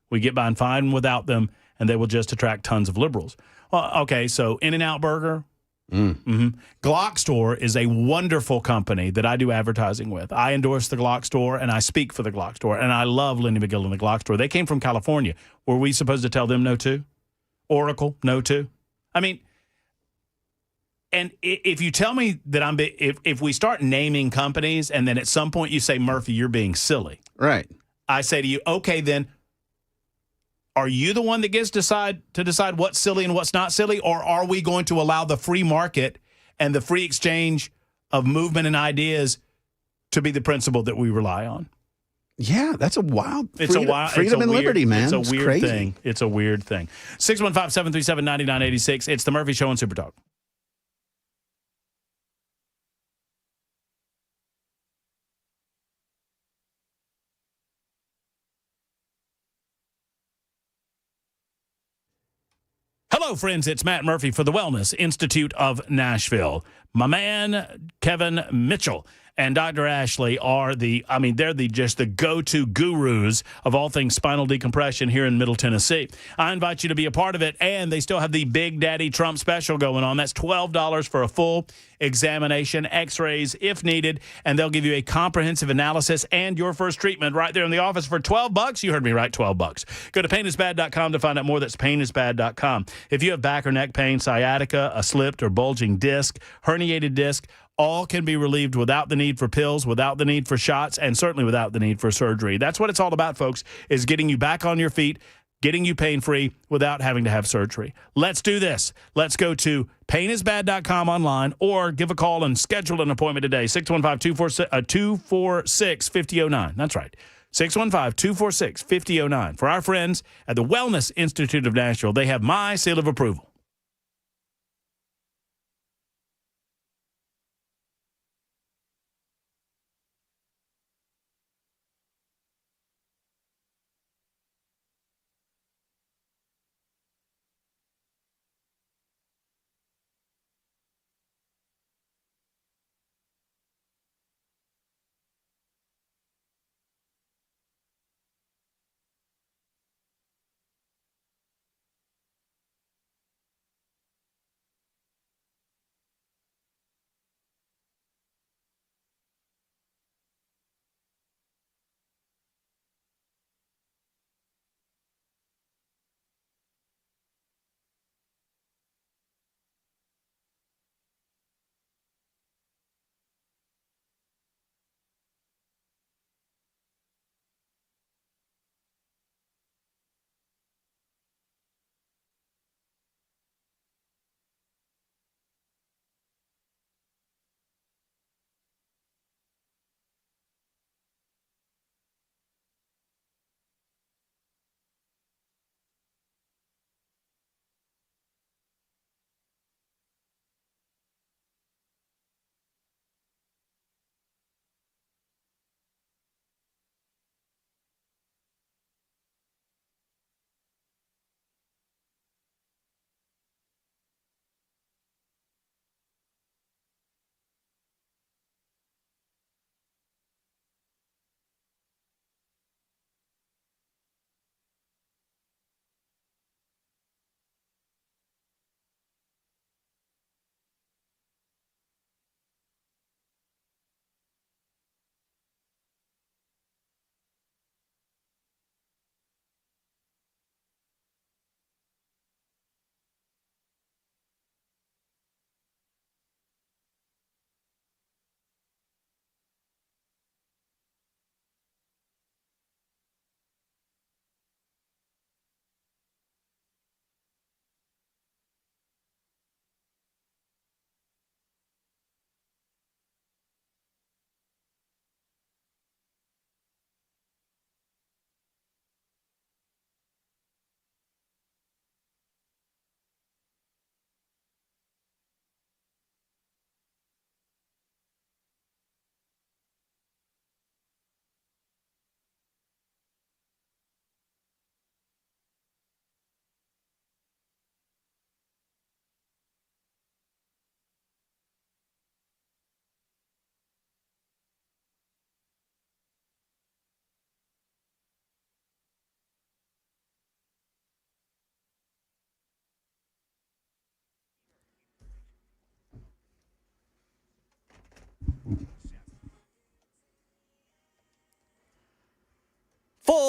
We get by fine without them, and they will just attract tons of liberals. Well, okay, so In-N-Out Burger. Glock Store is a wonderful company that I do advertising with. I endorse the Glock Store, and I speak for the Glock Store, and I love Lindy McGill and the Glock Store. They came from California. Were we supposed to tell them no too? Oracle, no too? I mean, and if you tell me that if we start naming companies and then at some point you say, Murphy, you're being silly. Right. I say to you, okay, then are you the one that gets to decide what's silly and what's not silly? Or are we going to allow the free market and the free exchange of movement and ideas to be the principle that we rely on? Yeah, that's a wild freedom and weird, liberty, man. It's a weird crazy thing. It's a weird thing. 615-737-9986. It's the Murphy Show on Super Talk. Hello, friends. It's Matt Murphy for the Wellness Institute of Nashville. My man, Kevin Mitchell, and Dr. Ashley are they're just the go-to gurus of all things spinal decompression here in Middle Tennessee. I invite you to be a part of it, and they still have the Big Daddy Trump special going on. That's $12 for a full examination, x-rays if needed, and they'll give you a comprehensive analysis and your first treatment right there in the office for $12. You heard me right, $12. Go to painisbad.com to find out more. That's painisbad.com. If you have back or neck pain, sciatica, a slipped or bulging disc, herniated disc, all can be relieved without the need for pills, without the need for shots, and certainly without the need for surgery. That's what it's all about, folks, is getting you back on your feet, getting you pain-free without having to have surgery. Let's do this. Let's go to painisbad.com online or give a call and schedule an appointment today, 615-246-5009. That's right, 615-246-5009. For our friends at the Wellness Institute of Nashville, they have my seal of approval.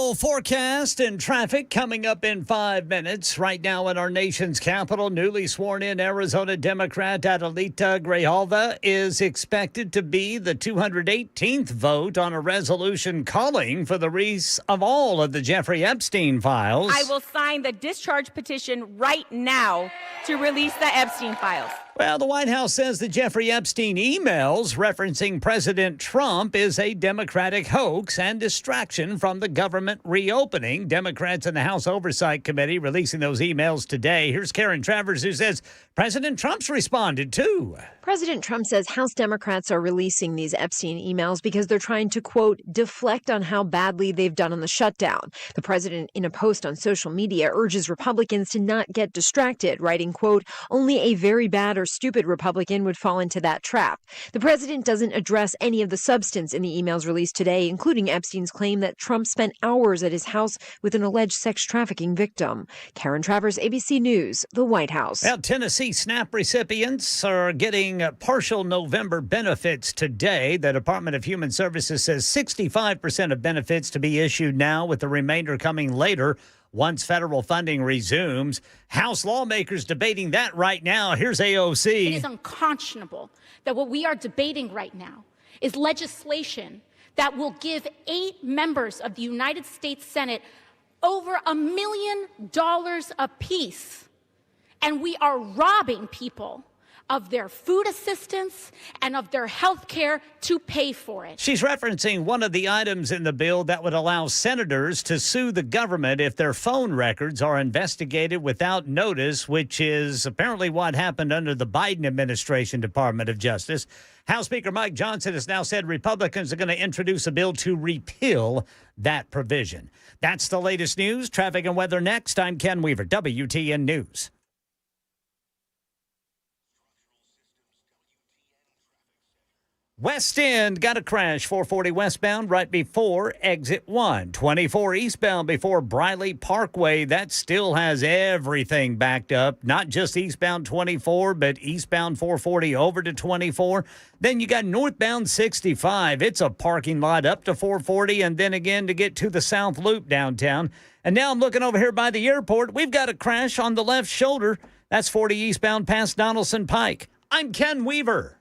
Full forecast and traffic coming up in 5 minutes. Right now in our nation's capital, newly sworn in Arizona Democrat Adelita Grijalva is expected to be the 218th vote on a resolution calling for the release of all of the Jeffrey Epstein files. I will sign the discharge petition right now to release the Epstein files. Well, the White House says the Jeffrey Epstein emails referencing President Trump is a Democratic hoax and distraction from the government reopening. Democrats in the House Oversight Committee releasing those emails today. Here's Karen Travers, who says President Trump's responded too. President Trump says House Democrats are releasing these Epstein emails because they're trying to, quote, deflect on how badly they've done on the shutdown. The president, in a post on social media, urges Republicans to not get distracted, writing, quote, only a very bad or stupid Republican would fall into that trap. The president doesn't address any of the substance in the emails released today, including Epstein's claim that Trump spent hours at his house with an alleged sex trafficking victim. Karen Travers, ABC News, the White House. Well, Tennessee SNAP recipients are getting partial November benefits today. The Department of Human Services says 65% of benefits to be issued now, with the remainder coming later once federal funding resumes. House lawmakers debating that right now. Here's AOC. It is unconscionable that what we are debating right now is legislation that will give 8 members of the United States Senate over $1 million apiece. And we are robbing people of their food assistance and of their health care to pay for it. She's referencing one of the items in the bill that would allow senators to sue the government if their phone records are investigated without notice, which is apparently what happened under the Biden administration Department of Justice. House Speaker Mike Johnson has now said Republicans are going to introduce a bill to repeal that provision. That's the latest news. Traffic and weather next. I'm Ken Weaver, WTN News. West End got a crash, 440 westbound right before exit 1. 24 eastbound before Briley Parkway. That still has everything backed up. Not just eastbound 24, but eastbound 440 over to 24. Then you got northbound 65. It's a parking lot up to 440 and then again to get to the South Loop downtown. And now I'm looking over here by the airport. We've got a crash on the left shoulder. That's 40 eastbound past Donaldson Pike. I'm Ken Weaver.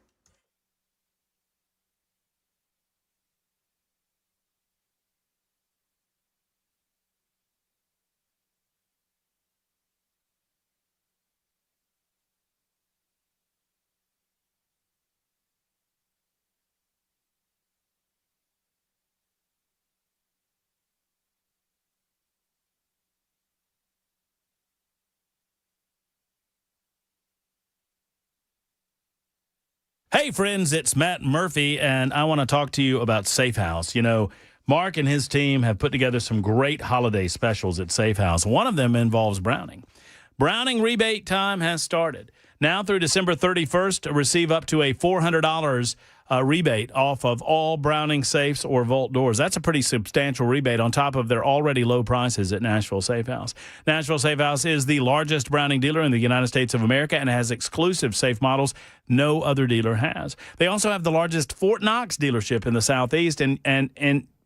Hey, friends, it's Matt Murphy, and I want to talk to you about Safe House. You know, Mark and his team have put together some great holiday specials at Safe House. One of them involves Browning. Browning rebate time has started. Now through December 31st, receive up to a $400 rebate off of all Browning safes or vault doors. That's a pretty substantial rebate on top of their already low prices at Nashville Safe House. Nashville Safe House is the largest Browning dealer in the United States of America and has exclusive safe models no other dealer has. They also have the largest Fort Knox dealership in the Southeast, and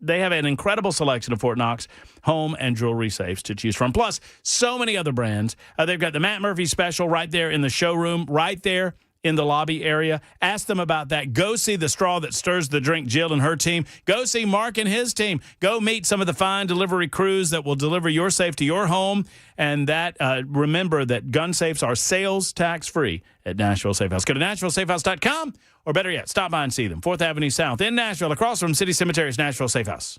they have an incredible selection of Fort Knox home and jewelry safes to choose from. Plus, so many other brands. They've got the Matt Murphy special right there in the showroom, right there in the lobby area. Ask them about that. Go see the straw that stirs the drink, Jill and her team. Go see Mark and his team. Go meet some of the fine delivery crews that will deliver your safe to your home. And that remember that gun safes are sales tax free at Nashville Safe House. Go to NashvilleSafeHouse.com, or better yet, stop by and see them. 4th Avenue South in Nashville, across from City Cemetery's Nashville Safe House.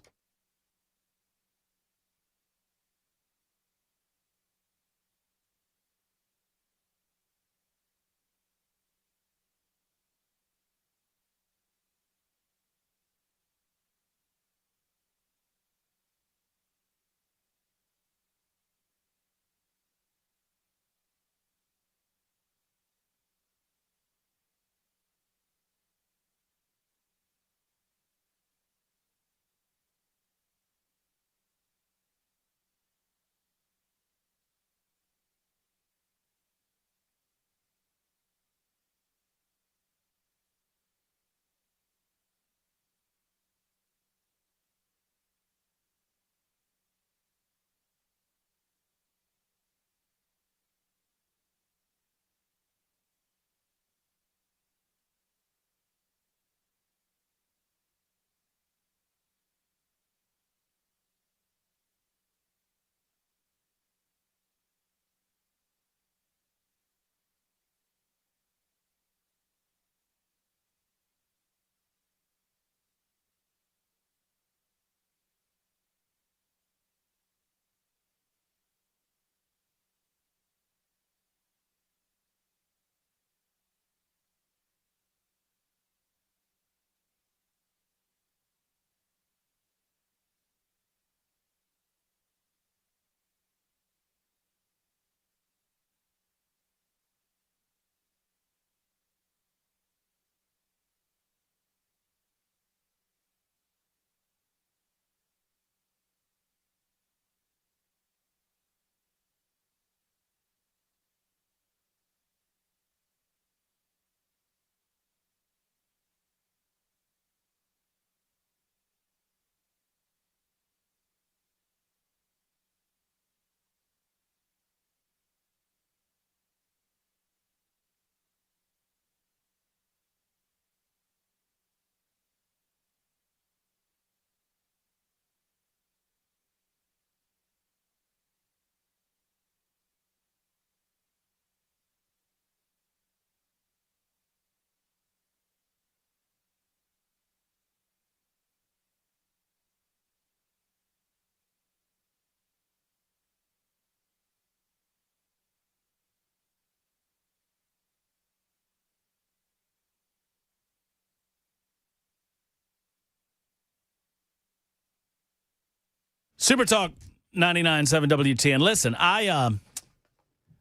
Super Talk 99.7 WTN. Listen, I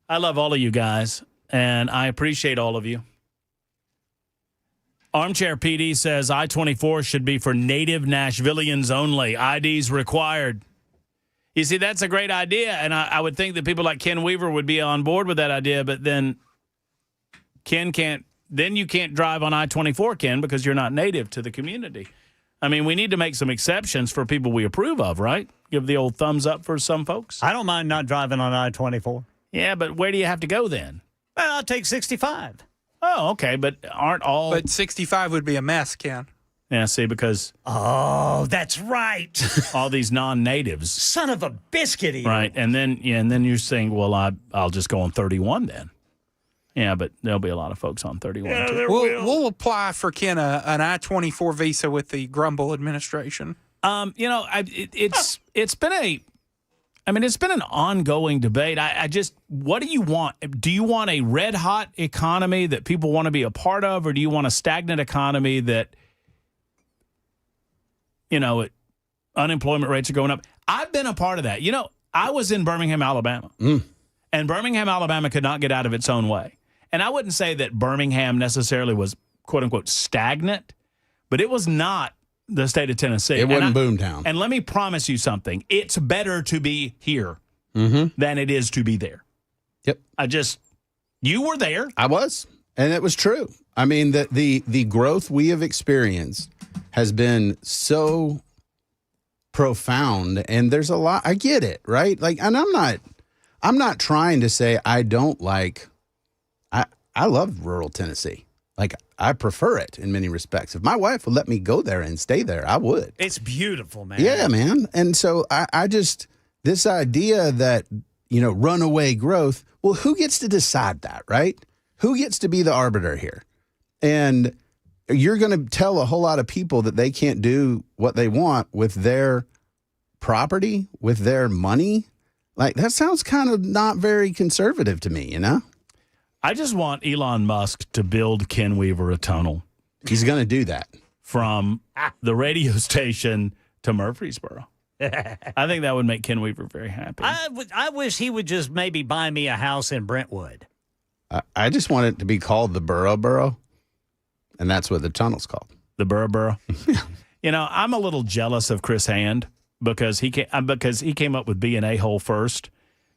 love all of you guys, and I appreciate all of you. Armchair PD says I-24 should be for native Nashvillians only. IDs required. You see, that's a great idea, and I would think that people like Ken Weaver would be on board with that idea, but then Ken can't. Then you can't drive on I-24, Ken, because you're not native to the community. I mean, we need to make some exceptions for people we approve of, right? Give the old thumbs up for some folks. I don't mind not driving on I-24. Yeah, but where do you have to go then? Well, I'll take 65. Oh, okay, but aren't all... But 65 would be a mess, Ken. Yeah, see, because... Oh, that's right. all these non-natives. Son of a biscuit eater. Right, and then you're saying, well, I'll just go on 31 then. Yeah, but there'll be a lot of folks on 31, too. We'll apply for Ken an I-24 visa with the Grumble administration. It's been an ongoing debate. I just, what do you want? Do you want a red hot economy that people want to be a part of, or do you want a stagnant economy that, unemployment rates are going up? I've been a part of that. I was in Birmingham, Alabama, and Birmingham, Alabama could not get out of its own way. And I wouldn't say that Birmingham necessarily was, quote unquote, stagnant, but it was not the state of Tennessee. It wasn't boomtown. And let me promise you something. It's better to be here than it is to be there. Yep. You were there. I was. And it was true. I mean, the growth we have experienced has been so profound. And there's a lot. I get it, right? And I'm not trying to say I don't like, I love rural Tennessee. I prefer it in many respects. If my wife would let me go there and stay there, I would. It's beautiful, man. Yeah, man. And so I just, this idea that, runaway growth, well, who gets to decide that, right? Who gets to be the arbiter here? And you're going to tell a whole lot of people that they can't do what they want with their property, with their money. That sounds kind of not very conservative to me, I just want Elon Musk to build Ken Weaver a tunnel. He's going to do that. From the radio station to Murfreesboro. I think that would make Ken Weaver very happy. I wish he would just maybe buy me a house in Brentwood. I just want it to be called the Borough, and that's what the tunnel's called. The Borough. I'm a little jealous of Chris Hand because he came up with being an a-hole first,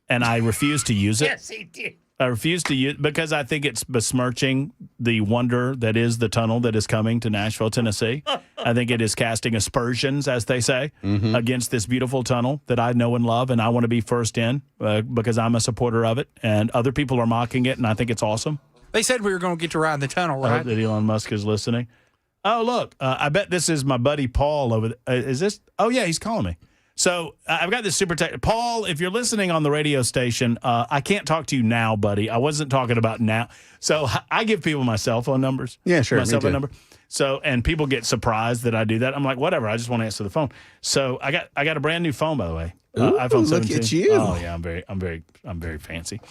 and I refuse to use it. Yes, he did. I refuse to use because I think it's besmirching the wonder that is the tunnel that is coming to Nashville, Tennessee. I think it is casting aspersions, as they say, against this beautiful tunnel that I know and love, and I want to be first in because I'm a supporter of it, and other people are mocking it, and I think it's awesome. They said we were going to get to ride the tunnel, right? I hope that Elon Musk is listening. Oh, look, I bet this is my buddy Paul over there. Is this? Oh, yeah, he's calling me. So I've got this super tech. Paul, if you're listening on the radio station, I can't talk to you now, buddy. I wasn't talking about now. So I give people my cell phone numbers. Yeah, sure. My cell phone number. So, and people get surprised that I do that. I'm like, whatever. I just want to answer the phone. So I got a brand new phone, by the way. iPhone 17. Look at you. Oh yeah, I'm very fancy.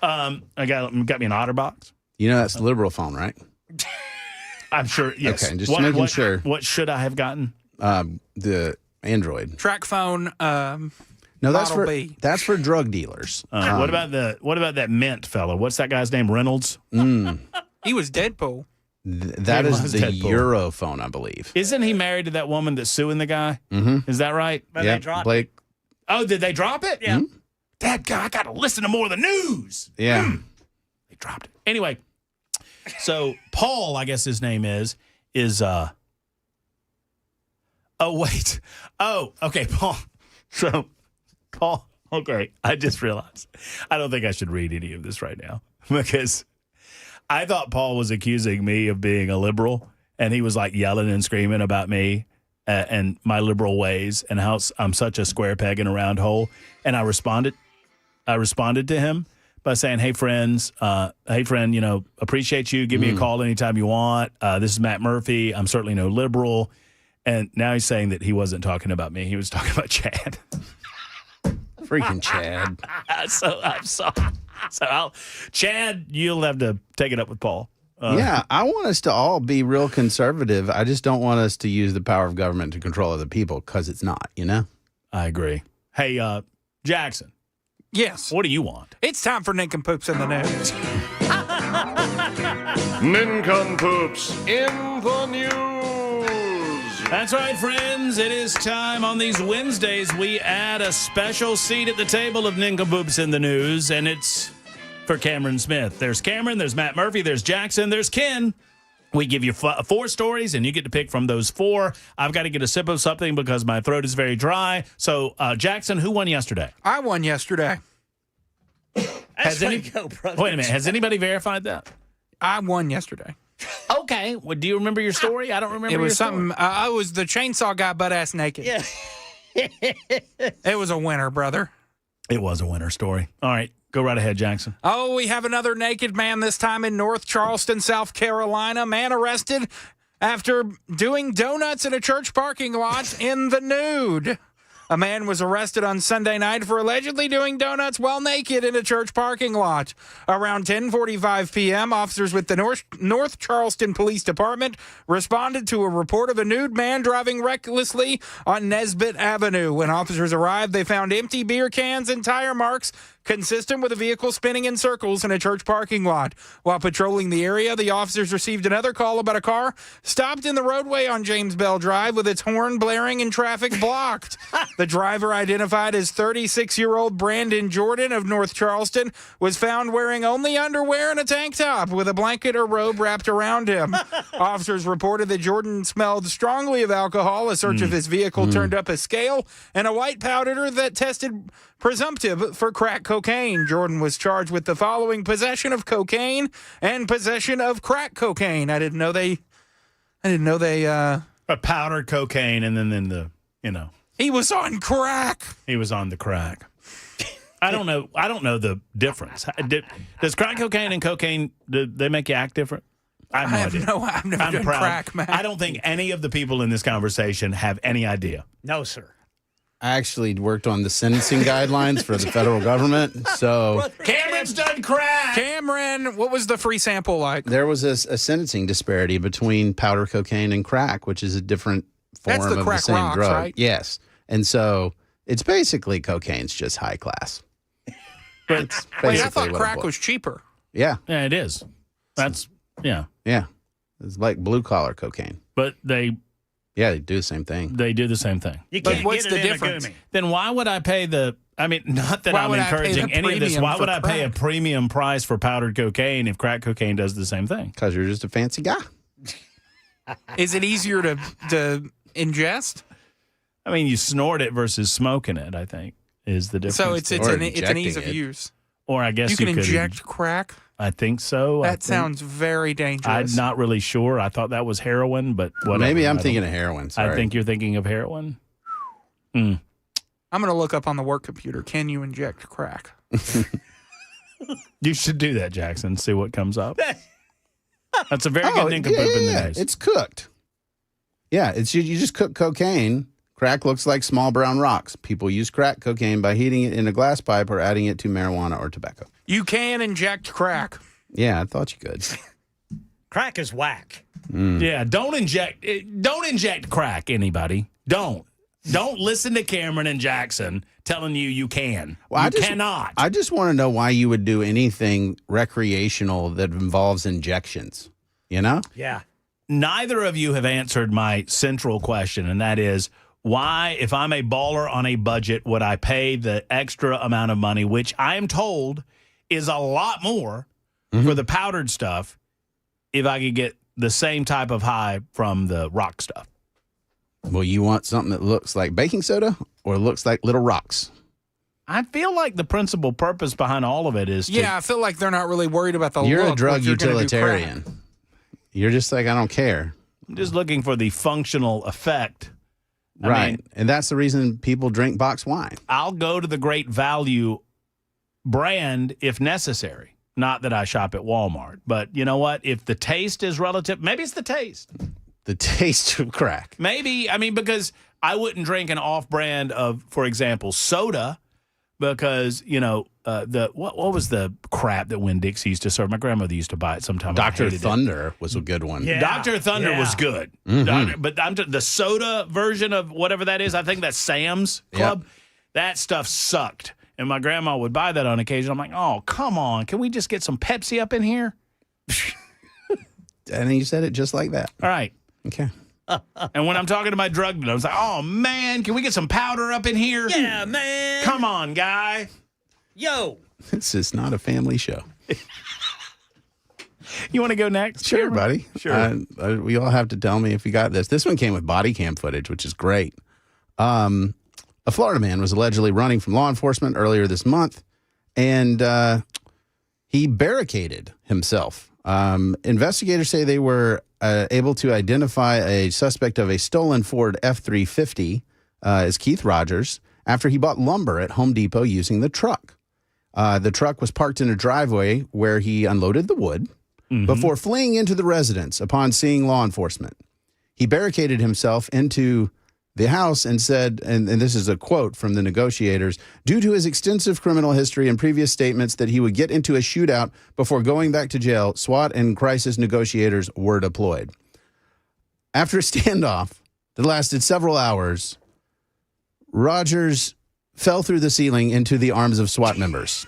I got me an OtterBox. That's the liberal phone, right? I'm sure. Yes. Okay, just making sure. What should I have gotten? The Android track phone. No, that's for drug dealers. What about that Mint fellow? What's that guy's name? Reynolds. He was Deadpool. That is the Deadpool. Europhone, I believe. Isn't he married to that woman that's suing the guy? Is that right? Yeah, Blake. Oh, did they drop it? Yeah. That guy, I got to listen to more of the news. Yeah. They dropped it. Anyway, so Paul, I guess his name is. Oh, wait. Oh, okay, Paul. So, Paul, okay, I just realized. I don't think I should read any of this right now because I thought Paul was accusing me of being a liberal, and he was like yelling and screaming about me and my liberal ways and how I'm such a square peg in a round hole. And I responded to him by saying, hey, friend, appreciate you. Give me a call anytime you want. This is Matt Murphy. I'm certainly no liberal. And now he's saying that he wasn't talking about me. He was talking about Chad. Freaking Chad. So I'm sorry. Chad, you'll have to take it up with Paul. Yeah, I want us to all be real conservative. I just don't want us to use the power of government to control other people because it's not, I agree. Hey, Jackson. Yes. What do you want? It's time for Nincompoops in the News. Nincompoops in the News. That's right, friends. It is time on these Wednesdays. We add a special seat at the table of Nincompoops in the News, and it's for Cameron Smith. There's Cameron, there's Matt Murphy, there's Jackson, there's Ken. We give you 4 stories, and you get to pick from those 4. I've got to get a sip of something because my throat is very dry. So, Jackson, who won yesterday? I won yesterday. Wait a minute. Has anybody verified that? I won yesterday. Okay. Well, do you remember your story? I don't remember It was your something. story. I was the chainsaw guy butt-ass naked. Yeah. It was a winner, brother. It was a winner story. All right. Go right ahead, Jackson. Oh, we have another naked man, this time in North Charleston, South Carolina. Man arrested after doing donuts in a church parking lot in the nude. A man was arrested on Sunday night for allegedly doing donuts while naked in a church parking lot. Around 10:45 p.m., officers with the North Charleston Police Department responded to a report of a nude man driving recklessly on Nesbitt Avenue. When officers arrived, they found empty beer cans and tire marks consistent with a vehicle spinning in circles in a church parking lot. While patrolling the area, the officers received another call about a car stopped in the roadway on James Bell Drive with its horn blaring and traffic blocked. The driver, identified as 36-year-old Brandon Jordan of North Charleston, was found wearing only underwear and a tank top with a blanket or robe wrapped around him. Officers reported that Jordan smelled strongly of alcohol. A search of his vehicle turned up a scale and a white powder that tested presumptive for crack cocaine. Jordan was charged with the following: possession of cocaine and possession of crack cocaine. I didn't know they powdered cocaine, and then he was on crack. He was on the crack. I don't know the difference. Does crack cocaine and cocaine, do they make you act different? I have no idea. I've never done crack, man. I don't think any of the people in this conversation have any idea. No, sir. I actually worked on the sentencing guidelines for the federal government. So Cameron's done crack. Cameron, what was the free sample like? there was a sentencing disparity between powder cocaine and crack, which is a different form That's the of crack the same rocks, drug. right? Yes. And so it's basically cocaine's just high class. It's Wait, I basically thought what crack it was cheaper. Yeah. Yeah, it is. That's, yeah. Yeah. It's like blue collar cocaine. But they do the same thing. They do the same thing. You But can't what's get the it in a difference? gummy. Then why would I pay not that Why I'm would I pay encouraging the any of this. premium Why for would I pay a crack? premium price for powdered cocaine if crack cocaine does the same thing? Because you're just a fancy guy. Is it easier to ingest? I mean, you snort it versus smoking it, I think, is the difference. So it's Or an ease injecting of it. use. Or I guess You can could inject crack? I think so. That sounds very dangerous. I'm not really sure. I thought that was heroin, but whatever. Maybe I'm I thinking don't- of heroin. Sorry. I think you're thinking of heroin. I'm going to look up on the work computer, can you inject crack? You should do that, Jackson. See what comes up. That's a very good nincompoop in the news. It's cooked. Yeah, it's you just cook cocaine. Crack looks like small brown rocks. People use crack cocaine by heating it in a glass pipe or adding it to marijuana or tobacco. You can inject crack. Yeah, I thought you could. Crack is whack. Yeah, don't inject crack, anybody. Don't listen to Cameron and Jackson telling you can. Well, you cannot. I just want to know why you would do anything recreational that involves injections. You know? Yeah. Neither of you have answered my central question, and that is, why, if I'm a baller on a budget, would I pay the extra amount of money, which I am told is a lot more for the powdered stuff, if I could get the same type of high from the rock stuff? Well, you want something that looks like baking soda or looks like little rocks? I feel like the principal purpose behind all of it is to, I feel like they're not really worried about the You're look. a drug but you're gonna do utilitarian. crack. You're just like, I don't care. I'm just looking for the functional effect. I Right. mean, And that's the reason people drink box wine. I'll go to the Great Value brand if necessary. Not that I shop at Walmart, but you know what? If the taste is relative, maybe it's the taste. The taste of crack. Maybe, because I wouldn't drink an off-brand of, for example, soda, because, what was the crap that Winn-Dixie used to serve? My grandmother used to buy it sometimes. Dr. Thunder was a good one. Yeah. Dr. Thunder was good. Mhm. But the soda version of whatever that is, I think that's Sam's Club. That stuff sucked. And my grandma would buy that on occasion. I'm like, oh, come on. Can we just get some Pepsi up in here? And you said it just like that. All right. Okay. And when I'm talking to my drug dealer, I was like, oh, man, can we get some powder up in here? Yeah, man. Come on, guy. Yo. This is not a family show. You want to go next? Sure, buddy. Sure. We all have to tell me if you got this. This one came with body cam footage, which is great. A Florida man was allegedly running from law enforcement earlier this month, and he barricaded himself. Investigators say they were able to identify a suspect of a stolen Ford F-350 as Keith Rogers after he bought lumber at Home Depot using the truck. The truck was parked in a driveway where he unloaded the wood before fleeing into the residence upon seeing law enforcement. He barricaded himself into the house and said, and this is a quote from the negotiators, due to his extensive criminal history and previous statements that he would get into a shootout before going back to jail, SWAT and crisis negotiators were deployed. After a standoff that lasted several hours, Rogers fell through the ceiling into the arms of SWAT members.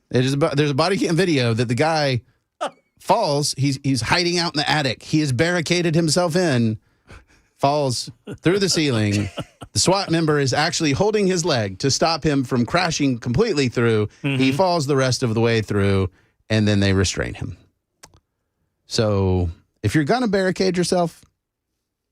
There's a body cam video that the guy falls. He's hiding out in the attic. He has barricaded himself in, falls through the ceiling. The SWAT member is actually holding his leg to stop him from crashing completely through. He falls the rest of the way through, and then they restrain him. So if you're going to barricade yourself,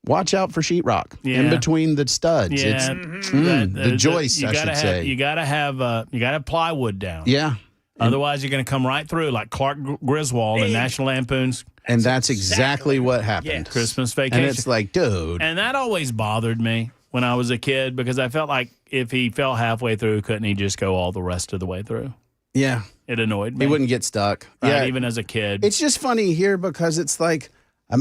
watch out for sheetrock in between the studs. Yeah. It's the joists, I should say. You got to have plywood down. Yeah. Otherwise, you're going to come right through like Clark Griswold in National Lampoon's. And that's exactly what happened. Christmas Vacation. And it's like, dude. And that always bothered me when I was a kid because I felt like if he fell halfway through, couldn't he just go all the rest of the way through? Yeah. It annoyed me. He wouldn't get stuck. Right, Yeah. even as a kid. It's just funny here because it's like,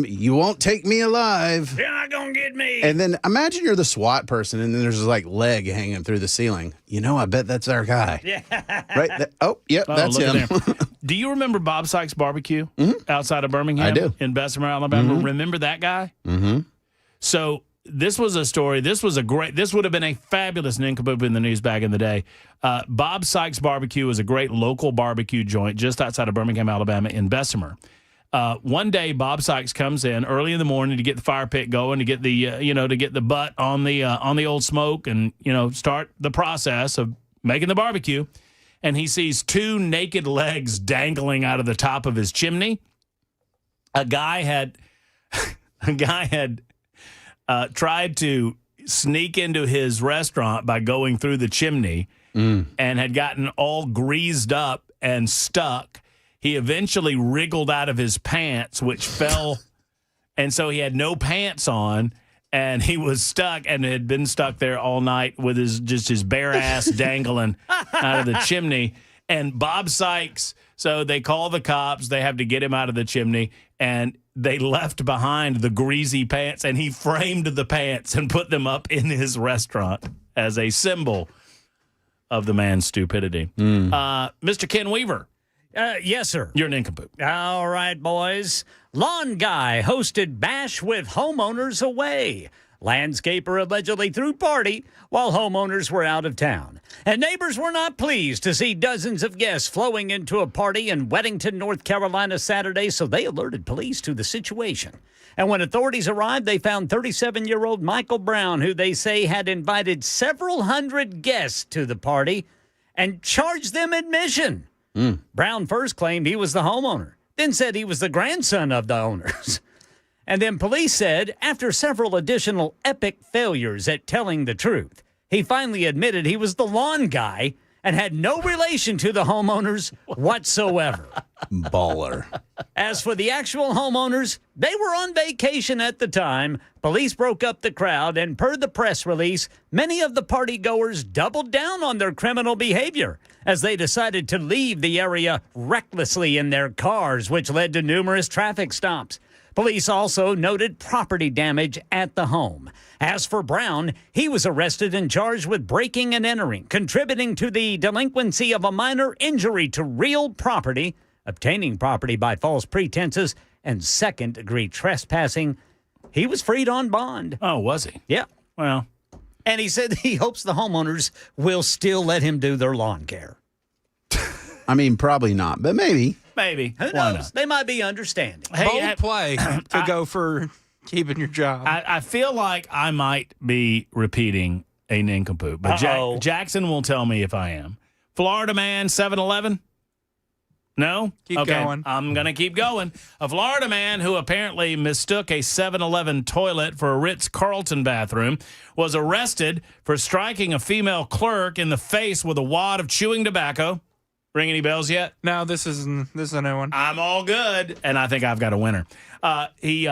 you won't take me alive. You're not going to get me. And then imagine you're the SWAT person and then there's this like leg hanging through the ceiling. I bet that's our guy. Yeah. Right? That's look him. at there. Do you remember Bob Sykes Barbecue outside of Birmingham? I do. In Bessemer, Alabama. Remember that guy? Mm-hmm. So this was a story. This would have been a fabulous nincompoop in the news back in the day. Bob Sykes Barbecue is a great local barbecue joint just outside of Birmingham, Alabama in Bessemer. One day, Bob Sykes comes in early in the morning to get the fire pit going, to get the butt on the old smoke, and start the process of making the barbecue. And he sees two naked legs dangling out of the top of his chimney. A guy had tried to sneak into his restaurant by going through the chimney and had gotten all greased up and stuck. He eventually wriggled out of his pants, which fell, and so he had no pants on, and he was stuck and had been stuck there all night with his bare ass dangling out of the chimney. And Bob Sykes, so they call the cops. They have to get him out of the chimney, and they left behind the greasy pants, and he framed the pants and put them up in his restaurant as a symbol of the man's stupidity. Mr. Ken Weaver. Yes, sir. You're an nincompoop. All right, boys. Lawn guy hosted bash with homeowners away. Landscaper allegedly threw party while homeowners were out of town. And neighbors were not pleased to see dozens of guests flowing into a party in Weddington, North Carolina Saturday, so they alerted police to the situation. And when authorities arrived, they found 37-year-old Michael Brown, who they say had invited several hundred guests to the party and charged them admission. Brown first claimed he was the homeowner, then said he was the grandson of the owners. And then police said, after several additional epic failures at telling the truth, he finally admitted he was the lawn guy and had no relation to the homeowners whatsoever. Baller. As for the actual homeowners, they were on vacation at the time. Police broke up the crowd, and per the press release, many of the partygoers doubled down on their criminal behavior as they decided to leave the area recklessly in their cars, which led to numerous traffic stops. Police also noted property damage at the home. As for Brown, he was arrested and charged with breaking and entering, contributing to the delinquency of a minor injury to real property, obtaining property by false pretenses, and second-degree trespassing. He was freed on bond. Oh, was he? Yeah. Well, And he said he hopes the homeowners will still let him do their lawn care. I mean, probably not, but maybe. Maybe. Who Why knows? not? They might be understanding. Bold play to go for keeping your job. I feel like I might be repeating a nincompoop, but Jackson will tell me if I am. Florida man, 7-Eleven? No? Keep going. I'm going to keep going. A Florida man who apparently mistook a 7-Eleven toilet for a Ritz-Carlton bathroom was arrested for striking a female clerk in the face with a wad of chewing tobacco. Ring any bells yet? No, this is a new one. I'm all good, and I think I've got a winner. He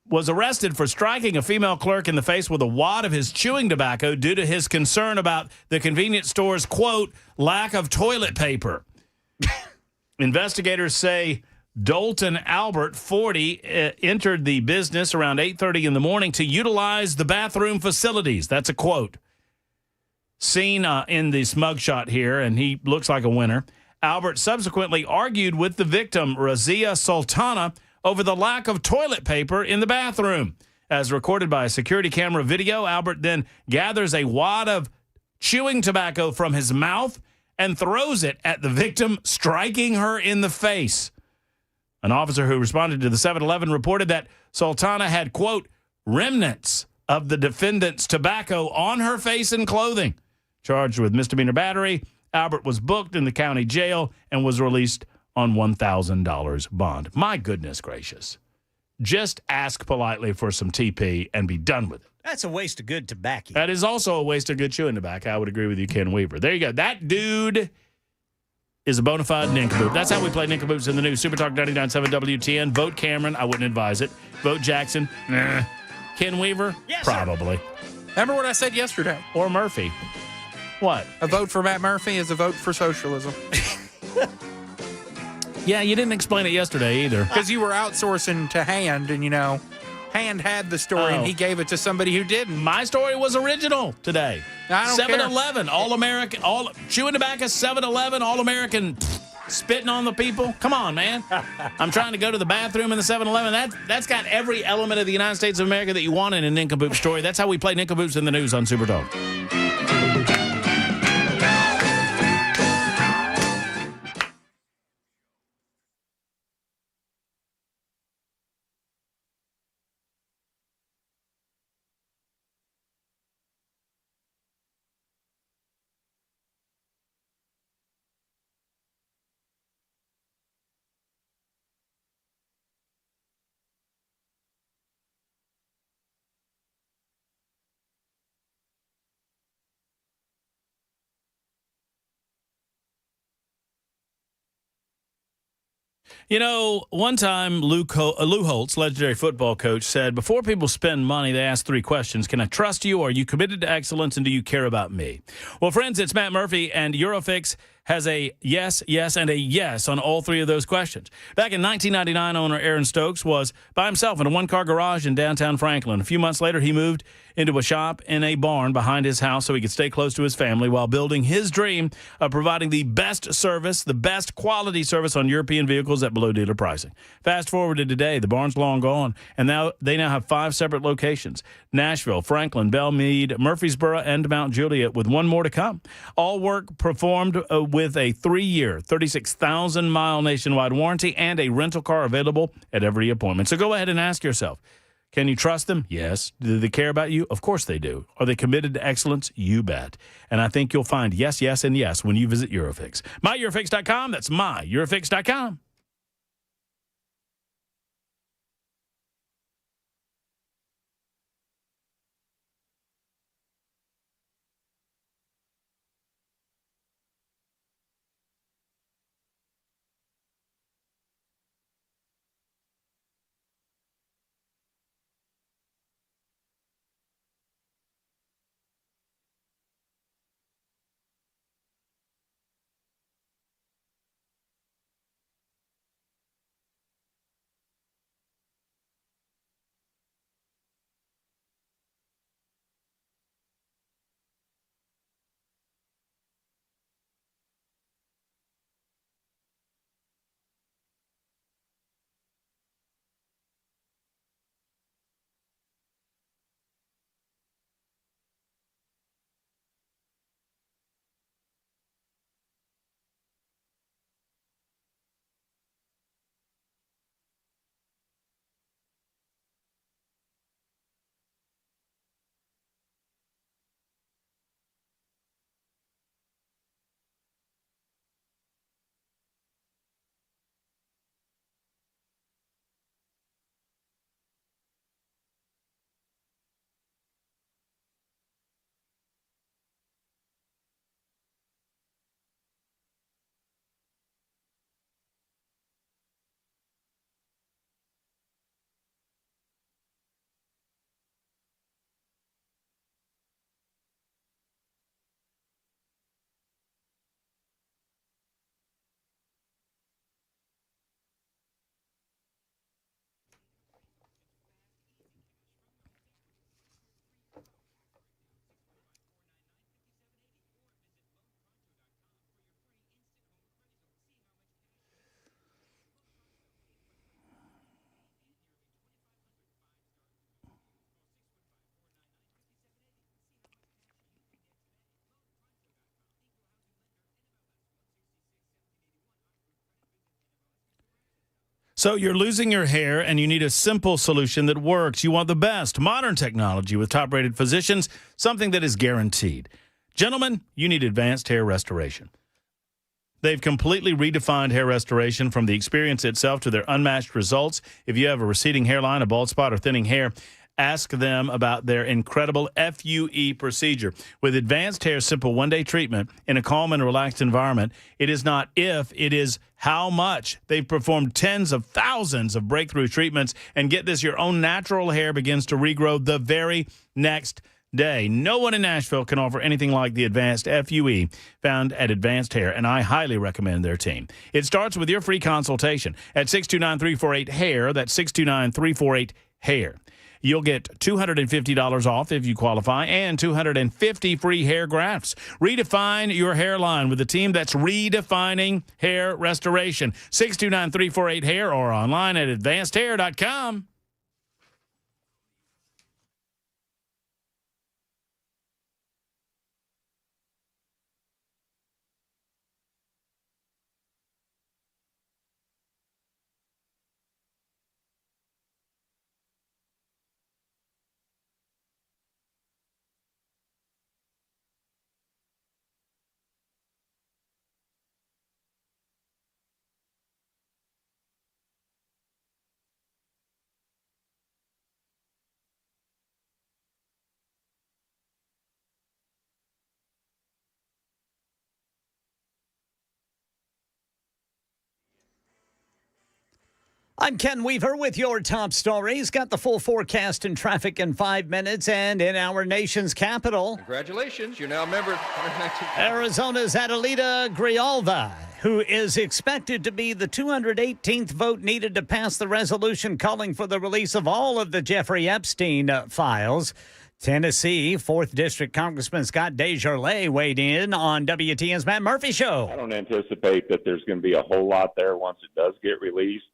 was arrested for striking a female clerk in the face with a wad of his chewing tobacco due to his concern about the convenience store's, quote, lack of toilet paper. Investigators say Dalton Albert, 40, entered the business around 8:30 in the morning to utilize the bathroom facilities. That's a quote. Seen in this mugshot here, and he looks like a winner. Albert subsequently argued with the victim, Razia Sultana, over the lack of toilet paper in the bathroom. As recorded by a security camera video, Albert then gathers a wad of chewing tobacco from his mouth and throws it at the victim, striking her in the face. An officer who responded to the 7-Eleven reported that Sultana had, quote, remnants of the defendant's tobacco on her face and clothing. Charged with misdemeanor battery, Albert was booked in the county jail and was released on $1,000 bond. My goodness gracious. Just ask politely for some TP and be done with it. That's a waste of good tobacco. That is also a waste of good chewing tobacco. I would agree with you, Ken Weaver. There you go. That dude is a bona fide nincompoop. That's how we play nincompoops in the news. Super Talk 99.7 WTN. Vote Cameron. I wouldn't advise it. Vote Jackson. Nah. Ken Weaver? Yes, probably. Remember what I said yesterday? Or Murphy. What? A vote for Matt Murphy is a vote for socialism. Yeah, you didn't explain it yesterday either. Because you were outsourcing to Hand, and, Hand had the story, and he gave it to somebody who didn't. My story was original today. I don't 7-Eleven, All-American, chewing tobacco, 7-Eleven, All-American, spitting on the people. Come on, man. I'm trying to go to the bathroom in the 7-Eleven. That's got every element of the United States of America that you want in a nincompoop story. That's how we play nincompoops in the news on Super Talk. One time Lou Holtz, legendary football coach, said, before people spend money, they ask three questions. Can I trust you? Are you committed to excellence? And do you care about me? Well, friends, it's Matt Murphy, and Eurofix has a yes, yes, and a yes on all three of those questions. Back in 1999, owner Aaron Stokes was by himself in a one-car garage in downtown Franklin. A few months later, he moved into a shop in a barn behind his house so he could stay close to his family while building his dream of providing the best service, the best quality service on European vehicles at below dealer pricing. Fast forward to today, the barn's long gone, and they now have 5 separate locations: Nashville, Franklin, Belmead, Murfreesboro, and Mount Juliet, with one more to come. All work performed with a 3-year, 36,000-mile nationwide warranty and a rental car available at every appointment. So go ahead and ask yourself, can you trust them? Yes. Do they care about you? Of course they do. Are they committed to excellence? You bet. And I think you'll find yes, yes, and yes when you visit Eurofix. MyEurofix.com. That's MyEurofix.com. So you're losing your hair and you need a simple solution that works. You want the best modern technology with top-rated physicians, something that is guaranteed. Gentlemen, you need advanced hair restoration. They've completely redefined hair restoration from the experience itself to their unmatched results. If you have a receding hairline, a bald spot, or thinning hair, ask them about their incredible FUE procedure. With advanced hair simple one-day treatment in a calm and relaxed environment, it is not if, it is how much. They've performed tens of thousands of breakthrough treatments, and get this, your own natural hair begins to regrow the very next day. No one in Nashville can offer anything like the advanced FUE found at Advanced Hair, and I highly recommend their team. It starts with your free consultation at 629-348-HAIR. That's 629-348-HAIR. You'll get $250 off if you qualify and 250 free hair grafts. Redefine your hairline with a team that's redefining hair restoration. 629-348-HAIR or online at advancedhair.com. I'm Ken Weaver with your top stories. Got the full forecast and traffic in 5 minutes, and in our nation's capital, Congratulations, you're now a member of 119 Arizona's Adelita Grijalva, who is expected to be the 218th vote needed to pass the resolution calling for the release of all of the Jeffrey Epstein files. Tennessee 4th District Congressman Scott Desjardins weighed in on WTN's Matt Murphy Show. I don't anticipate that there's going to be a whole lot there once it does get released.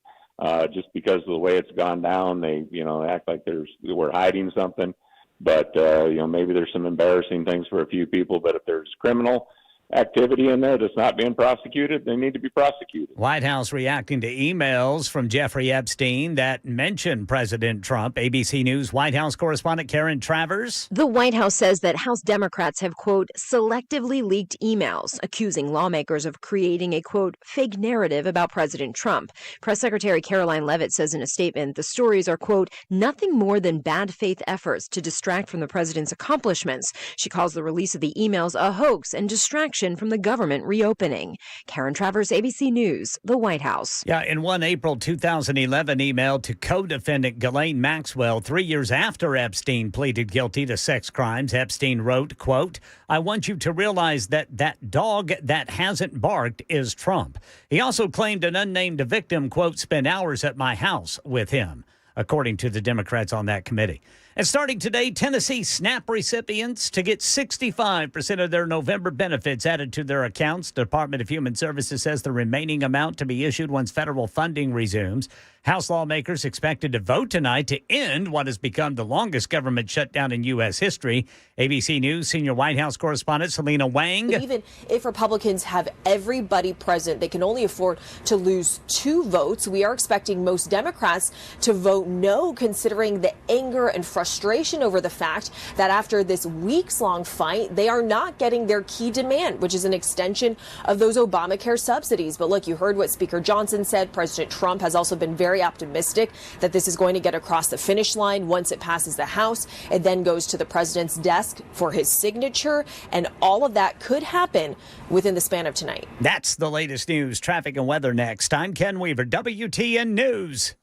Just because of the way it's gone down, they, act like we're hiding something. But, maybe there's some embarrassing things for a few people. But if there's criminal activity in there that's not being prosecuted, they need to be prosecuted. White House reacting to emails from Jeffrey Epstein that mention President Trump. ABC News White House correspondent Karen Travers. The White House says that House Democrats have, quote, selectively leaked emails accusing lawmakers of creating a, quote, fake narrative about President Trump. Press Secretary Caroline Leavitt says in a statement the stories are, quote, nothing more than bad faith efforts to distract from the president's accomplishments. She calls the release of the emails a hoax and distraction from the government reopening. Karen Travers, ABC News, the White House. Yeah, in one April 2011 email to co-defendant Ghislaine Maxwell 3 years after Epstein pleaded guilty to sex crimes, Epstein wrote, quote, I want you to realize that dog that hasn't barked is Trump. He also claimed an unnamed victim, quote, spent hours at my house with him, according to the Democrats on that committee. And starting today, Tennessee SNAP recipients to get 65% of their November benefits added to their accounts. The Department of Human Services says the remaining amount to be issued once federal funding resumes. House lawmakers expected to vote tonight to end what has become the longest government shutdown in U.S. history. ABC News senior White House correspondent Selena Wang. Even if Republicans have everybody present, they can only afford to lose 2 votes. We are expecting most Democrats to vote no, considering the anger and frustration over the fact that after this weeks-long fight, they are not getting their key demand, which is an extension of those Obamacare subsidies. But look, you heard what Speaker Johnson said. President Trump has also been very optimistic that this is going to get across the finish line once it passes the House. It then goes to the president's desk for his signature, and all of that could happen within the span of tonight. That's the latest news, traffic, and weather next. I'm Ken Weaver, WTN News.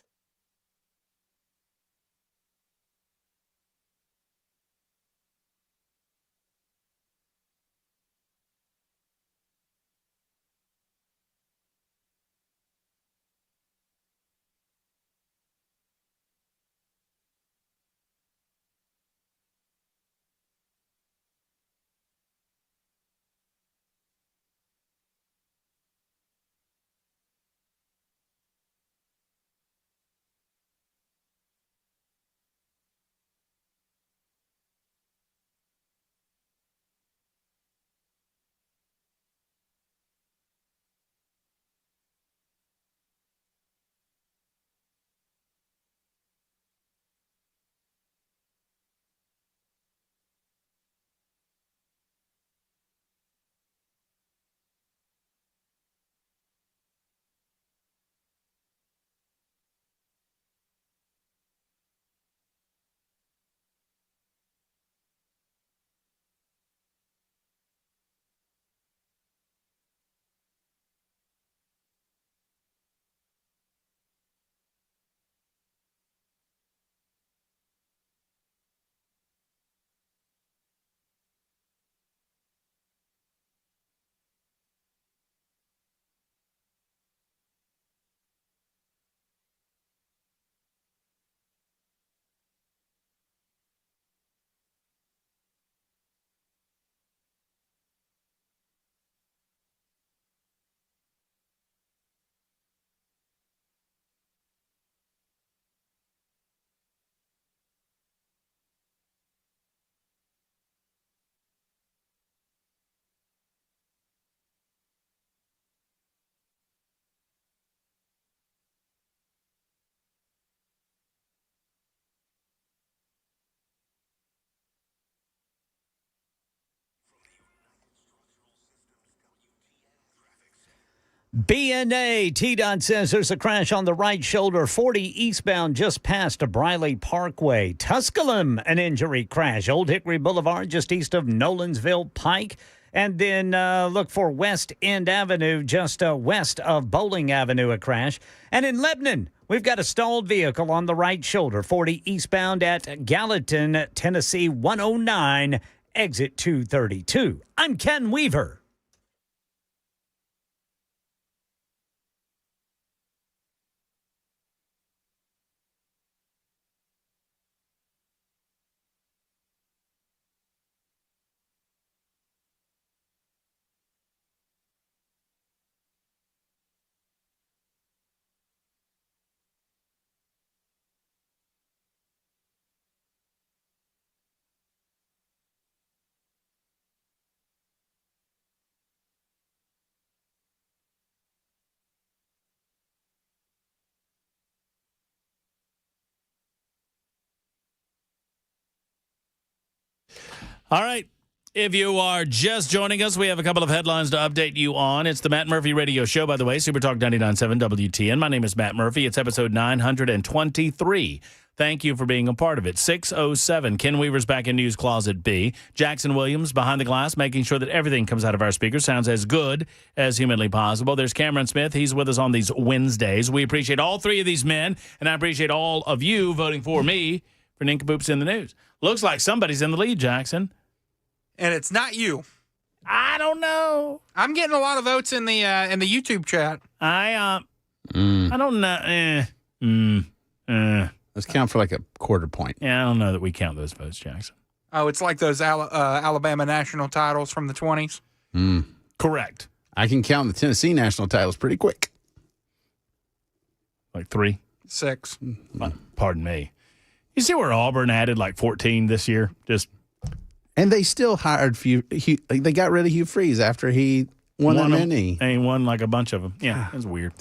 BNA, T-Dot says there's a crash on the right shoulder, 40 eastbound just past Briley Parkway. Tusculum, an injury crash. Old Hickory Boulevard just east of Nolensville Pike. And then look for West End Avenue just west of Bowling Avenue, a crash. And in Lebanon, we've got a stalled vehicle on the right shoulder, 40 eastbound at Gallatin, Tennessee 109, exit 232. I'm Ken Weaver. All right. If you are just joining us, we have a couple of headlines to update you on. It's the Matt Murphy Radio Show, by the way, Super Talk 99.7 WTN. My name is Matt Murphy. It's episode 923. Thank you for being a part of it. 6:07. Ken Weaver's back in News Closet B. Jackson Williams behind the glass, making sure that everything comes out of our speakers sounds as good as humanly possible. There's Cameron Smith. He's with us on these Wednesdays. We appreciate all three of these men, and I appreciate all of you voting for me for Nincompoops in the News. Looks like somebody's in the lead, Jackson. And it's not you. I don't know. I'm getting a lot of votes in the YouTube chat. I don't know. Let's count for like a quarter point. Yeah, I don't know that we count those votes, Jackson. Oh, it's like those Alabama national titles from the 20s? Correct. I can count the Tennessee national titles pretty quick. Like 3? 6. Pardon me. You see where Auburn added like 14 this year? And they still hired they got rid of Hugh Freeze after he won that many. And he won like a bunch of them. Yeah, that's weird.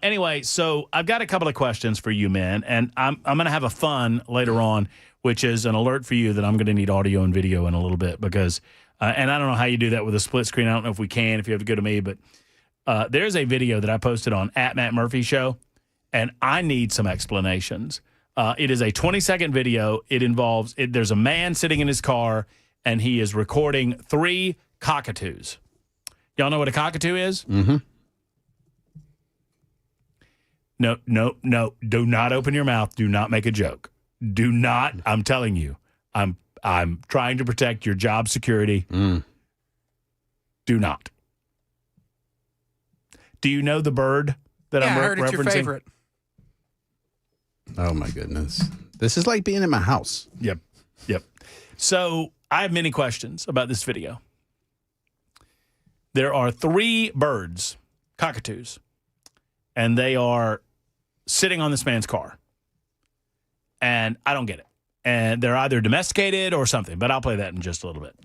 Anyway, so I've got a couple of questions for you, men, and I'm going to have a fun later on, which is an alert for you that I'm going to need audio and video in a little bit because, and I don't know how you do that with a split screen. I don't know if we can, if you have to go to me, but there's a video that I posted on @MattMurphy Show, and I need some explanations. It is a 20-second video. It involves, there's a man sitting in his car, and he is recording 3 cockatoos. Y'all know what a cockatoo is? Mm-hmm. No. Do not open your mouth. Do not make a joke. Do not. I'm telling you. I'm trying to protect your job security. Do not. Do you know the bird that I'm referencing? I heard it's your favorite. Oh, my goodness. This is like being in my house. Yep. So I have many questions about this video. There are 3 birds, cockatoos, and they are sitting on this man's car. And I don't get it. And they're either domesticated or something, but I'll play that in just a little bit.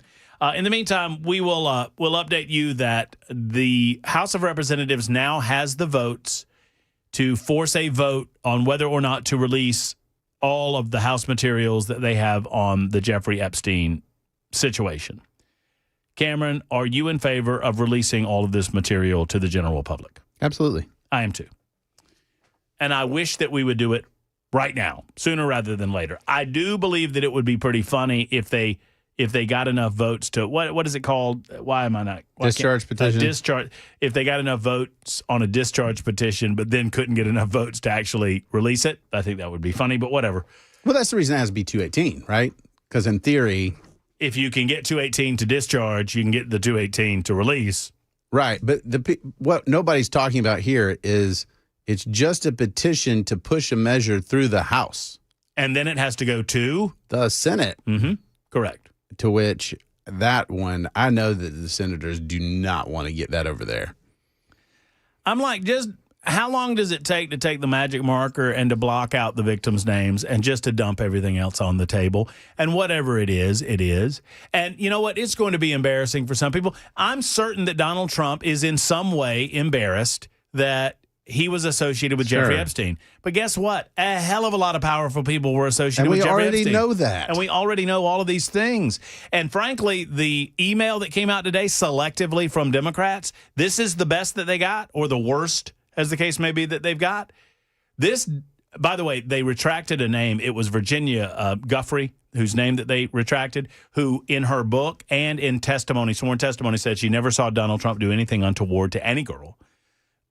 In the meantime, we'll update you that the House of Representatives now has the votes to force a vote on whether or not to release all of the House materials that they have on the Jeffrey Epstein situation. Cameron, are you in favor of releasing all of this material to the general public? Absolutely. I am too. And I wish that we would do it right now, sooner rather than later. I do believe that it would be pretty funny if they got enough votes to, what is it called? Why am I not? Discharge petition. Discharge. If they got enough votes on a discharge petition, but then couldn't get enough votes to actually release it, I think that would be funny, but whatever. Well, that's the reason it has to be 218, right? Because in theory, if you can get 218 to discharge, you can get the 218 to release. Right. But what nobody's talking about here is it's just a petition to push a measure through the House. And then it has to go to? The Senate. Mm-hmm. Correct. To which that one, I know that the senators do not want to get that over there. I'm like, just how long does it take to take the magic marker and to block out the victims' names and just to dump everything else on the table? And whatever it is, it is. And you know what? It's going to be embarrassing for some people. I'm certain that Donald Trump is in some way embarrassed that he was associated with Jeffrey Epstein. But guess what? A hell of a lot of powerful people were associated with Jeffrey Epstein. And we already know that. And we already know all of these things. And frankly, the email that came out today selectively from Democrats, this is the best that they got, or the worst, as the case may be, that they've got. This, by the way, they retracted a name. It was Virginia Guffrey, whose name that they retracted, who in her book and in testimony, sworn testimony, said she never saw Donald Trump do anything untoward to any girl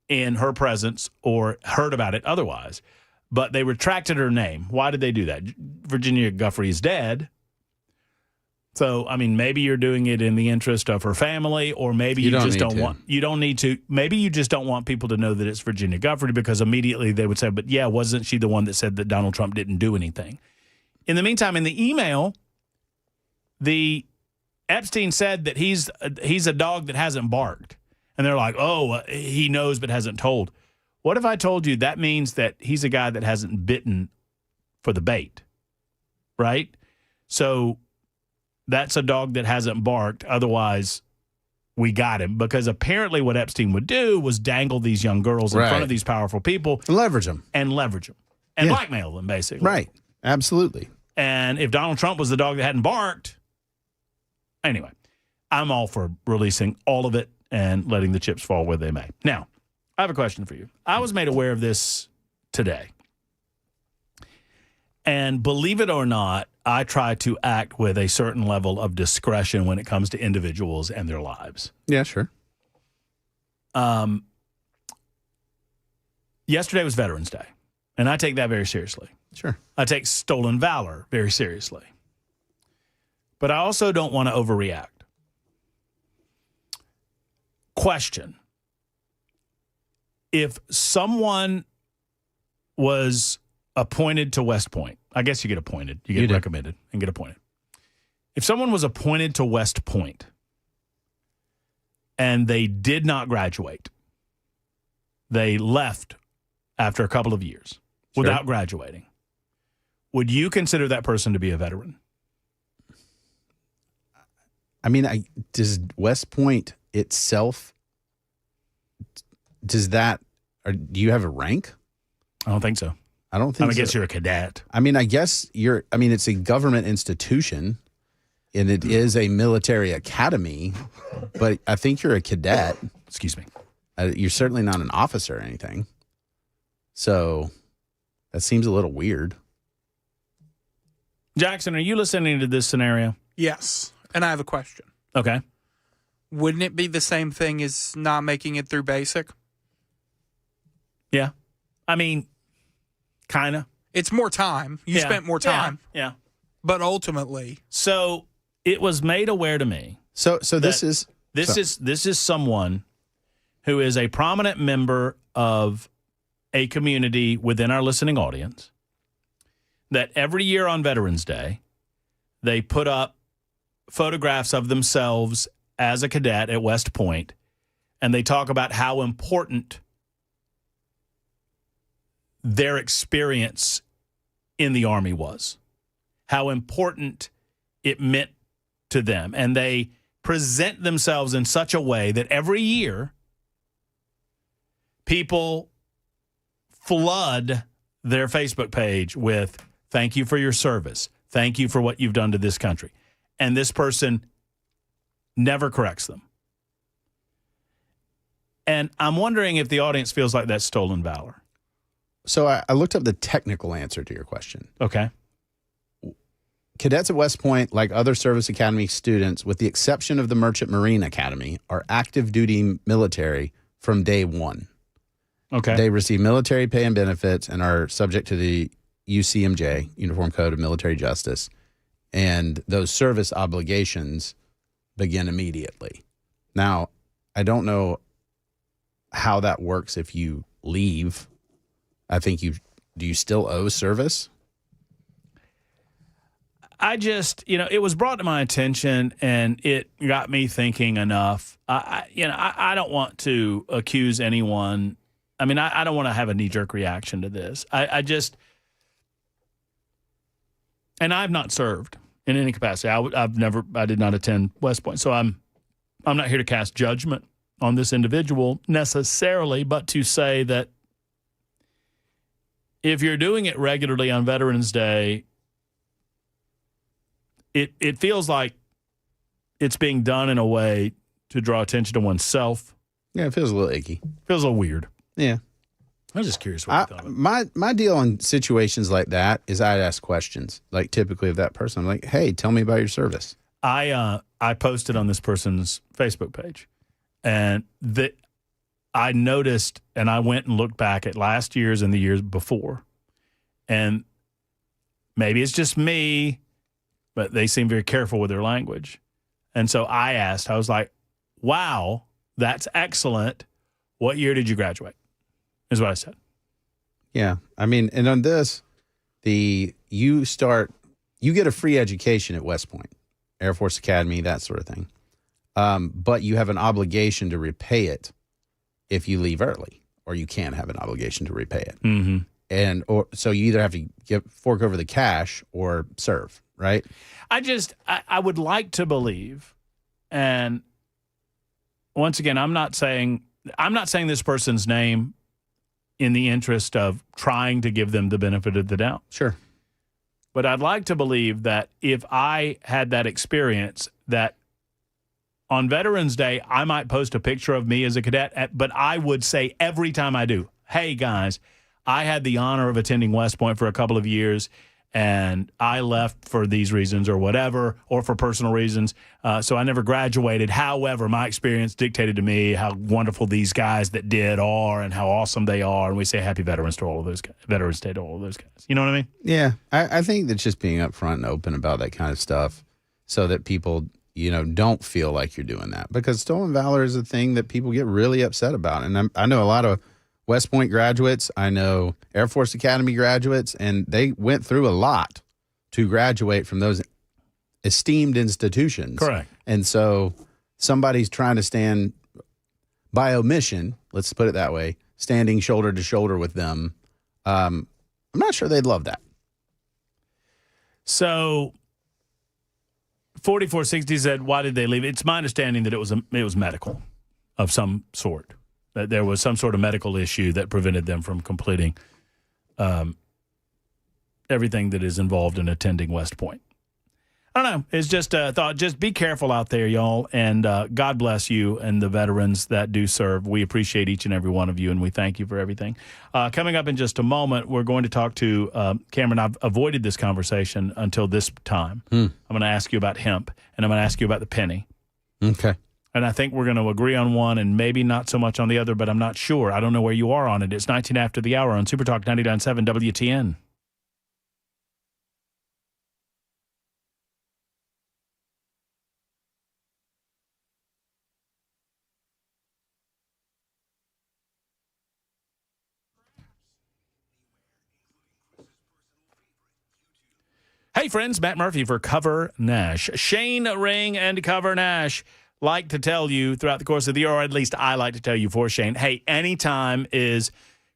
in her presence or heard about it otherwise. But they retracted her name. Why did they do that? Virginia Guffrey is dead. So, I mean, maybe you're doing it in the interest of her family, or maybe you just don't want, you don't need to, maybe you just don't want people to know that it's Virginia Guffrey, because immediately they would say, but yeah, wasn't she the one that said that Donald Trump didn't do anything? In the meantime, in the email, the Epstein said that he's a dog that hasn't barked. And they're like, oh, he knows but hasn't told. What if I told you that means that he's a guy that hasn't bitten for the bait, right? So that's a dog that hasn't barked. Otherwise, we got him. Because apparently what Epstein would do was dangle these young girls in front of these powerful people. Leverage them. And blackmail them, basically. Right. Absolutely. And if Donald Trump was the dog that hadn't barked, anyway, I'm all for releasing all of it and letting the chips fall where they may. Now, I have a question for you. I was made aware of this today. And believe it or not, I try to act with a certain level of discretion when it comes to individuals and their lives. Yeah, sure. Yesterday was Veterans Day, and I take that very seriously. Sure. I take stolen valor very seriously. But I also don't want to overreact. Question. If someone was appointed to West Point, I guess you get appointed. You get recommended and get appointed. If someone was appointed to West Point and they did not graduate, they left after a couple of years without graduating, would you consider that person to be a veteran? I mean, does West Point itself, do you have a rank? I don't think so. I don't think I guess you're a cadet. I mean, it's a government institution, and it is a military academy, but I think you're a cadet. Excuse me. You're certainly not an officer or anything. So that seems a little weird. Jackson, are you listening to this scenario? Yes. And I have a question. Okay. Wouldn't it be the same thing as not making it through basic? Yeah. I mean, kind of. It's more time. You spent more time. Yeah. But ultimately. So it was made aware to me. So this is someone who is a prominent member of a community within our listening audience, that every year on Veterans Day, they put up photographs of themselves as a cadet at West Point, and they talk about how important their experience in the Army was, how important it meant to them. And they present themselves in such a way that every year people flood their Facebook page with, thank you for your service. Thank you for what you've done to this country. And this person never corrects them. And I'm wondering if the audience feels like that's stolen valor. So I looked up the technical answer to your question. Okay. Cadets at West Point, like other service academy students, with the exception of the Merchant Marine Academy, are active duty military from day one. Okay. They receive military pay and benefits and are subject to the UCMJ, Uniform Code of Military Justice. And those service obligations begin immediately. Now, I don't know how that works if you leave. I think do you still owe service? I just, it was brought to my attention and it got me thinking enough. I don't want to accuse anyone. I mean, I don't want to have a knee-jerk reaction to this. I I've not served in any capacity. I did not attend West Point. So I'm not here to cast judgment on this individual necessarily, but to say that if you're doing it regularly on Veterans Day, it feels like it's being done in a way to draw attention to oneself. Yeah, it feels a little icky. Feels a little weird. Yeah. I was just curious what you thought about it. My deal in situations like that is I'd ask questions. Like typically of that person, I'm like, hey, tell me about your service. I posted on this person's Facebook page, and I noticed, and I went and looked back at last year's and the years before, and maybe it's just me, but they seem very careful with their language. And so I asked, I was like, wow, that's excellent. What year did you graduate? Is what I said. Yeah. I mean, and on this, you get a free education at West Point, Air Force Academy, that sort of thing. But you have an obligation to repay it if you leave early, or you can have an obligation to repay it. Mm-hmm. So you either have to fork over the cash or serve, right? I would like to believe, and once again, I'm not saying this person's name in the interest of trying to give them the benefit of the doubt. Sure. But I'd like to believe that if I had that experience, that on Veterans Day, I might post a picture of me as a cadet, but I would say every time I do, hey, guys, I had the honor of attending West Point for a couple of years, and I left for these reasons or whatever, or for personal reasons. So I never graduated. However, my experience dictated to me how wonderful these guys that did are and how awesome they are. And we say happy Veterans to all of those guys, Veterans Day to all of those guys. You know what I mean? Yeah. I think that's just being upfront and open about that kind of stuff so that people, don't feel like you're doing that. Because stolen valor is a thing that people get really upset about. And I know a lot of West Point graduates, I know Air Force Academy graduates, and they went through a lot to graduate from those esteemed institutions. Correct. And so somebody's trying to stand by omission, let's put it that way, standing shoulder to shoulder with them. I'm not sure they'd love that. So 4460 said, why did they leave? It's my understanding that it was medical of some sort. That there was some sort of medical issue that prevented them from completing everything that is involved in attending West Point. I don't know. It's just a thought. Just be careful out there, y'all, and God bless you and the veterans that do serve. We appreciate each and every one of you, and we thank you for everything. Coming up in just a moment, we're going to talk to Cameron. I've avoided this conversation until this time. I'm going to ask you about hemp, and I'm going to ask you about the penny. Okay. And I think we're going to agree on one and maybe not so much on the other, but I'm not sure. I don't know where you are on it. It's 19 after the hour on Super Talk 99.7 WTN. Hey, friends, Matt Murphy for Cover Nash. Shane Ring and Cover Nash like to tell you throughout the course of the year, or at least I like to tell you for Shane, hey, anytime is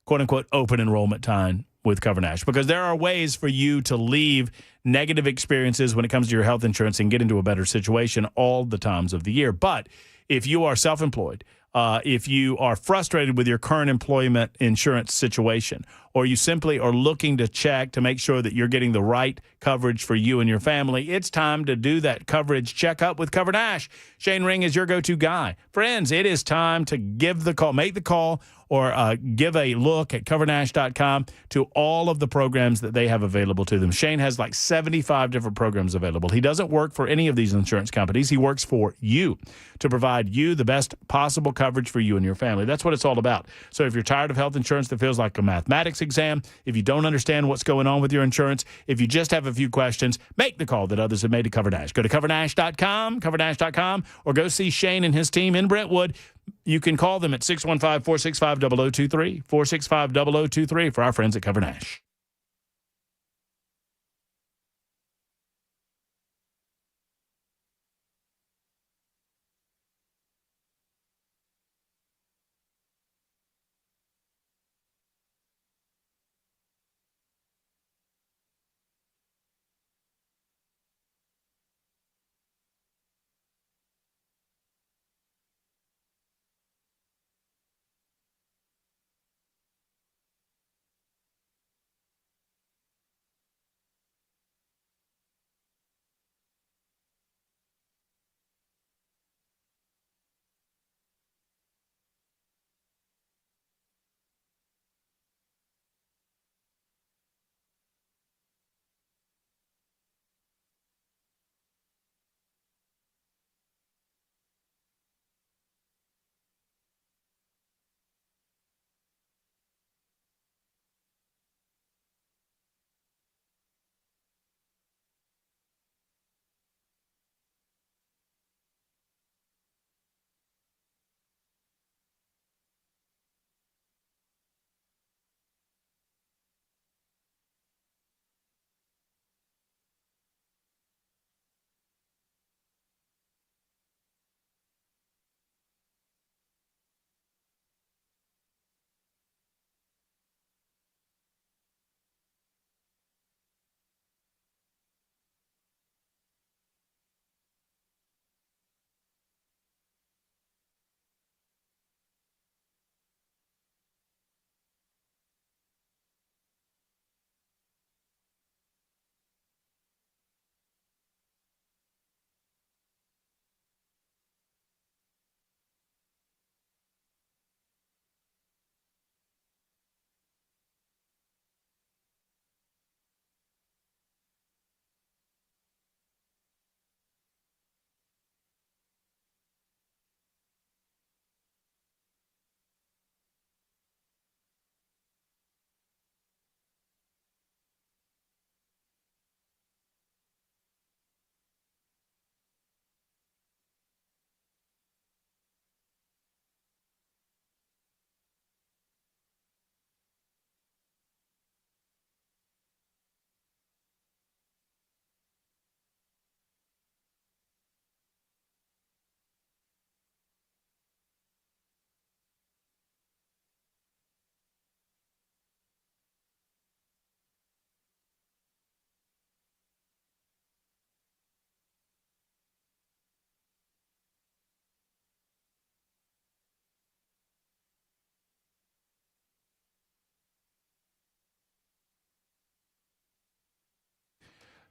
quote-unquote open enrollment time with Cover Nash, because there are ways for you to leave negative experiences when it comes to your health insurance and get into a better situation all the times of the year. But if you are self-employed, if you are frustrated with your current employment insurance situation, or you simply are looking to check to make sure that you're getting the right coverage for you and your family, it's time to do that coverage checkup with Cover Nash. Shane Ring is your go-to guy. Friends, it is time to give the call, make the call, or give a look at covernash.com to all of the programs that they have available to them. Shane has like 75 different programs available. He doesn't work for any of these insurance companies. He works for you to provide you the best possible coverage for you and your family. That's what it's all about. So if you're tired of health insurance that feels like a mathematics exam, if you don't understand what's going on with your insurance, if you just have a few questions, make the call that others have made to Cover Nash. Go to covernash.com, or go see Shane and his team in Brentwood. You can call them at 615-465-0023, 465-0023 for our friends at Cover Nash.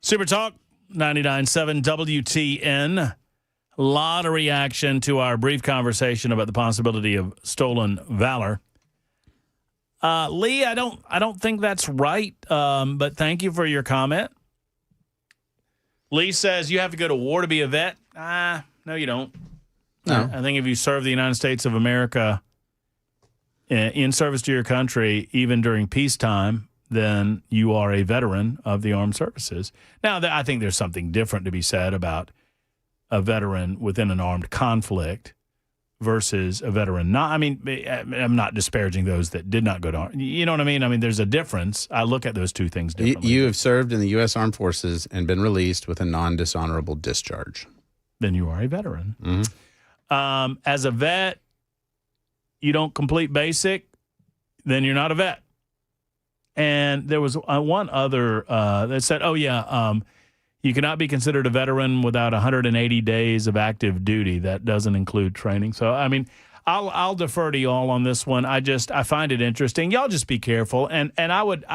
Super Talk 99.7 WTN. A lot of reaction to our brief conversation about the possibility of stolen valor. Lee, I don't think that's right, but thank you for your comment. Lee says you have to go to war to be a vet. No, you don't. No. I think if you serve the United States of America in service to your country, even during peacetime, then you are a veteran of the armed services. Now, I think there's something different to be said about a veteran within an armed conflict versus a veteran not. I mean, I'm not disparaging those that did not go to army. You know what I mean? I mean, there's a difference. I look at those two things differently. You have served in the U.S. Armed Forces and been released with a non-dishonorable discharge. Then you are a veteran. Mm-hmm. As a vet, you don't complete basic, then you're not a vet. And there was one other that said, you cannot be considered a veteran without 180 days of active duty. That doesn't include training. So, I mean, I'll defer to y'all on this one. I find it interesting. Y'all just be careful. And I would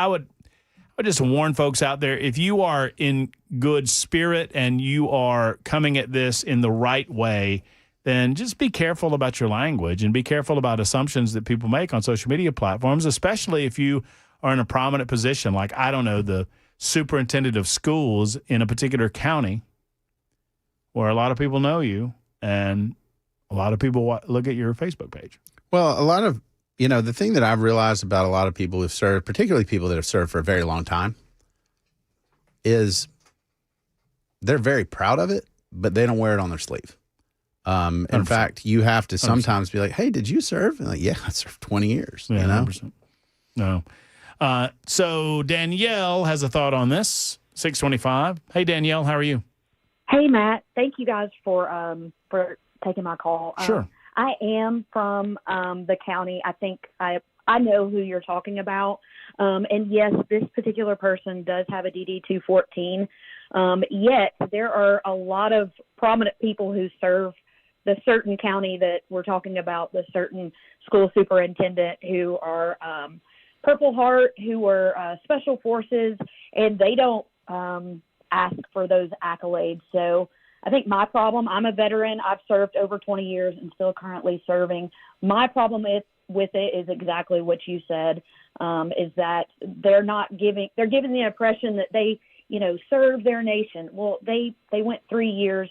just warn folks out there, if you are in good spirit and you are coming at this in the right way, then just be careful about your language and be careful about assumptions that people make on social media platforms, especially if you are in a prominent position, like, I don't know, the superintendent of schools in a particular county where a lot of people know you and a lot of people look at your Facebook page. Well, a lot of, the thing that I've realized about a lot of people who've served, particularly people that have served for a very long time, is they're very proud of it, but they don't wear it on their sleeve. In fact, you have to sometimes be like, hey, did you serve? And like, yeah, I served 20 years. Yeah, 100%. No. So Danielle has a thought on this, 625. Hey, Danielle, how are you? Hey, Matt. Thank you guys for taking my call. Sure. I am from the county. I think I know who you're talking about. And yes, this particular person does have a DD-214. Yet there are a lot of prominent people who serve the certain county that we're talking about, the certain school superintendent who are Purple Heart, who are special forces, and they don't ask for those accolades. So I think my problem, I'm a veteran. I've served over 20 years and still currently serving. My problem with it is exactly what you said, is that they're giving the impression that they, serve their nation. Well, they went 3 years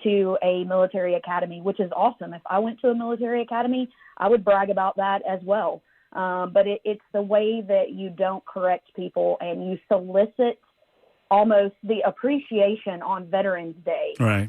to a military academy, which is awesome. If I went to a military academy, I would brag about that as well. But it's the way that you don't correct people and you solicit almost the appreciation on Veterans Day. Right.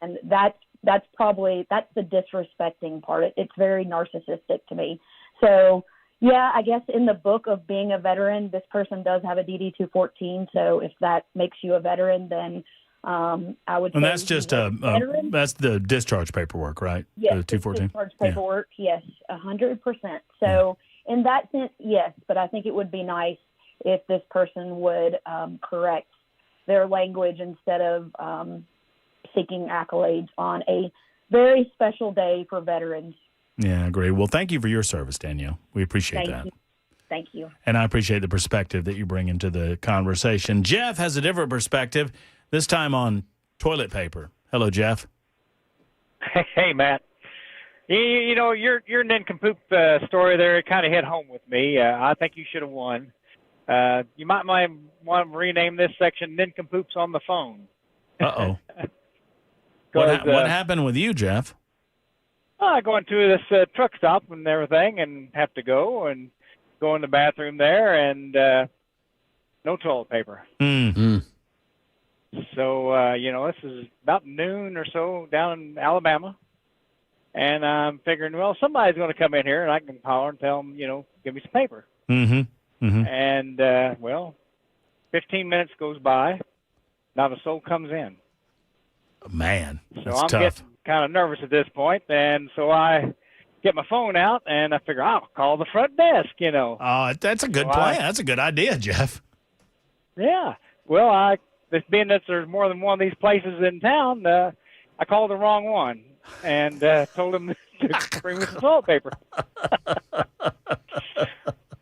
And that's the disrespecting part. It's very narcissistic to me. So, yeah, I guess in the book of being a veteran, this person does have a DD-214. So if that makes you a veteran, then I would. And that's just that's the discharge paperwork, right? Yes, the 214 discharge paperwork. Yes, 100%. So in that sense, yes. But I think it would be nice if this person would correct their language instead of seeking accolades on a very special day for veterans. Yeah, great. Well, thank you for your service, Danielle. We appreciate that. Thank you. And I appreciate the perspective that you bring into the conversation. Jeff has a different perspective, this time on toilet paper. Hello, Jeff. Hey, Matt. Your nincompoop story there kind of hit home with me. I think you should have won. You might want to rename this section Nincompoops on the Phone. Uh-oh. What happened with you, Jeff? Going to this truck stop and everything and have to go in the bathroom there and no toilet paper. Mm-hmm. So, this is about noon or so down in Alabama. And I'm figuring, well, somebody's going to come in here and I can holler and tell them, give me some paper. Mm-hmm. Mm-hmm. And, 15 minutes goes by. Not a soul comes in. Man, that's I'm tough. Getting kind of nervous at this point, and so I get my phone out and I figure I'll call the front desk. Oh, that's a good plan. That's a good idea, Jeff. Yeah. Well, this being that there's more than one of these places in town, I called the wrong one and told them to bring me some toilet paper.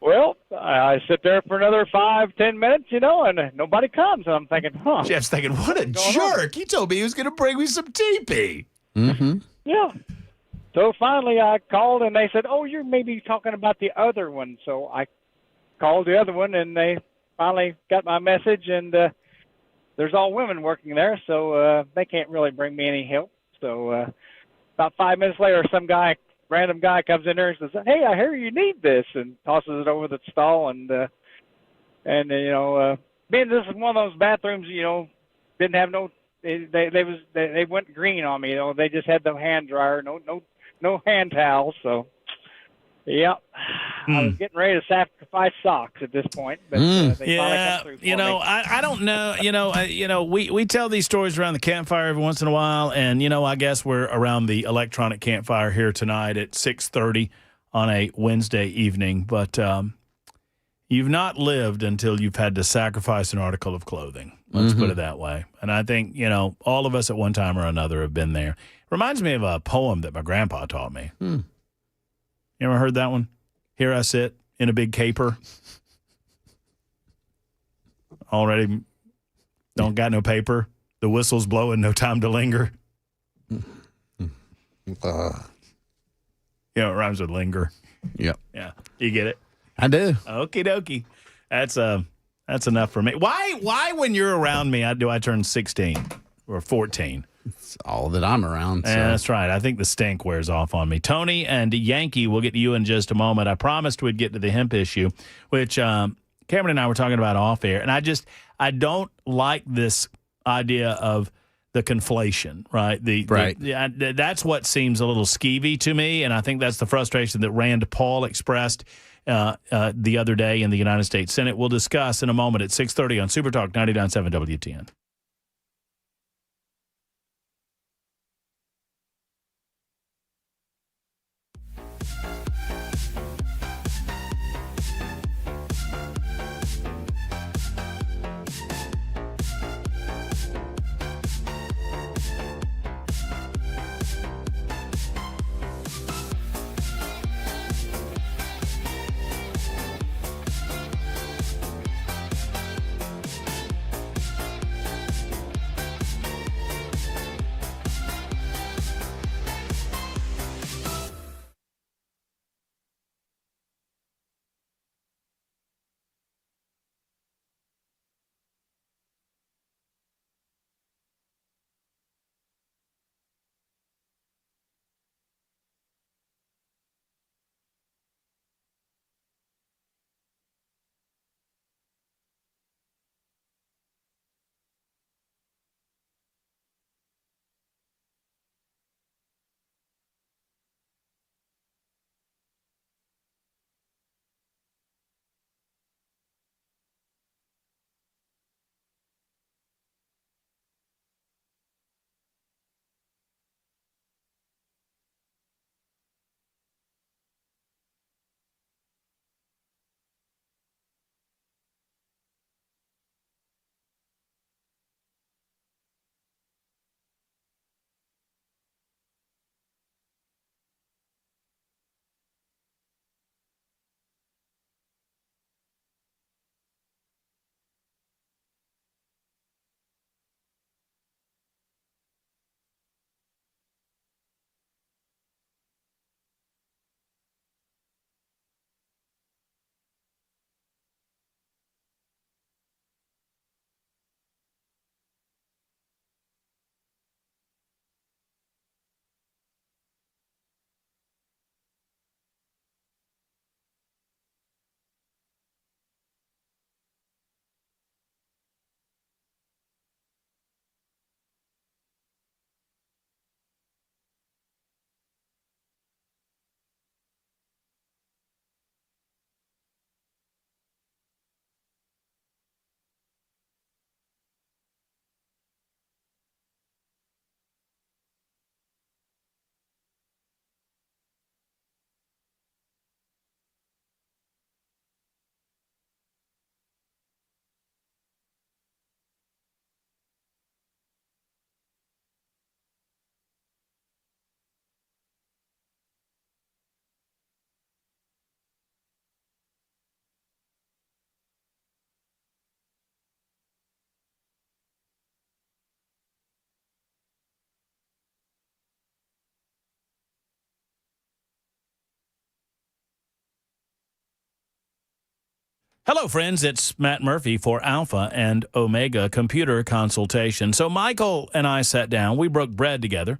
Well, I sit there for another 5-10 minutes, and nobody comes. And I'm thinking, Jeff's thinking, what a jerk. He told me he was going to bring me some teepee. Mm-hmm. Yeah. So finally I called, and they said, oh, you're maybe talking about the other one. So I called the other one, and they finally got my message, and there's all women working there, so they can't really bring me any help. So about 5 minutes later, random guy comes in there and says, hey, I hear you need this, and tosses it over the stall. And being this is one of those bathrooms, didn't have no, they went green on me. They just had the hand dryer, no hand towels. So, yeah, I was getting ready to sacrifice socks at this point, but they finally come through for me. I don't know. We tell these stories around the campfire every once in a while, and I guess we're around the electronic campfire here tonight at 6:30 on a Wednesday evening. But you've not lived until you've had to sacrifice an article of clothing. Let's put it that way. And I think all of us at one time or another have been there. Reminds me of a poem that my grandpa taught me. You ever heard that one? Here I sit in a big caper. Already don't got no paper. The whistle's blowing, no time to linger. It rhymes with linger. Yep. Yeah. You get it? I do. Okie dokie. That's enough for me. Why when you're around me do I turn 16 or 14? It's all that I'm around. So. Yeah, that's right. I think the stink wears off on me. Tony and Yankee, we'll get to you in just a moment. I promised we'd get to the hemp issue, which Cameron and I were talking about off air. And I don't like this idea of the conflation, right? That's what seems a little skeevy to me. And I think that's the frustration that Rand Paul expressed the other day in the United States Senate. We'll discuss in a moment at 6:30 on Super Talk 99.7 WTN. Hello, friends. It's Matt Murphy for Alpha and Omega Computer Consultation. So Michael and I sat down. We broke bread together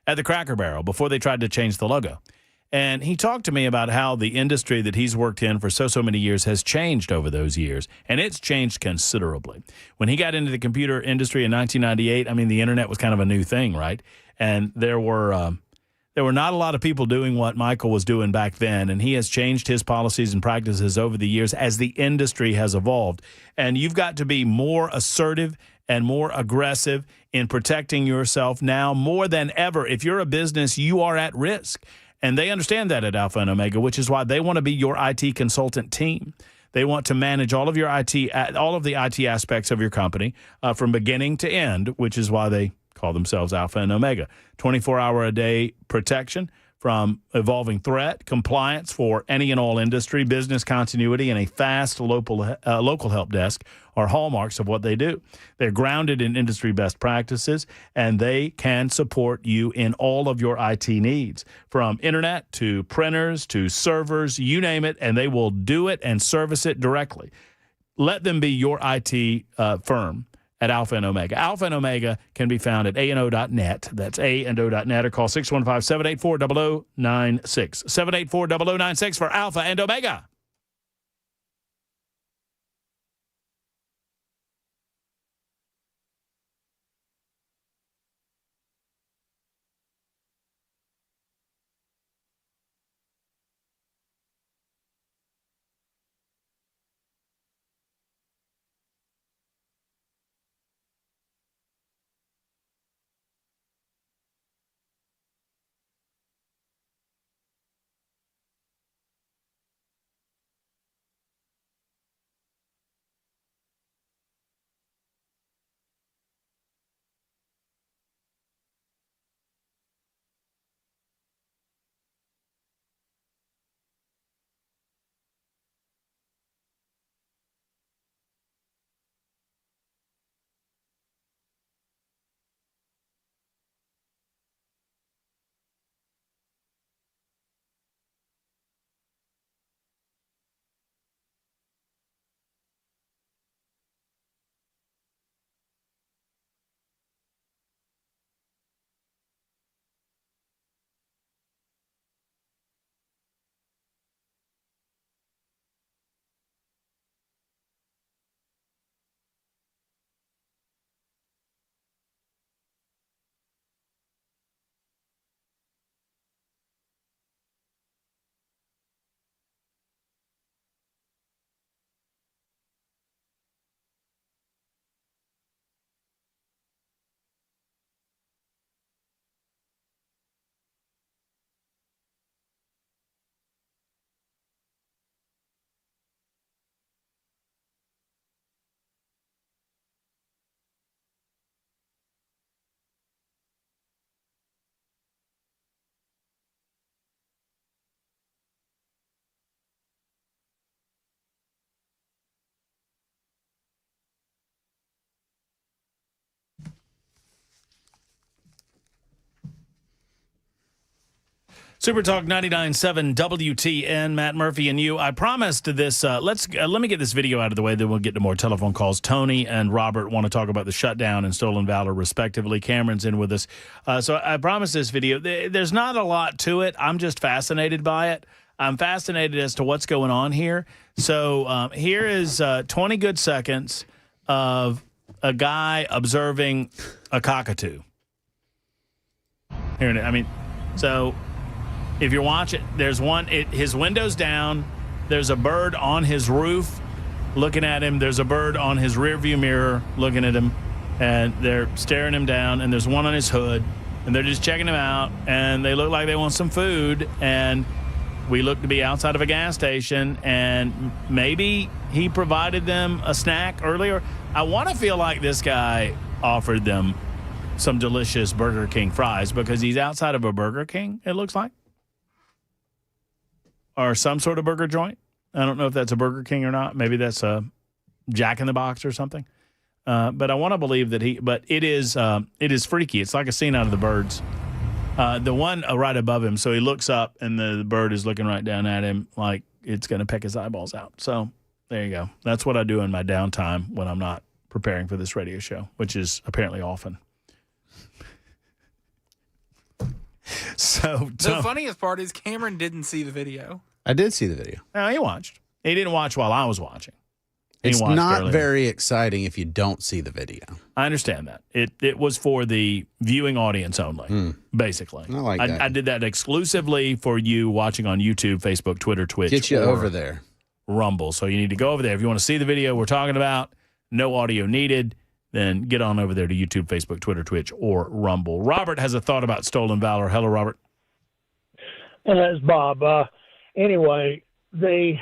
at the Cracker Barrel before they tried to change the logo. And he talked to me about how the industry that he's worked in for so many years has changed over those years. And it's changed considerably. When he got into the computer industry in 1998, I mean, the internet was kind of a new thing, right? And there were not a lot of people doing what Michael was doing back then, and he has changed his policies and practices over the years as the industry has evolved. And you've got to be more assertive and more aggressive in protecting yourself now more than ever. If you're a business, you are at risk. And they understand that at Alpha and Omega, which is why they want to be your IT consultant team. They want to manage all of your all of the IT aspects of your company from beginning to end, which is why they call themselves Alpha and Omega. 24-hour-a-day protection from evolving threat, compliance for any and all industry, business continuity, and a fast local help desk are hallmarks of what they do. They're grounded in industry best practices, and they can support you in all of your IT needs, from internet to printers to servers, you name it, and they will do it and service it directly. Let them be your IT firm at Alpha and Omega. Alpha and Omega can be found at ANO.net. That's ANO.net, or call 615-784-0096. 784-0096 for Alpha and Omega. Super Talk 99.7 WTN, Matt Murphy and you. I promised this. Let me get this video out of the way, then we'll get to more telephone calls. Tony and Robert want to talk about the shutdown and stolen valor, respectively. Cameron's in with us. So I promised this video. There's not a lot to it. I'm just fascinated by it. I'm fascinated as to what's going on here. So here is 20 good seconds of a guy observing a cockatoo. Here, I mean, so if you're watching, there's one, his window's down. There's a bird on his roof looking at him. There's a bird on his rearview mirror looking at him, and they're staring him down, and there's one on his hood, and they're just checking him out, and they look like they want some food, and we look to be outside of a gas station, and maybe he provided them a snack earlier. I want to feel like this guy offered them some delicious Burger King fries because he's outside of a Burger King, it looks like, or some sort of burger joint. I don't know if that's a Burger King or not. Maybe that's a Jack in the Box or something. But I want to believe that it is freaky. It's like a scene out of The Birds. The one right above him, so he looks up and the bird is looking right down at him like it's going to peck his eyeballs out. So There you go. That's what I do in my downtime when I'm not preparing for this radio show, which is apparently often. So the funniest part is Cameron didn't see the video. I did see the video. No, he watched. He didn't watch while I was watching. It's not very exciting if you don't see the video. I understand that. It was for the viewing audience only, basically. I like that. I did that exclusively for you watching on YouTube, Facebook, Twitter, Twitch. Get you over there. Rumble. So you need to go over there. If you want to see the video we're talking about, no audio needed, then get on over there to YouTube, Facebook, Twitter, Twitch, or Rumble. Robert has a thought about stolen valor. Hello, Robert. It's Bob. Anyway, the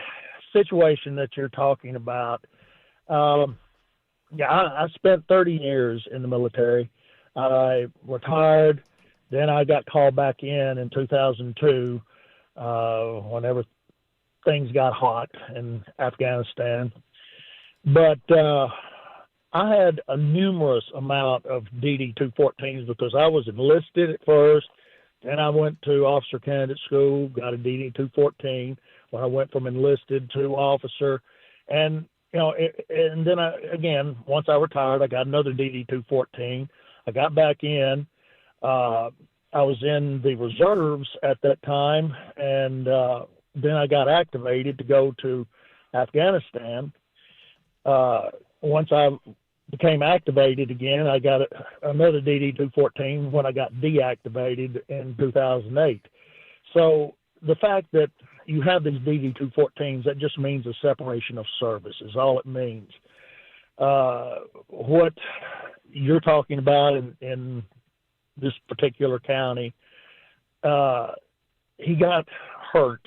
situation that you're talking about, I spent 30 years in the military. I retired. Then I got called back in 2002 whenever things got hot in Afghanistan. But I had a numerous amount of DD-214s because I was enlisted at first. Then I went to officer candidate school, got a DD-214 when I went from enlisted to officer. And, and then again, once I retired, I got another DD-214. I got back in. I was in the reserves at that time, and then I got activated to go to Afghanistan. Once I became activated again, I got another DD-214 when I got deactivated in 2008. So the fact that you have these DD-214s, that just means a separation of service is all it means. What you're talking about in this particular county, he got hurt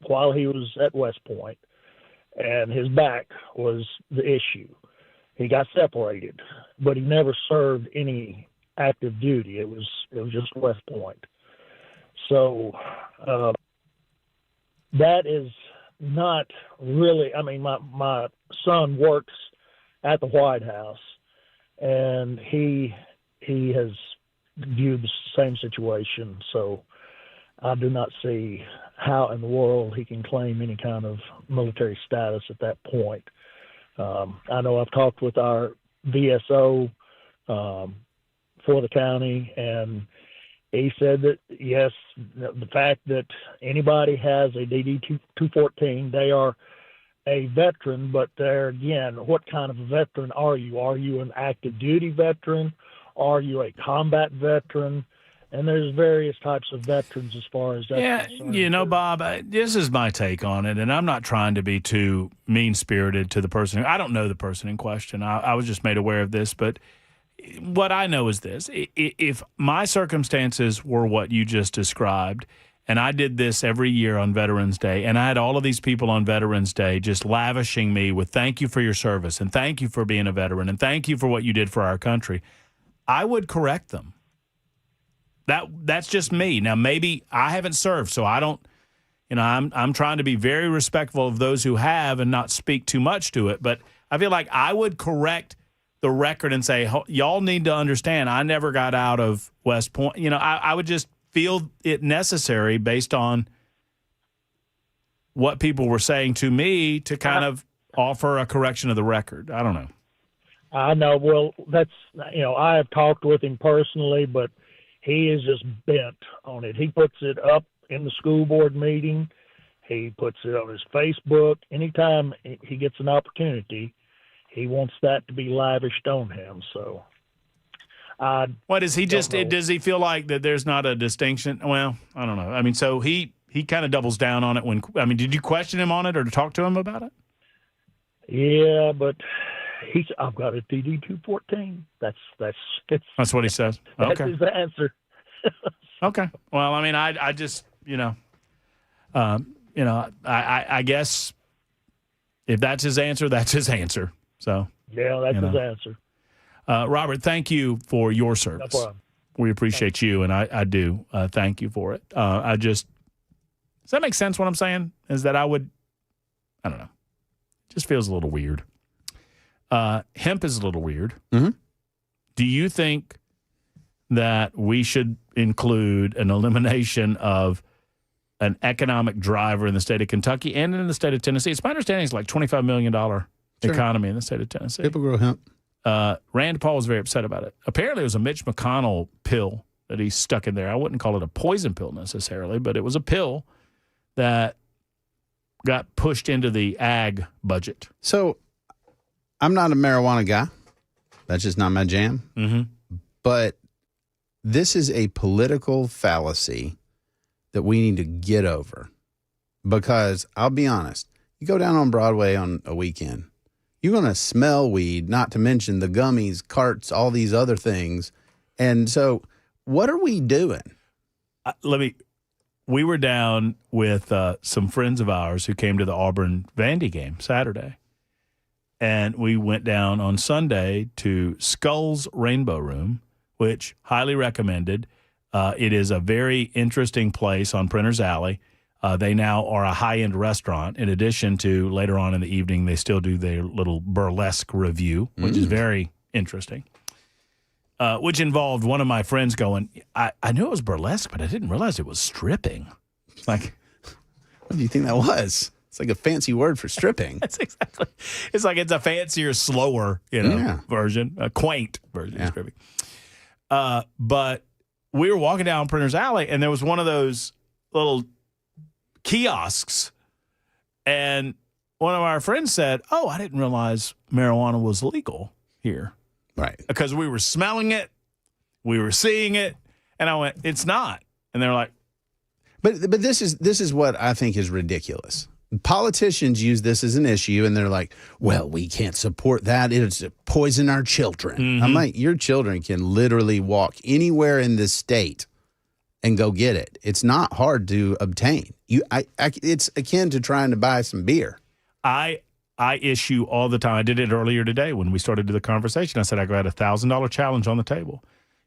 while he was at West Point, and his back was the issue. He got separated, but he never served any active duty. It was just West Point. So that is not really. I mean, my son works at the White House, and he has viewed the same situation. So I do not see how in the world he can claim any kind of military status at that point. I know I've talked with our VSO for the county, and he said that, yes, the fact that anybody has a DD-214, they are a veteran, but there again, what kind of a veteran are you? Are you an active duty veteran? Are you a combat veteran? And there's various types of veterans as far as that's concerned. Bob, this is my take on it, and I'm not trying to be too mean-spirited to the person. I don't know the person in question. I was just made aware of this, but what I know is this. If my circumstances were what you just described, and I did this every year on Veterans Day, and I had all of these people on Veterans Day just lavishing me with thank you for your service, and thank you for being a veteran, and thank you for what you did for our country, I would correct them. That's just me. Now, maybe I haven't served, so I don't, I'm trying to be very respectful of those who have and not speak too much to it. But I feel like I would correct the record and say, y'all need to understand, I never got out of West Point. I would just feel it necessary based on what people were saying to me to kind of offer a correction of the record. I don't know. I know. Well, that's, I have talked with him personally, but he is just bent on it. He puts it up in the school board meeting. He puts it on his Facebook. Anytime he gets an opportunity, he wants that to be lavished on him. So, what is he just? Does he feel like that there's not a distinction? Well, I don't know. I mean, so he kind of doubles down on it. Did you question him on it or talk to him about it? Yeah, but I've got a DD-214. That's what he says. That's Okay. his answer. Okay. Well, I just, I guess if that's his answer, that's his answer. So yeah, that's his answer. Robert, thank you for your service. No problem. We appreciate you, and I do thank you for it. Does that make sense? What I'm saying is that I don't know. It just feels a little weird. Hemp is a little weird. Mm-hmm. Do you think that we should include an elimination of an economic driver in the state of Kentucky and in the state of Tennessee. It's my understanding it's like $25 million economy in the state of Tennessee. People grow hemp. Rand Paul was very upset about it. Apparently, it was a Mitch McConnell pill that he stuck in there. I wouldn't call it a poison pill necessarily, but it was a pill that got pushed into the ag budget. So I'm not a marijuana guy. That's just not my jam. Mm-hmm. But this is a political fallacy that we need to get over. Because I'll be honest, you go down on Broadway on a weekend, you're going to smell weed, not to mention the gummies, carts, all these other things. And so what are we doing? We were down with some friends of ours who came to the Auburn Vandy game Saturday. And we went down on Sunday to Skull's Rainbow Room, which highly recommended. It is a very interesting place on Printer's Alley. They now are a high-end restaurant. In addition to later on in the evening, they still do their little burlesque review, which is very interesting. Which involved one of my friends going, I knew it was burlesque, but I didn't realize it was stripping. Like, what do you think that was? It's like a fancy word for stripping. That's exactly. It's like it's a fancier, slower, version, a quaint version of stripping. But we were walking down Printer's Alley, and there was one of those little kiosks, and one of our friends said, "Oh, I didn't realize marijuana was legal here." Right. Because we were smelling it, we were seeing it, and I went, "It's not." And they're like, But this is what I think is ridiculous. Politicians use this as an issue, and they're like, well, we can't support that. It's poison our children. Mm-hmm. I'm like, your children can literally walk anywhere in this state and go get it. It's not hard to obtain. It's akin to trying to buy some beer. I issue all the time. I did it earlier today when we started the conversation. I said I got a $1,000 challenge on the table.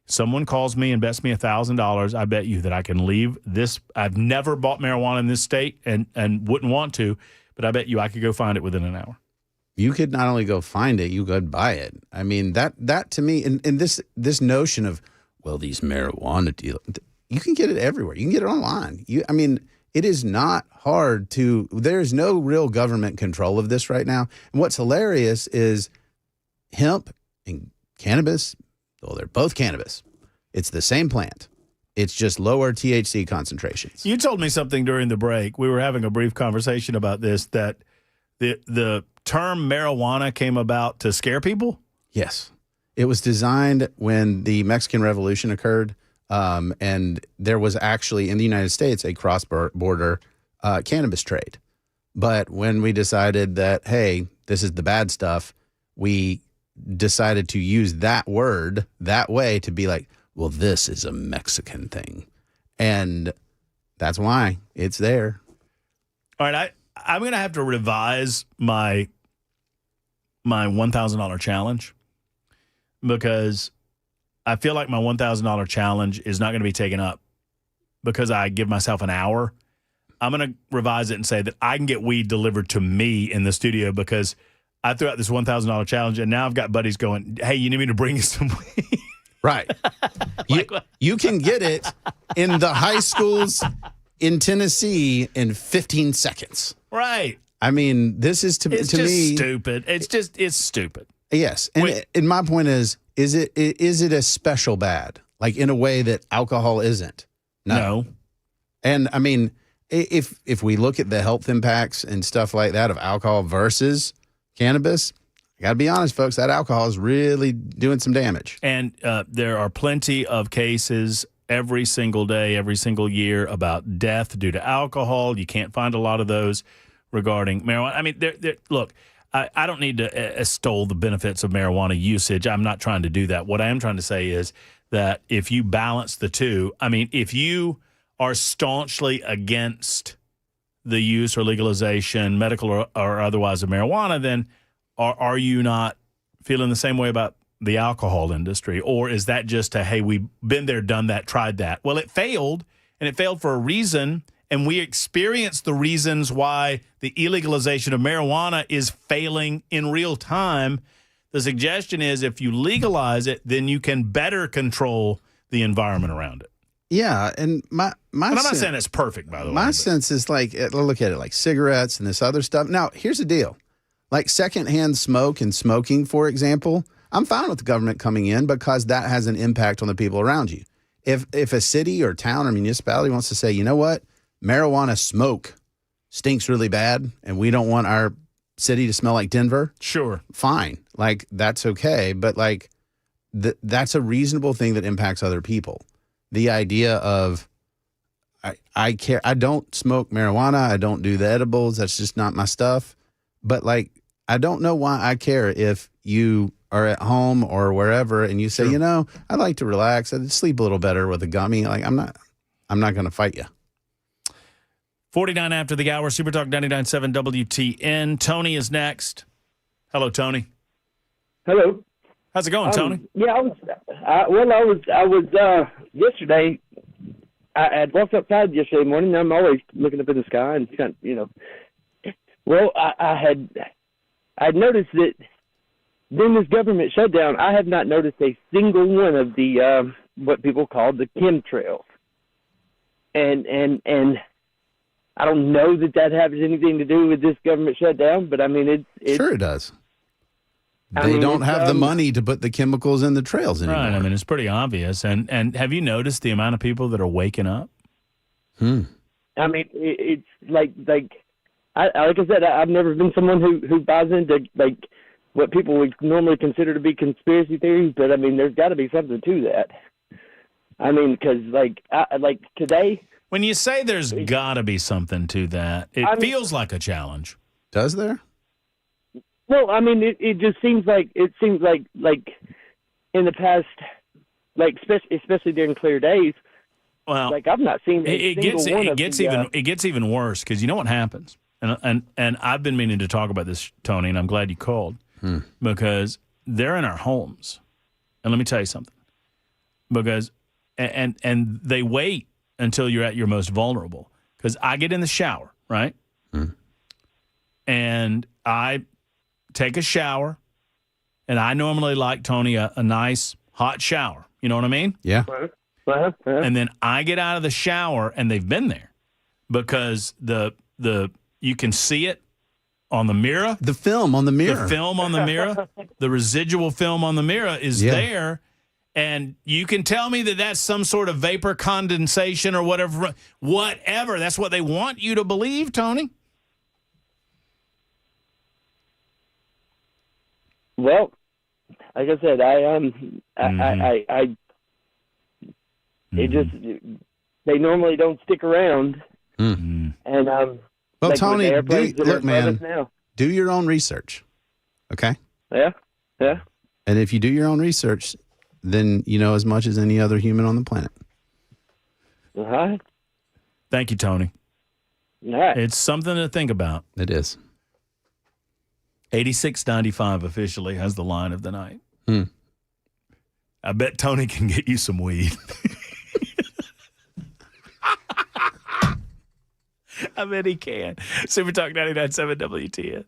Someone calls me and bets me $1,000. I bet you that I can leave this. I've never bought marijuana in this state and wouldn't want to, but I bet you I could go find it within an hour. You could not only go find it, you could buy it. I mean, that to me, and this notion of, well, these marijuana deals, you can get it everywhere. You can get it online. It is not hard to, there's no real government control of this right now. And what's hilarious is hemp and cannabis, well, they're both cannabis. It's the same plant. It's just lower THC concentrations. You told me something during the break. We were having a brief conversation about this, that the term marijuana came about to scare people? Yes. It was designed when the Mexican Revolution occurred, and there was actually, in the United States, a cross-border cannabis trade. But when we decided that, hey, this is the bad stuff, we decided to use that word that way to be like, well, this is a Mexican thing. And that's why it's there. All right, I'm going to have to revise my $1,000 challenge, because I feel like my $1,000 challenge is not going to be taken up because I give myself an hour. I'm going to revise it and say that I can get weed delivered to me in the studio, because I threw out this $1,000 challenge, and now I've got buddies going, hey, you need me to bring you some weed? Right. You can get it in the high schools in Tennessee in 15 seconds. Right. I mean, this is to me stupid. It's stupid. Yes. And my point is it a special bad? Like, in a way that alcohol isn't? No. And I mean, if we look at the health impacts and stuff like that of alcohol versus cannabis, I got to be honest, folks, that alcohol is really doing some damage. And there are plenty of cases every single day, every single year about death due to alcohol. You can't find a lot of those regarding marijuana. I mean, look, I don't need to extol the benefits of marijuana usage. I'm not trying to do that. What I am trying to say is that if you balance the two, I mean, if you are staunchly against the use or legalization, medical or otherwise, of marijuana, then are you not feeling the same way about the alcohol industry? Or is that just hey, we've been there, done that, tried that? Well, it failed, and it failed for a reason, and we experienced the reasons why the illegalization of marijuana is failing in real time. The suggestion is if you legalize it, then you can better control the environment around it. Yeah, and my But I'm not saying it's perfect, by the way. my but- sense is like, look at it like cigarettes and this other stuff. Now, here's the deal. Like secondhand smoke and smoking, for example, I'm fine with the government coming in because that has an impact on the people around you. If a city or town or municipality wants to say, you know what, marijuana smoke stinks really bad and we don't want our city to smell like Denver. Sure. Fine. Like, that's okay. But like, that's a reasonable thing that impacts other people. The idea of, I care. I don't smoke marijuana. I don't do the edibles. That's just not my stuff. But like, I don't know why I care if you are at home or wherever and you say, Sure. you know, I'd like to relax. I'd sleep a little better with a gummy. Like, I'm not going to fight you. 49 after the hour, Super Talk 99.7 WTN. Tony is next. Hello, Tony. Hello. How's it going, Tony? Yeah, I was yesterday. I had walked outside yesterday morning. I'm always looking up in the sky and kind of, you know. Well, I had noticed that during this government shutdown, I have not noticed a single one of the what people call the chemtrails, and I don't know that has anything to do with this government shutdown, but I mean it's Sure it does. They don't have the money to put the chemicals in the trails anymore. Right. I mean, it's pretty obvious. And have you noticed the amount of people that are waking up? I mean, it's like I said, I've never been someone who buys into like what people would normally consider to be conspiracy theories, but I mean, there's got to be something to that. I mean, because like today, when you say there's got to be something to that, it feels like a challenge. Does there? Well, I mean, it just seems like in the past, like especially during clear days. Well, like I've not seen it gets even worse because you know what happens, and I've been meaning to talk about this, Tony, and I'm glad you called because they're in our homes, and let me tell you something, because and they wait until you're at your most vulnerable because I get in the shower, right, and I take a shower, and I normally like, Tony, a nice hot shower. You know what I mean? Yeah. And then I get out of the shower, and they've been there because the you can see it on the mirror. The film on the mirror. The film on the mirror. The residual film on the mirror is there. And you can tell me that that's some sort of vapor condensation or whatever. Whatever. That's what they want you to believe, Tony. Well, like I said, it just they normally don't stick around, and well, like Tony, look, man, now. Do your own research, okay? Yeah. And if you do your own research, then you know as much as any other human on the planet. All right. Thank you, Tony. All right. It's something to think about. It is. 86.95 officially has the line of the night. I bet Tony can get you some weed. I bet he can. Super Talk 99.7 WTN.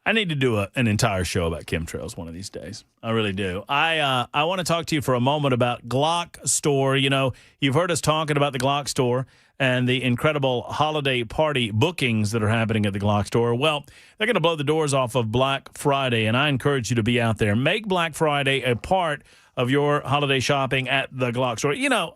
I need to do an entire show about chemtrails one of these days. I really do. I want to talk to you for a moment about Glock Store. You know, you've heard us talking about the Glock Store and the incredible holiday party bookings that are happening at the Glock Store. Well, they're going to blow the doors off of Black Friday, and I encourage you to be out there. Make Black Friday a part of your holiday shopping at the Glock Store. You know,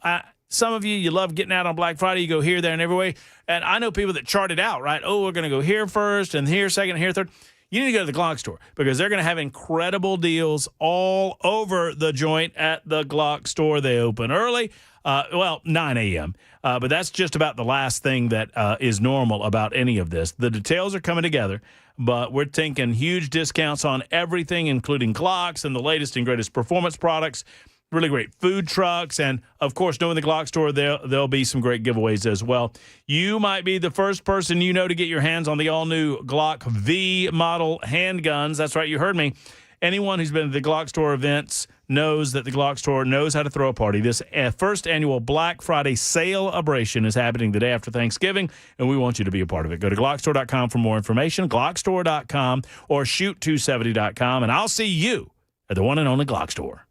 some of you love getting out on Black Friday. You go here, there, and everywhere. And I know people that chart it out, right? Oh, we're going to go here first and here second and here third. You need to go to the Glock Store because they're going to have incredible deals all over the joint at the Glock Store. They open early, 9 a.m., but that's just about the last thing that is normal about any of this. The details are coming together, but we're thinking huge discounts on everything, including Glocks and the latest and greatest performance products. really great food trucks, and of course, knowing the Glock store, there'll be some great giveaways as well. You might be the first person you know to get your hands on the all-new Glock V model handguns. That's right, you heard me. Anyone who's been to the Glock store events knows that the Glock store knows how to throw a party. This first annual Black Friday celebration is happening the day after Thanksgiving, and we want you to be a part of it. Go to GlockStore.com for more information, GlockStore.com or Shoot270.com, and I'll see you at the one and only Glock store.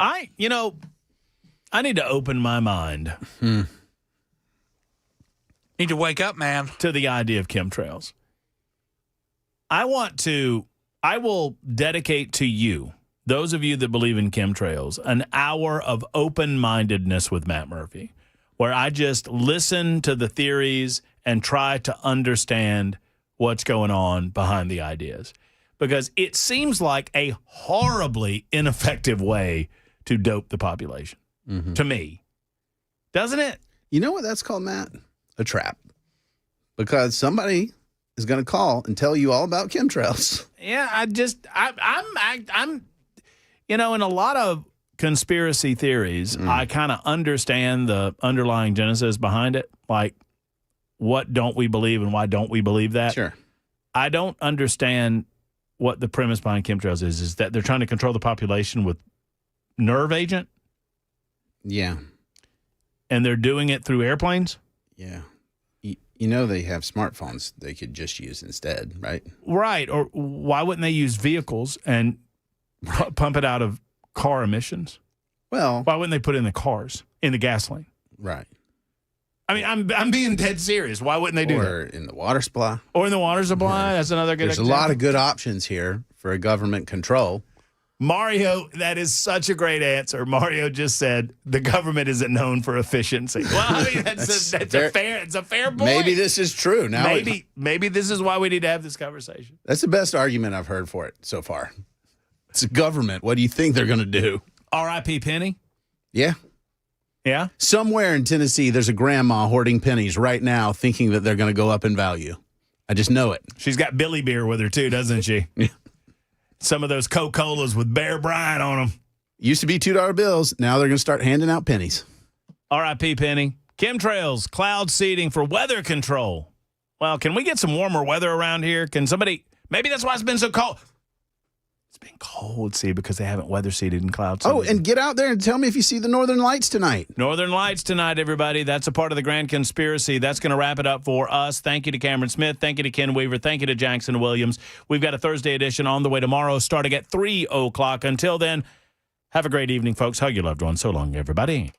I need to open my mind. Need to wake up, man. To the idea of chemtrails. I will dedicate to you, those of you that believe in chemtrails, an hour of open-mindedness with Matt Murphy, where I just listen to the theories and try to understand what's going on behind the ideas. Because it seems like a horribly ineffective way to dope the population, to me. Doesn't it? You know what that's called, Matt? A trap. Because somebody is going to call and tell you all about chemtrails. Yeah, I'm in a lot of conspiracy theories, I kind of understand the underlying genesis behind it. Like, what don't we believe and why don't we believe that? Sure. I don't understand what the premise behind chemtrails is that they're trying to control the population with nerve agent. Yeah. And they're doing it through airplanes? Yeah. You know they have smartphones they could just use instead, right? Right. Or why wouldn't they use vehicles and pump it out of car emissions? Well, why wouldn't they put it in the cars, in the gasoline? Right. I mean, I'm being dead serious. Why wouldn't they do that? Or in the water supply. Or in the water supply. That's another good example. There's a lot of good options here for a government control. Mario, that is such a great answer. Mario just said the government isn't known for efficiency. Well, I mean, it's a fair point. Maybe this is true. Now maybe this is why we need to have this conversation. That's the best argument I've heard for it so far. It's a government. What do you think they're going to do? R.I.P. Penny? Yeah. Yeah? Somewhere in Tennessee, there's a grandma hoarding pennies right now thinking that they're going to go up in value. I just know it. She's got Billy beer with her, too, doesn't she? Yeah. Some of those Coca-Colas with Bear Bryant on them. Used to be $2 bills. Now they're going to start handing out pennies. R.I.P. Penny. Chemtrails, cloud seeding for weather control. Well, can we get some warmer weather around here? Can somebody, maybe that's why it's been so cold. It's been cold, see, because they haven't weather seeded in cloud seeding. Oh, and get out there and tell me if you see the Northern Lights tonight. Northern Lights tonight, everybody. That's a part of the grand conspiracy. That's going to wrap it up for us. Thank you to Cameron Smith. Thank you to Ken Weaver. Thank you to Jackson Williams. We've got a Thursday edition on the way tomorrow starting at 3 o'clock. Until then, have a great evening, folks. Hug your loved ones. So long, everybody.